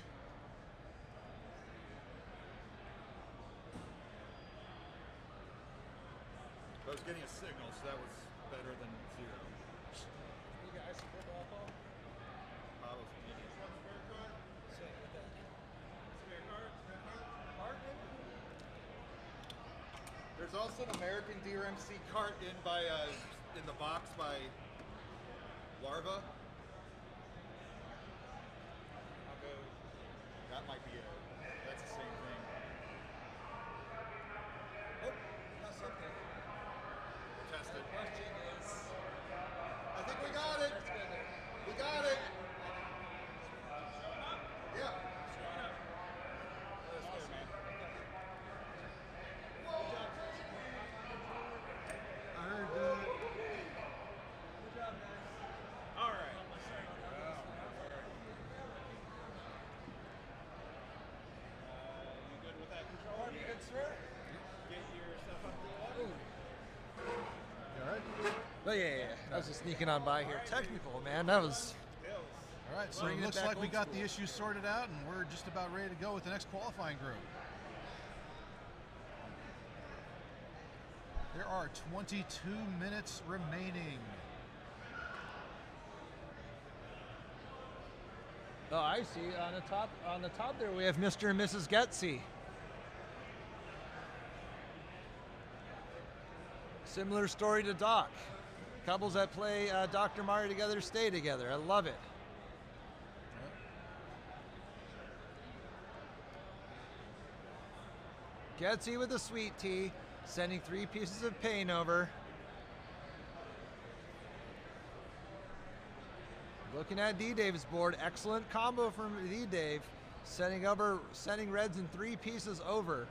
I was getting a signal, so that was better than 0. You guys, football ball? There's also an American DrMC cart in the box by Larva. That might be it. That's the same thing. Oh, got something. Test it. The question is, I think we got it. We got it. Yeah. That's good, man. I heard that. Good job, guys. All right. You good with that controller? You good, sir? Get your stuff up to the left. You all right? Well, yeah. I was just sneaking on by here. Technical, man. That was. All right, so it Bringing it looks back like we old got school. the issues sorted out, and we're just about ready to go with the next qualifying group. There are 22 minutes remaining. Oh, I see. On the top there, we have Mr. and Mrs. Getsy. Similar story to Doc. Couples that play Dr. Mario together stay together. I love it. Getsy with the sweet tea, sending 3 pieces of pain over. Looking at D-Dave's board, excellent combo from D-Dave, sending reds in 3 pieces over.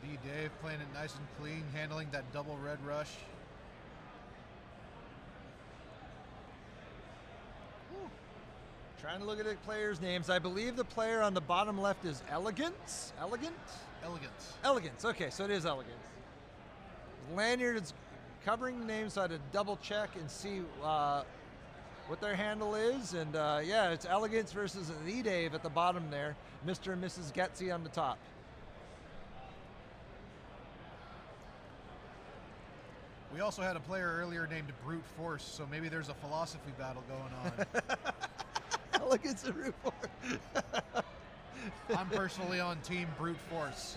D-Dave playing it nice and clean, handling that double red rush. Trying to look at the players' names. I believe the player on the bottom left is Elegance. Elegance. Okay, so it is Elegance. Lanyard is covering the names, so I had to double check and see what their handle is. And yeah, it's Elegance versus the Dave at the bottom there. Mr. and Mrs. Getsy on the top. We also had a player earlier named Brute Force, so maybe there's a philosophy battle going on. Elegance and Brute Force. I'm personally on team Brute Force.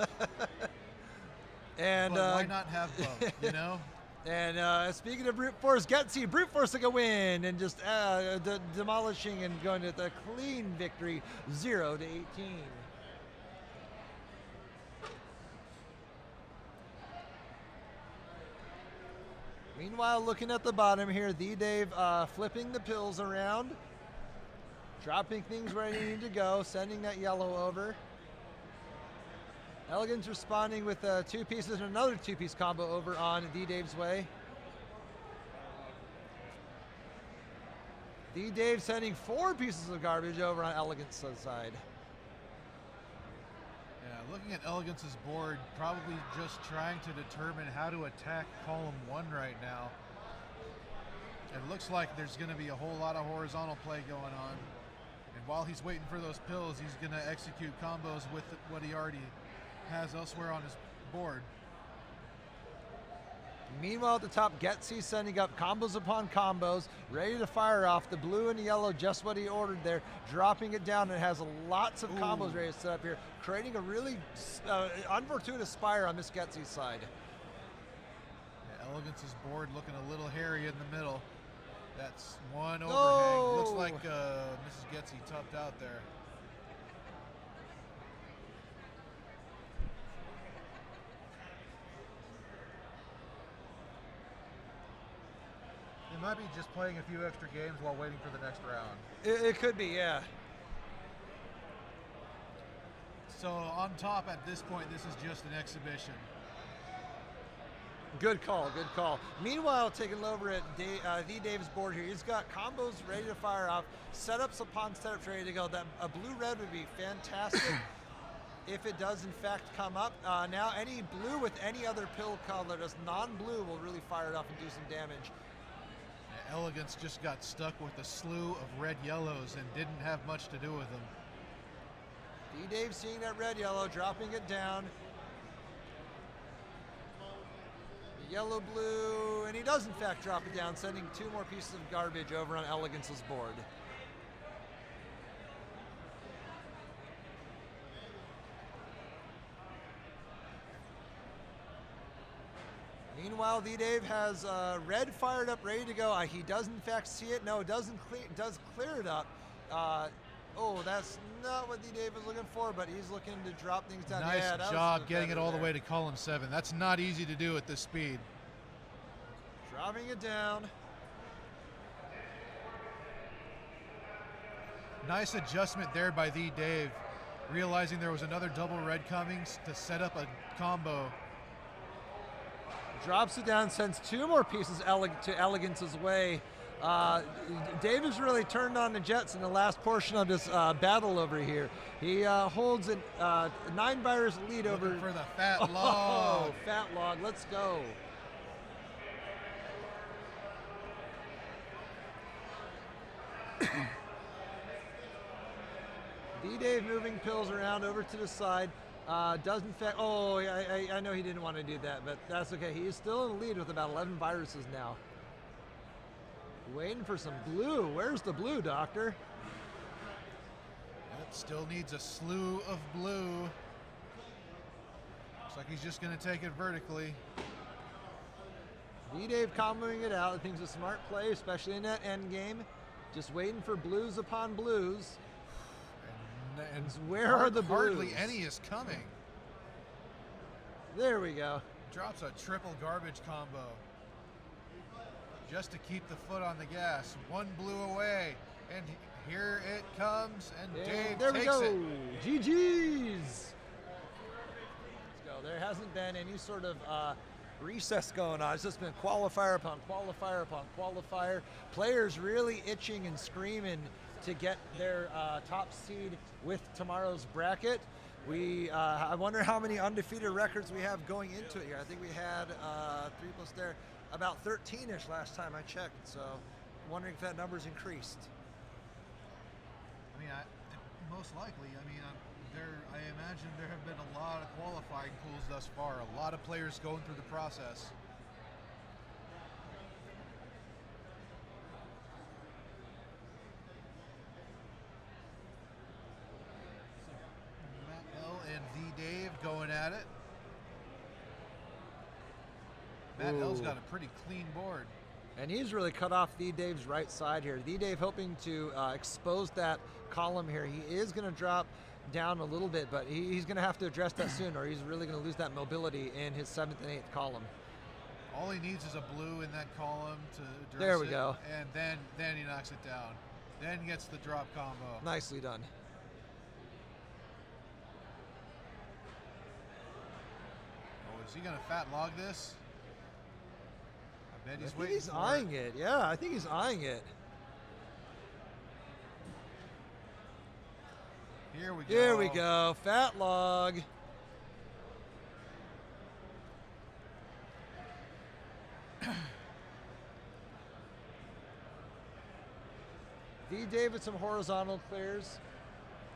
And but why not have both, you know? And speaking of Brute Force, Getsy, Brute Force took a win and just demolishing and going to the clean victory, 0-18. Meanwhile, looking at the bottom here, D-Dave flipping the pills around, dropping things where they need to go, sending that yellow over. Elegance responding with 2 pieces and another 2-piece combo over on D-Dave's way. D-Dave sending 4 pieces of garbage over on Elegance's side. Yeah, looking at Elegance's board, probably just trying to determine how to attack column 1 right now. It looks like there's going to be a whole lot of horizontal play going on. And while he's waiting for those pills, he's going to execute combos with what he already has elsewhere on his board. Meanwhile, at the top, Getsy sending up combos upon combos, ready to fire off. The blue and the yellow, just what he ordered there, dropping it down, and has lots of combos ready to set up here, creating a really unfortuitous spire on Miss Getsy's side. Yeah, Elegance's board looking a little hairy in the middle. That's one overhang. Oh! Looks like Mrs. Getsy topped out there. He might be just playing a few extra games while waiting for the next round. It could be, yeah. So on top at this point, this is just an exhibition. Good call, good call. Meanwhile, taking over at the Dave's board here, he's got combos ready to fire off, setups upon setups ready to go. That a blue-red would be fantastic if it does in fact come up. Now any blue with any other pill color that's non-blue will really fire it off and do some damage. Elegance just got stuck with a slew of red yellows and didn't have much to do with them. D-Dave seeing that red yellow, dropping it down. Yellow blue, and he does in fact drop it down, sending 2 more pieces of garbage over on Elegance's board. Meanwhile, D-Dave has red fired up, ready to go. He does in fact see it. No, does clear it up. Oh, that's not what D-Dave was looking for, but he's looking to drop things down. Nice job getting it all the there. way to column 7. That's not easy to do at this speed. Dropping it down. Nice adjustment there by D-Dave, realizing there was another double red coming to set up a combo. Drops it down, sends 2 more pieces to Elegance's way. Dave has really turned on the Jets in the last portion of this battle over here. He holds a 9 virus lead over. For the fat log. Oh, fat log, let's go. D-Dave moving pills around over to the side. Does in fact, oh, I know he didn't want to do that, but that's okay. He is still in the lead with about 11 viruses now. Waiting for some blue. Where's the blue, Doctor? Yep, still needs a slew of blue. Looks like he's just going to take it vertically. D-Dave comboing it out. I think it's a smart play, especially in that end game. Just waiting for blues upon blues. And where are the blues? Hardly any is coming. There we go. Drops a triple garbage combo. Just to keep the foot on the gas. 1 blue away. And here it comes. And Dave there takes we go. it. GG's. Let's go. There hasn't been any sort of recess going on. It's just been qualifier upon qualifier upon qualifier. Players really itching and screaming to get their top seed with tomorrow's bracket. I wonder how many undefeated records we have going into it here. I think we had 3 plus there, about 13-ish last time I checked. So wondering if that number's increased. I mean, most likely. I mean, I imagine there have been a lot of qualifying pools thus far. A lot of players going through the process. Matt L and D-Dave going at it. Matt L's got a pretty clean board. And he's really cut off D-Dave's right side here. D-Dave hoping to expose that column here. He is going to drop down a little bit, but he's going to have to address that soon, or he's really going to lose that mobility in his 7th and 8th column. All he needs is a blue in that column to address there we it, go. And then he knocks it down. Then gets the drop combo. Nicely done. Oh, is he going to fat log this? I bet he's I waiting. think he's eyeing it. Yeah, I think he's eyeing it. Here we go. Here we go. Fat log. D-Dave with some horizontal clears.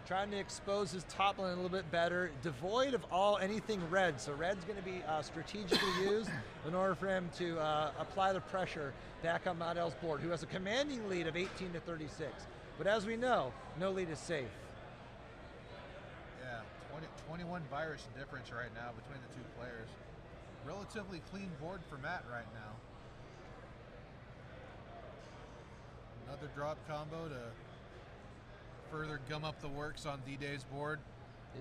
Trying to expose his top line a little bit better, devoid of anything red. So red's going to be strategically used in order for him to apply the pressure back on Madel's board, who has a commanding lead of 18 to 36. But as we know, no lead is safe. Yeah, 21 virus difference right now between the two players. Relatively clean board for Matt right now. Another drop combo to further gum up the works on D-Dave's board.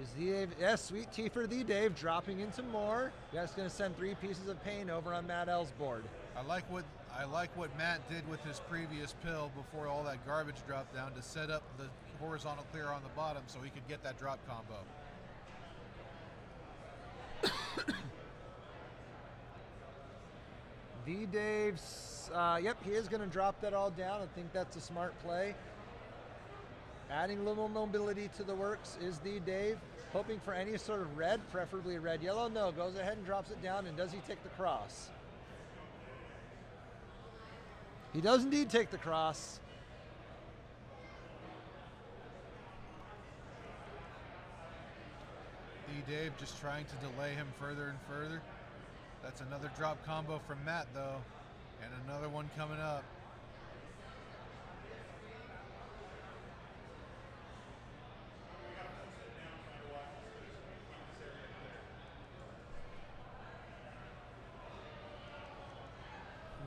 Is D-Dave, yes, sweet tea for D-Dave, dropping into more. That's going to send 3 pieces of pain over on Matt L's board. I like what Matt did with his previous pill before all that garbage dropped down to set up the horizontal clear on the bottom so he could get that drop combo. D-Dave's, yep, he is going to drop that all down. I think that's a smart play. Adding a little mobility to the works is D-Dave. hoping for any sort of red, preferably red-yellow. No, goes ahead and drops it down, and does he take the cross? He does indeed take the cross. D-Dave just trying to delay him further and further. That's another drop combo from Matt, though, and another one coming up.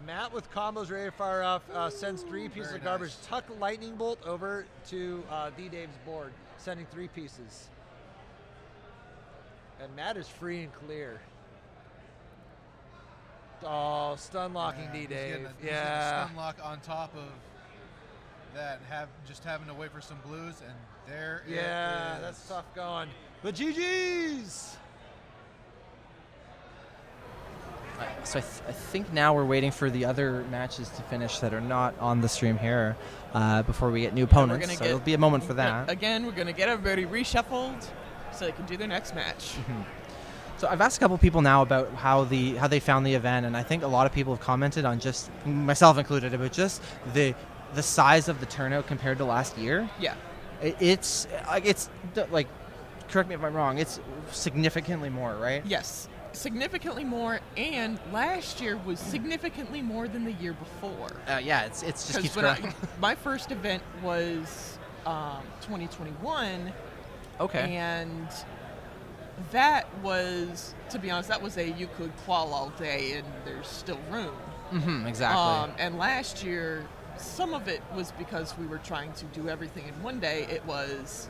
Matt with combos ready to fire off, sends 3 pieces of garbage. Nice. Tuck lightning bolt over to D-Dave's board, sending 3 pieces. And Matt is free and clear. Oh, stun locking D-Dave. He's getting a stun lock on top of that, and having to wait for some blues, and there it is. Yeah, that's tough going. But GG's! So I think now we're waiting for the other matches to finish that are not on the stream here before we get new opponents. So it'll be a moment for that. Again, we're going to get everybody reshuffled so they can do their next match. Mm-hmm. So I've asked a couple people now about how they found the event, and I think a lot of people have commented on, just myself included, about just the size of the turnout compared to last year. Yeah. It's like, correct me if I'm wrong, it's significantly more, right? Yes. Significantly more, and last year was significantly more than the year before. Yeah, it's just keeps growing. My first event was 2021. Okay. And that was, to be honest, that was you could qual all day and there's still room. Mm-hmm, exactly. And last year, some of it was because we were trying to do everything in one day. It was,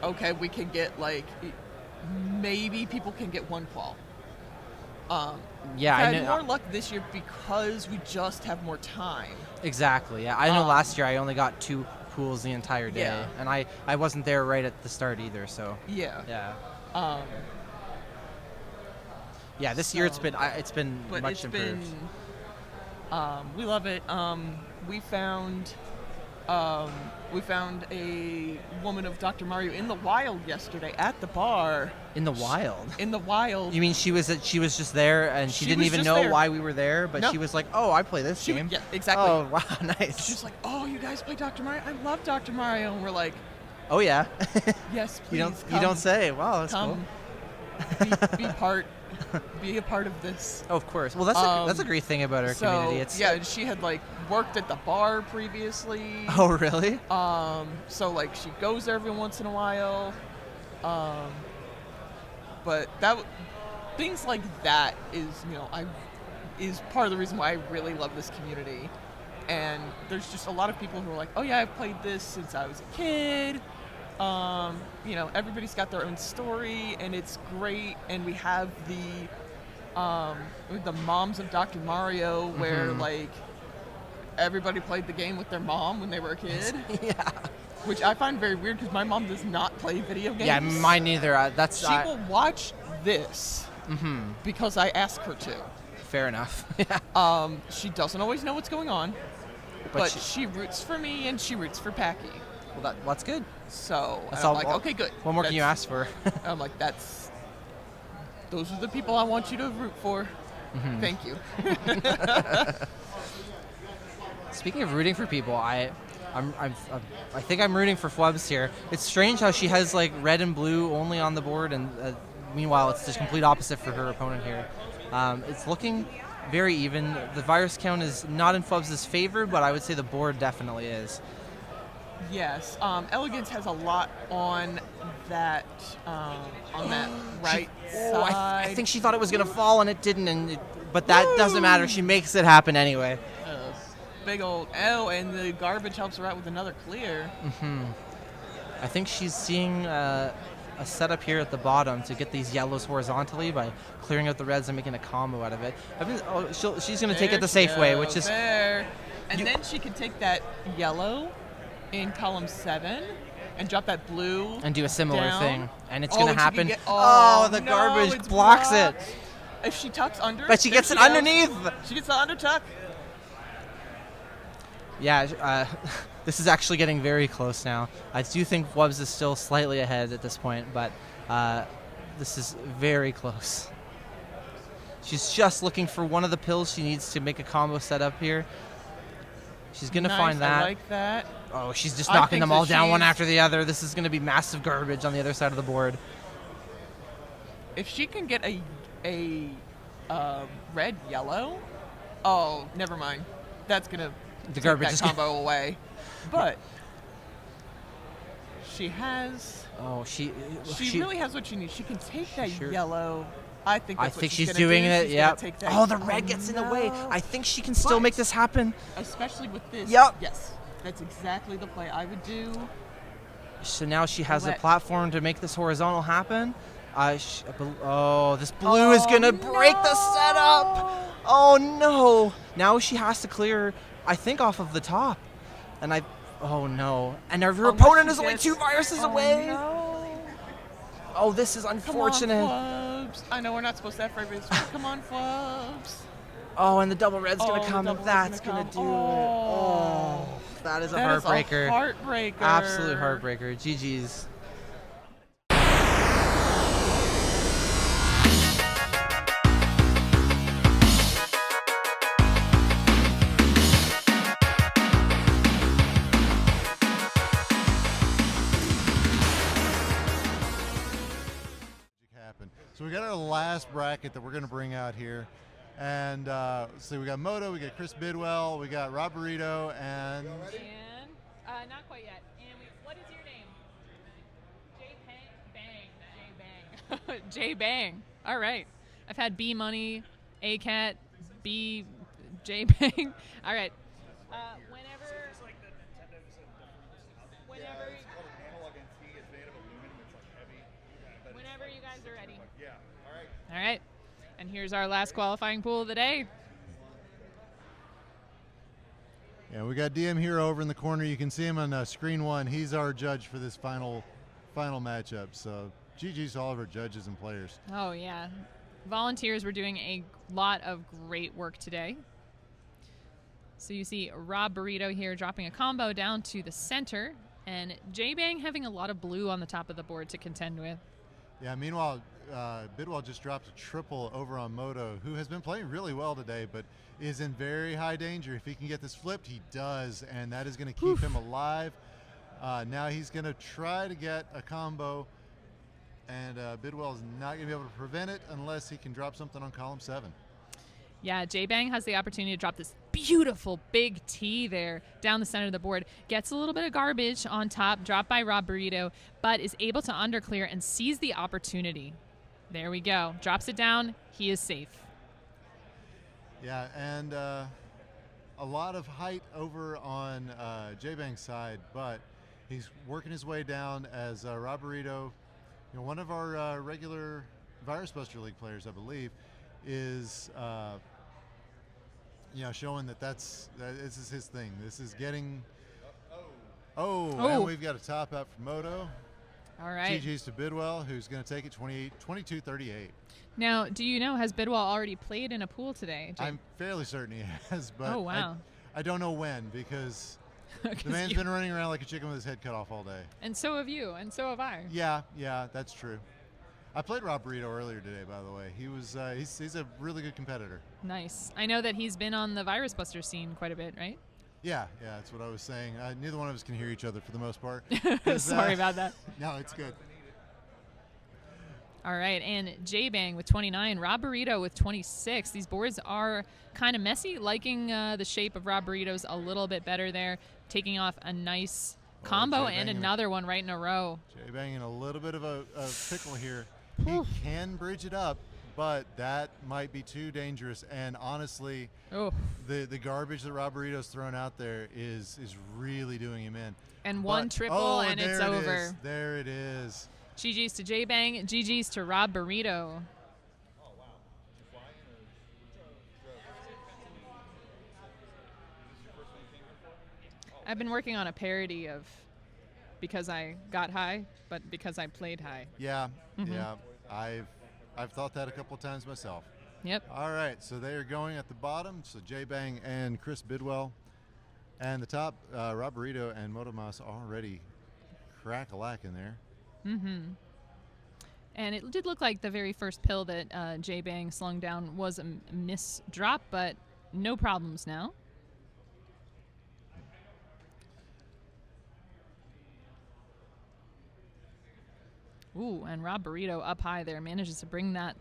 okay, we can get maybe people can get 1 qual. Yeah, I had more luck this year because we just have more time. Exactly. Yeah, I know last year I only got 2 pools the entire day, Yeah. and I wasn't there right at the start either. So Yeah. Yeah. Yeah. This year it's been much improved. We love it. We found a woman of Dr. Mario in the wild yesterday at the bar. In the wild? In the wild. You mean she was just there and she didn't even know why we were there, but No. she was like, "Oh, I play this game." Yeah, exactly. Oh, wow, nice. She's like, "Oh, you guys play Dr. Mario? I love Dr. Mario." And we're like, "Oh yeah." "Yes, please." You don't say. Wow, that's come, cool. Be a part of this. Oh, of course. Well, that's a great thing about our community. It's she had worked at the bar previously. Oh, really? So she goes there every once in a while. But things like that is part of the reason why I really love this community. And there's just a lot of people who are like, "Oh yeah, I've played this since I was a kid." Everybody's got their own story, and it's great. And we have the moms of Dr. Mario, where everybody played the game with their mom when they were a kid. Yeah. Which I find very weird because my mom does not play video games. Yeah, mine neither. She will watch this because I ask her to. Fair enough. She doesn't always know wose going on, but she roots for me and she roots for Packy. Well, that's good. So That's I'm all, like, okay, good. What more can you ask for? I'm like, those are the people I want you to root for. Mm-hmm. Thank you. Speaking of rooting for people, I think I'm rooting for Flubs here. It's strange how she has red and blue only on the board, and meanwhile it's the complete opposite for her opponent here. It's looking very even. The virus count is not in Flubs' favor, but I would say the board definitely is. Yes, Elegance has a lot on that right side. I think she thought it was going to fall and it didn't, but that doesn't matter. She makes it happen anyway. Big old and the garbage helps her out with another clear. Mm-hmm. I think she's seeing a setup here at the bottom to get these yellows horizontally by clearing out the reds and making a combo out of it. She's going to take it the safe way, which is there. And then she can take that yellow in column 7 and drop that blue and do a similar down. Thing, and it's going to happen. The Garbage blocks it. If she tucks under, but she gets it underneath. She gets the under tuck. Yeah, This is actually getting very close now. I do think Wubs is still slightly ahead at this point, but this is very close. She's just looking for one of the pills she needs to make a combo setup here. She's going to find that. I like that. Oh, she's just knocking them all down one after the other. This is going to be massive garbage on the other side of the board. If she can get a red-yellow, oh, never mind. That's going to take garbage that combo away. But she has... Oh, she really has what she needs. She can take that yellow. I think she's doing it. Yeah. Oh, the red gets in the way. I think she can still make this happen. Especially with this. Yep. Yes. That's exactly the play I would do. So now she has a platform to make this horizontal happen. This blue is going to break the setup. Oh, no. Now she has to clear, I think, off of the top. And oh, no. And her opponent is only 2 viruses away. No. Oh, this is unfortunate. Come on, Flubs. I know we're not supposed to have favorites, but come on, Flubs. Oh, and the double red's going to come. That's going to do it. Oh, that is a heartbreaker. Is a heartbreaker. Absolute heartbreaker. GG's. So we got our last bracket that we're going to bring out here. And so we got Moto, we got Chris Bidwell, we got Rob Burrito, and... Not quite yet. And what is your name? Bang. J Bang. All right. I've had B Money, A Cat, B J Bang. All right. Whenever you guys are ready. Yeah. All right. All right. And here's our last qualifying pool of the day. Yeah, we got DM Hero over in the corner. You can see him on screen 1. He's our judge for this final matchup. So GG's to all of our judges and players. Oh, yeah. Volunteers were doing a lot of great work today. So you see Rob Burrito here dropping a combo down to the center, and J-Bang having a lot of blue on the top of the board to contend with. Yeah, meanwhile, Bidwell just dropped a triple over on Moto, who has been playing really well today, but is in very high danger. If he can get this flipped, he does, and that is going to keep him alive. Now he's going to try to get a combo, and Bidwell is not going to be able to prevent it unless he can drop something on column 7. Yeah, J-Bang has the opportunity to drop this beautiful big T there down the center of the board. Gets a little bit of garbage on top, dropped by Rob Burrito, but is able to underclear and seize the opportunity. There we go. Drops it down. He is safe. Yeah, and a lot of height over on J-Bang's side, but he's working his way down as Rob Burrito, one of our regular Virus Buster League players, I believe, is showing that this is his thing. This is getting and we've got a top out for Moto. All right. GG's to Bidwell, who's going to take it 22-38. Now, do you know, has Bidwell already played in a pool today? I'm fairly certain he has, but oh, wow. I don't know when, because the man's been running around like a chicken with his head cut off all day. And so have you, and so have I. Yeah, that's true. I played Rob Burrito earlier today, by the way. He was he's a really good competitor. Nice. I know that he's been on the Virus Buster scene quite a bit, right? Yeah, that's what I was saying. Neither one of us can hear each other for the most part. Sorry about that. No, it's good. All right, and J-Bang with 29, Rob Burrito with 26. These boards are kind of messy, liking the shape of Rob Burrito's a little bit better there, taking off a nice combo and another one right in a row. J-Bang in a little bit of a pickle here. He can bridge it up, but that might be too dangerous. And honestly, the garbage that Rob Burrito's thrown out there is really doing him in. And one triple, and it's over. There it is. GG's to J-Bang, GG's to Rob Burrito. I've been working on a parody of Because I Got High, but Because I Played High. Yeah, yeah. I've thought that a couple of times myself. Yep. All right, so they are going at the bottom. So J-Bang and Chris Bidwell And the top, Rob Burrito and Motomas already crack-a-lack in there. Mm-hmm. And it did look like the very first pill that J-Bang slung down was a miss drop, but no problems now. Ooh, and Rob Burrito up high there manages to bring that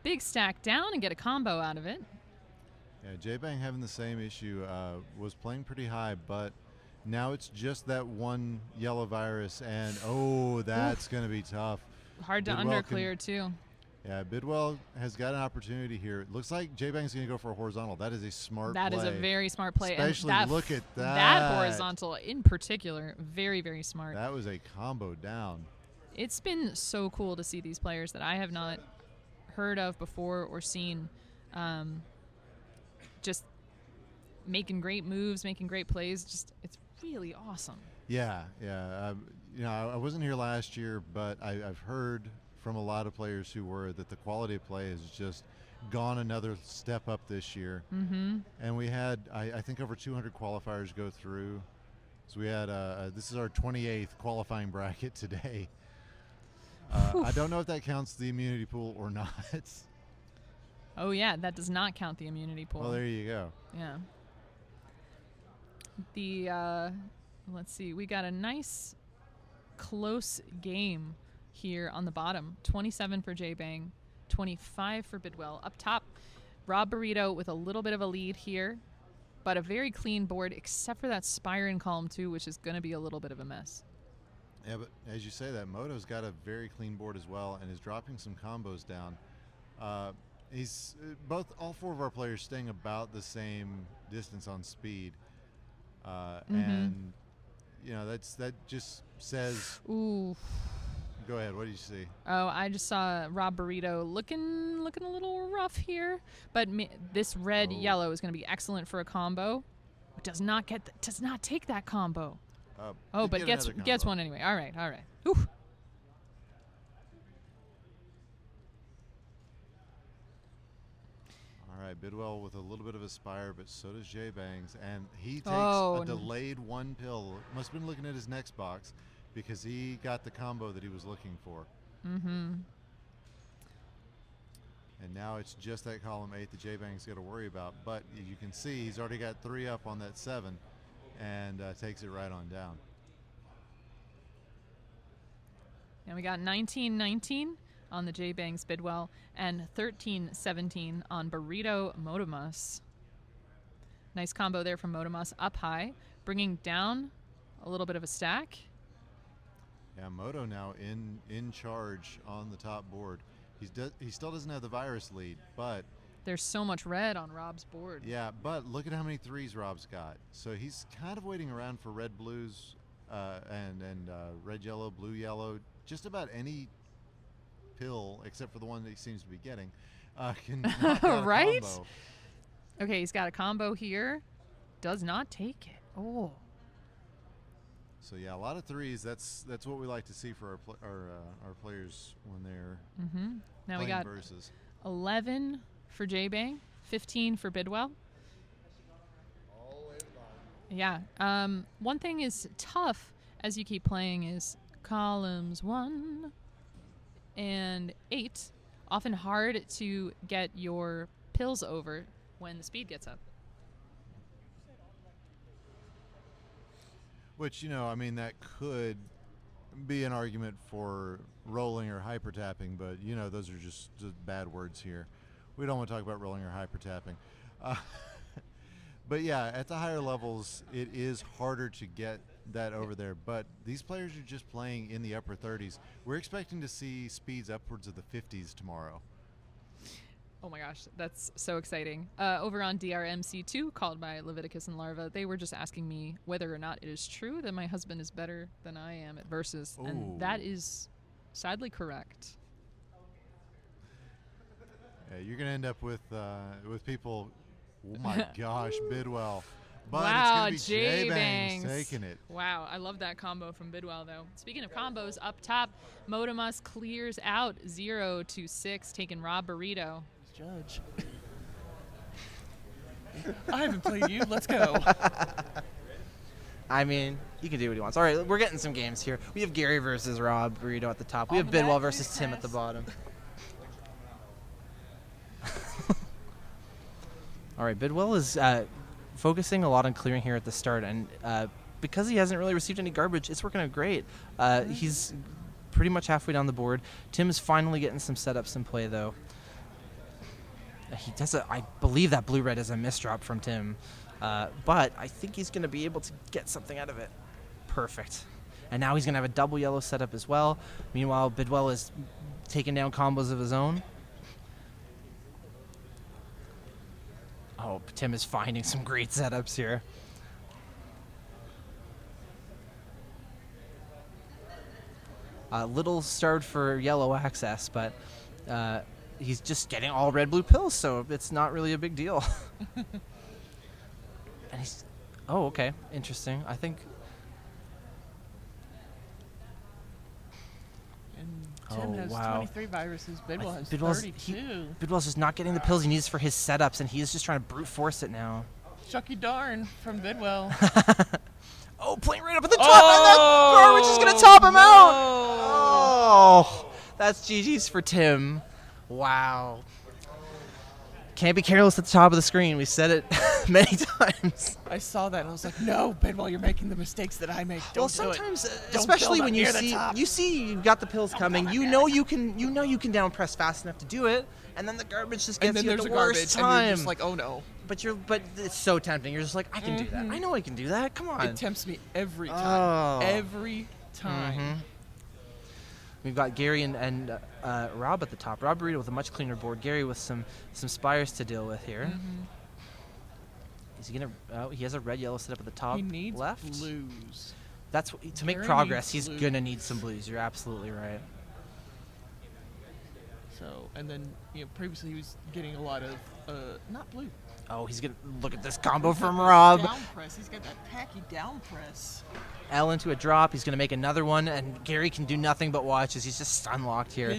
big stack down and get a combo out of it. Yeah, J-Bang having the same issue, was playing pretty high, but now it's just that one yellow virus, and that's going to be tough. Hard to underclear, too. Yeah, Bidwell has got an opportunity here. It looks like J-Bang's going to go for a horizontal. That is a smart play. That is a very smart play. Especially and look at that. That horizontal in particular, very, very smart. That was a combo down. It's been so cool to see these players that I have not heard of before or seen just making great moves, making great plays. Just it's really awesome. Yeah. I wasn't here last year, but I've heard from a lot of players who were that the quality of play has just gone another step up this year. Mm-hmm. And we had, I think, over 200 qualifiers go through. So we had, this is our 28th qualifying bracket today. I don't know if that counts the immunity pool or not. Oh, yeah, that does not count the immunity pool. Well, there you go. Yeah. The, let's see, we got a nice close game here on the bottom. 27 for J-Bang, 25 for Bidwell. Up top, Rob Burrito with a little bit of a lead here, but a very clean board except for that Spire in column 2, which is going to be a little bit of a mess. Yeah, but as you say that, Moto's got a very clean board as well and is dropping some combos down. He's all four of our players staying about the same distance on speed. And, that just says... Ooh. Go ahead. What do you see? Oh, I just saw Rob Burrito looking a little rough here, but this red-yellow is going to be excellent for a combo. It does not take that combo. But gets one anyway. All right. Ooh. All right, Bidwell with a little bit of a Spire, but so does J-Bangs, and he takes a delayed one pill. Must have been looking at his next box because he got the combo that he was looking for. Mm-hmm. And now it's just that column 8 that J-Bang's got to worry about. But you can see he's already got 3 up on that 7 and takes it right on down. And we got 19-19 on the J-Bangs Bidwell and 13-17 on Burrito Motomas. Nice combo there from Motomas up high, bringing down a little bit of a stack. Yeah, Moto now in charge on the top board. He still doesn't have the virus lead, but there's so much red on Rob's board. Yeah, but look at how many 3s Rob's got. So he's kind of waiting around for red blues and red yellow, blue yellow. Just about any pill except for the one that he seems to be getting can knock out right? a combo. Okay, he's got a combo here. Does not take it. Oh. So yeah, a lot of 3s. That's what we like to see for our players when they're Now playing we got versus. 11 for J-Bang, 15 for Bidwell. Yeah. One thing is tough as you keep playing is columns 1 and 8. Often hard to get your pills over when the speed gets up. Which, that could be an argument for rolling or hyper tapping, but, those are just bad words here. We don't want to talk about rolling or hyper tapping. But yeah, at the higher levels, it is harder to get that over there. But these players are just playing in the upper 30s. We're expecting to see speeds upwards of the 50s tomorrow. Oh my gosh, that's so exciting. Over on DrMC 2, called by Leviticus and Larva, they were just asking me whether or not it is true that my husband is better than I am at Versus. Ooh. And that is sadly correct. Yeah, you're going to end up with people, oh my gosh, Bidwell. But wow, it's going to be J-Bangs taking it. Wow, I love that combo from Bidwell, though. Speaking of combos, up top, Motomas clears out 0-6, taking Rob Burrito. Judge. I haven't played you. Let's go. I mean, he can do what he wants. All right, we're getting some games here. We have Gary versus Rob Burrito at the top. We have Bidwell versus Tim at the bottom. All right, Bidwell is focusing a lot on clearing here at the start, and because he hasn't really received any garbage, it's working out great. He's pretty much halfway down the board. Tim is finally getting some setups in play, though. He does I believe that blue-red is a misdrop from Tim, but I think he's going to be able to get something out of it. Perfect. And now he's going to have a double yellow setup as well. Meanwhile, Bidwell is taking down combos of his own. Oh, Tim is finding some great setups here. Little starved for yellow access, but he's just getting all red-blue pills, so it's not really a big deal. And he's... Oh, okay. Interesting. I think... Tim has 23 viruses. Bidwell has 32. Bidwell's just not getting the pills he needs for his setups, and he is just trying to brute force it now. Shucky darn from Bidwell. Oh, playing right up at the top, and that garbage is going to top him out! Oh, that's GG's for Tim. Wow. Can't be careless at the top of the screen. We said it many times. I saw that and I was like, no, Bidwell, you're making the mistakes that I make. Don't sometimes, do it. especially when you you see you've got the pills coming, you know you can down press fast enough to do it, and then the garbage just gets you at the worst time. And you're just like, oh no. But it's so tempting. You're just like, I can do that. I know I can do that. Come on. It tempts me every time. Oh. Every time. We've got Gary and Rob at the top. Rob Burrito with a much cleaner board. Gary with some spires to deal with here. Is he gonna? He has a red-yellow setup at the top. He needs left. blues. That's to make progress. He's gonna need some blues. You're absolutely right. So, and then previously he was getting a lot of not blue. Oh, he's gonna look at this combo from Rob. Down press. He's got that tacky down press. L into a drop. He's gonna make another one, and Gary can do nothing but watch as he's just stun locked here.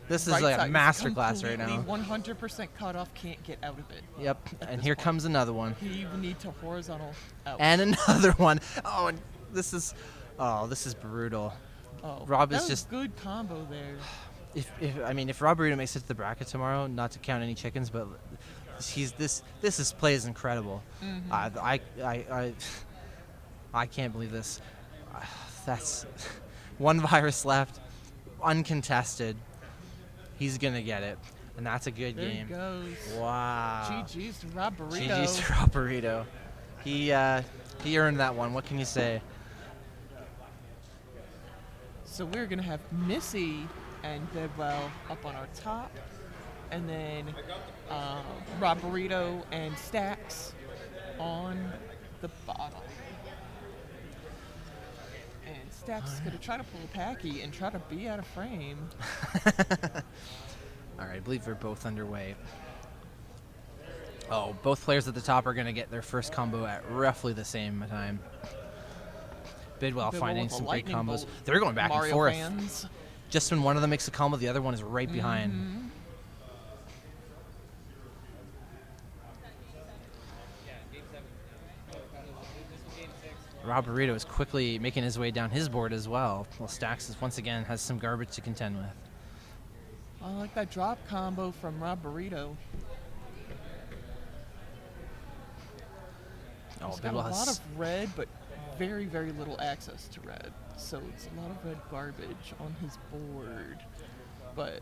This is like a masterclass right now. 100% cut off, can't get out of it. Yep, and here comes another one. He even need to horizontal out. And another one. Oh, and this is brutal. Oh, Rob that is just good combo there. If Rob Burrito makes it to the bracket tomorrow, not to count any chickens, but this play is incredible. I can't believe this. That's one virus left, uncontested. He's gonna get it, and that's a good game. There he goes. Wow. GG's to Rob Burrito. GG's to Rob Burrito. He earned that one. What can you say? So we're gonna have Missy and Bidwell up on our top, and then Rob Burrito and Stacks on the bottom. And Stacks is going to try to pull a Packy and try to be out of frame. All right, I believe they're both underway. Oh, both players at the top are going to get their first combo at roughly the same time. Bidwell finding some great combos. They're going back and forth. Fans. Just when one of them makes a combo, the other one is right behind. Rob Burrito is quickly making his way down his board as well. While Stacks once again has some garbage to contend with. I like that drop combo from Rob Burrito. Oh, He's got a lot of red, but very, very little access to red. So it's a lot of red garbage on his board. But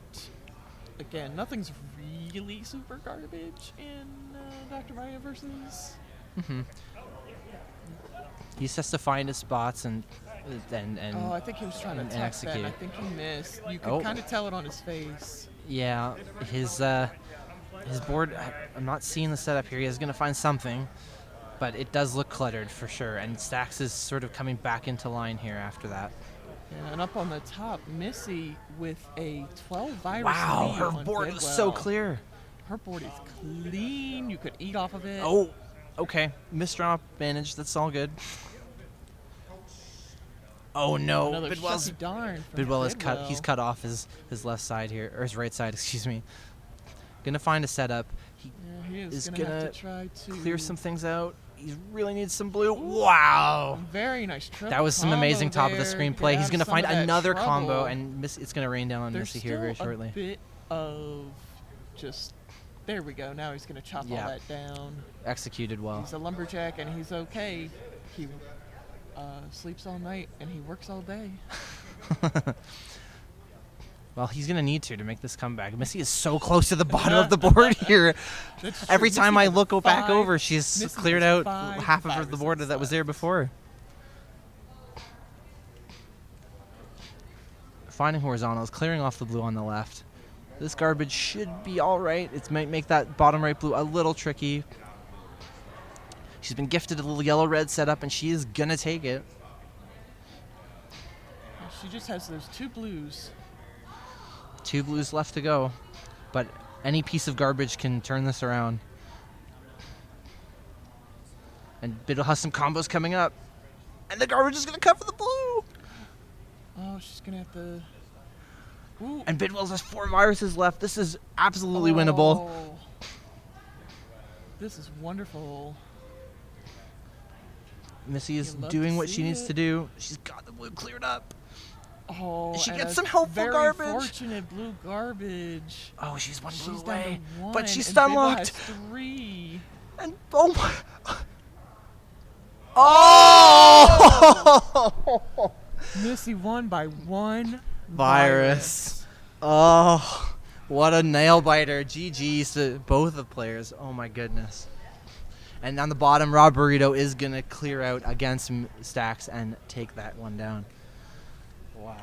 again, nothing's really super garbage in Dr. Maya versus. He just has to find his spots and oh, I think he was trying to attack that. I think he missed. You could kind of tell it on his face. Yeah, his board. I'm not seeing the setup here. He is going to find something, but it does look cluttered for sure. And Stacks is sort of coming back into line here after that. Yeah, and up on the top, Missy with a 12 virus. Wow, her board is so clear. Her board is clean. You could eat off of it. Oh, okay. Misdrop managed. That's all good. Oh no! Bidwell is cut. He's cut off his left side here, or his right side. Excuse me. Gonna find a setup. He is gonna have to try to clear some things out. He really needs some blue. Wow. Very nice triple That was some combo amazing top of the there. screen play. He's Grabs going to some find of that another combo, trouble. and it's going to rain down on There's Missy here very still shortly. a bit of just, there we go. Now he's going to chop Yeah. all that down. Executed well. He's a lumberjack, and he's okay. He sleeps all night, and he works all day. Well, he's going to need to make this comeback. Missy is so close to the bottom of the board here. That's true. Every time Missy I has look back five- over, she's Missy cleared has out 5 half of the viruses board that was there before. Finding horizontals, clearing off the blue on the left. This garbage should be all right. It might make that bottom right blue a little tricky. She's been gifted a little yellow-red setup, and she is going to take it. She just has those 2 blues. 2 blues left to go, but any piece of garbage can turn this around. And Biddle has some combos coming up, and the garbage is going to cover the blue. Oh, she's going to have to... Ooh. And Bidwell's has 4 viruses left. This is absolutely winnable. Oh. This is wonderful. Missy is You love doing to what see she needs it. to do. She's got the blue cleared up. Oh, She and gets a some helpful very garbage. Fortunate blue garbage. Oh, she's one blue She's down to away, 1, but she's and stun Bidwell locked. has 3. And oh my! Oh! Missy won by 1 Virus. Oh, what a nail biter. GG's to both the players. Oh my goodness. And on the bottom, Rob Burrito is going to clear out against Stacks and take that one down. Wow.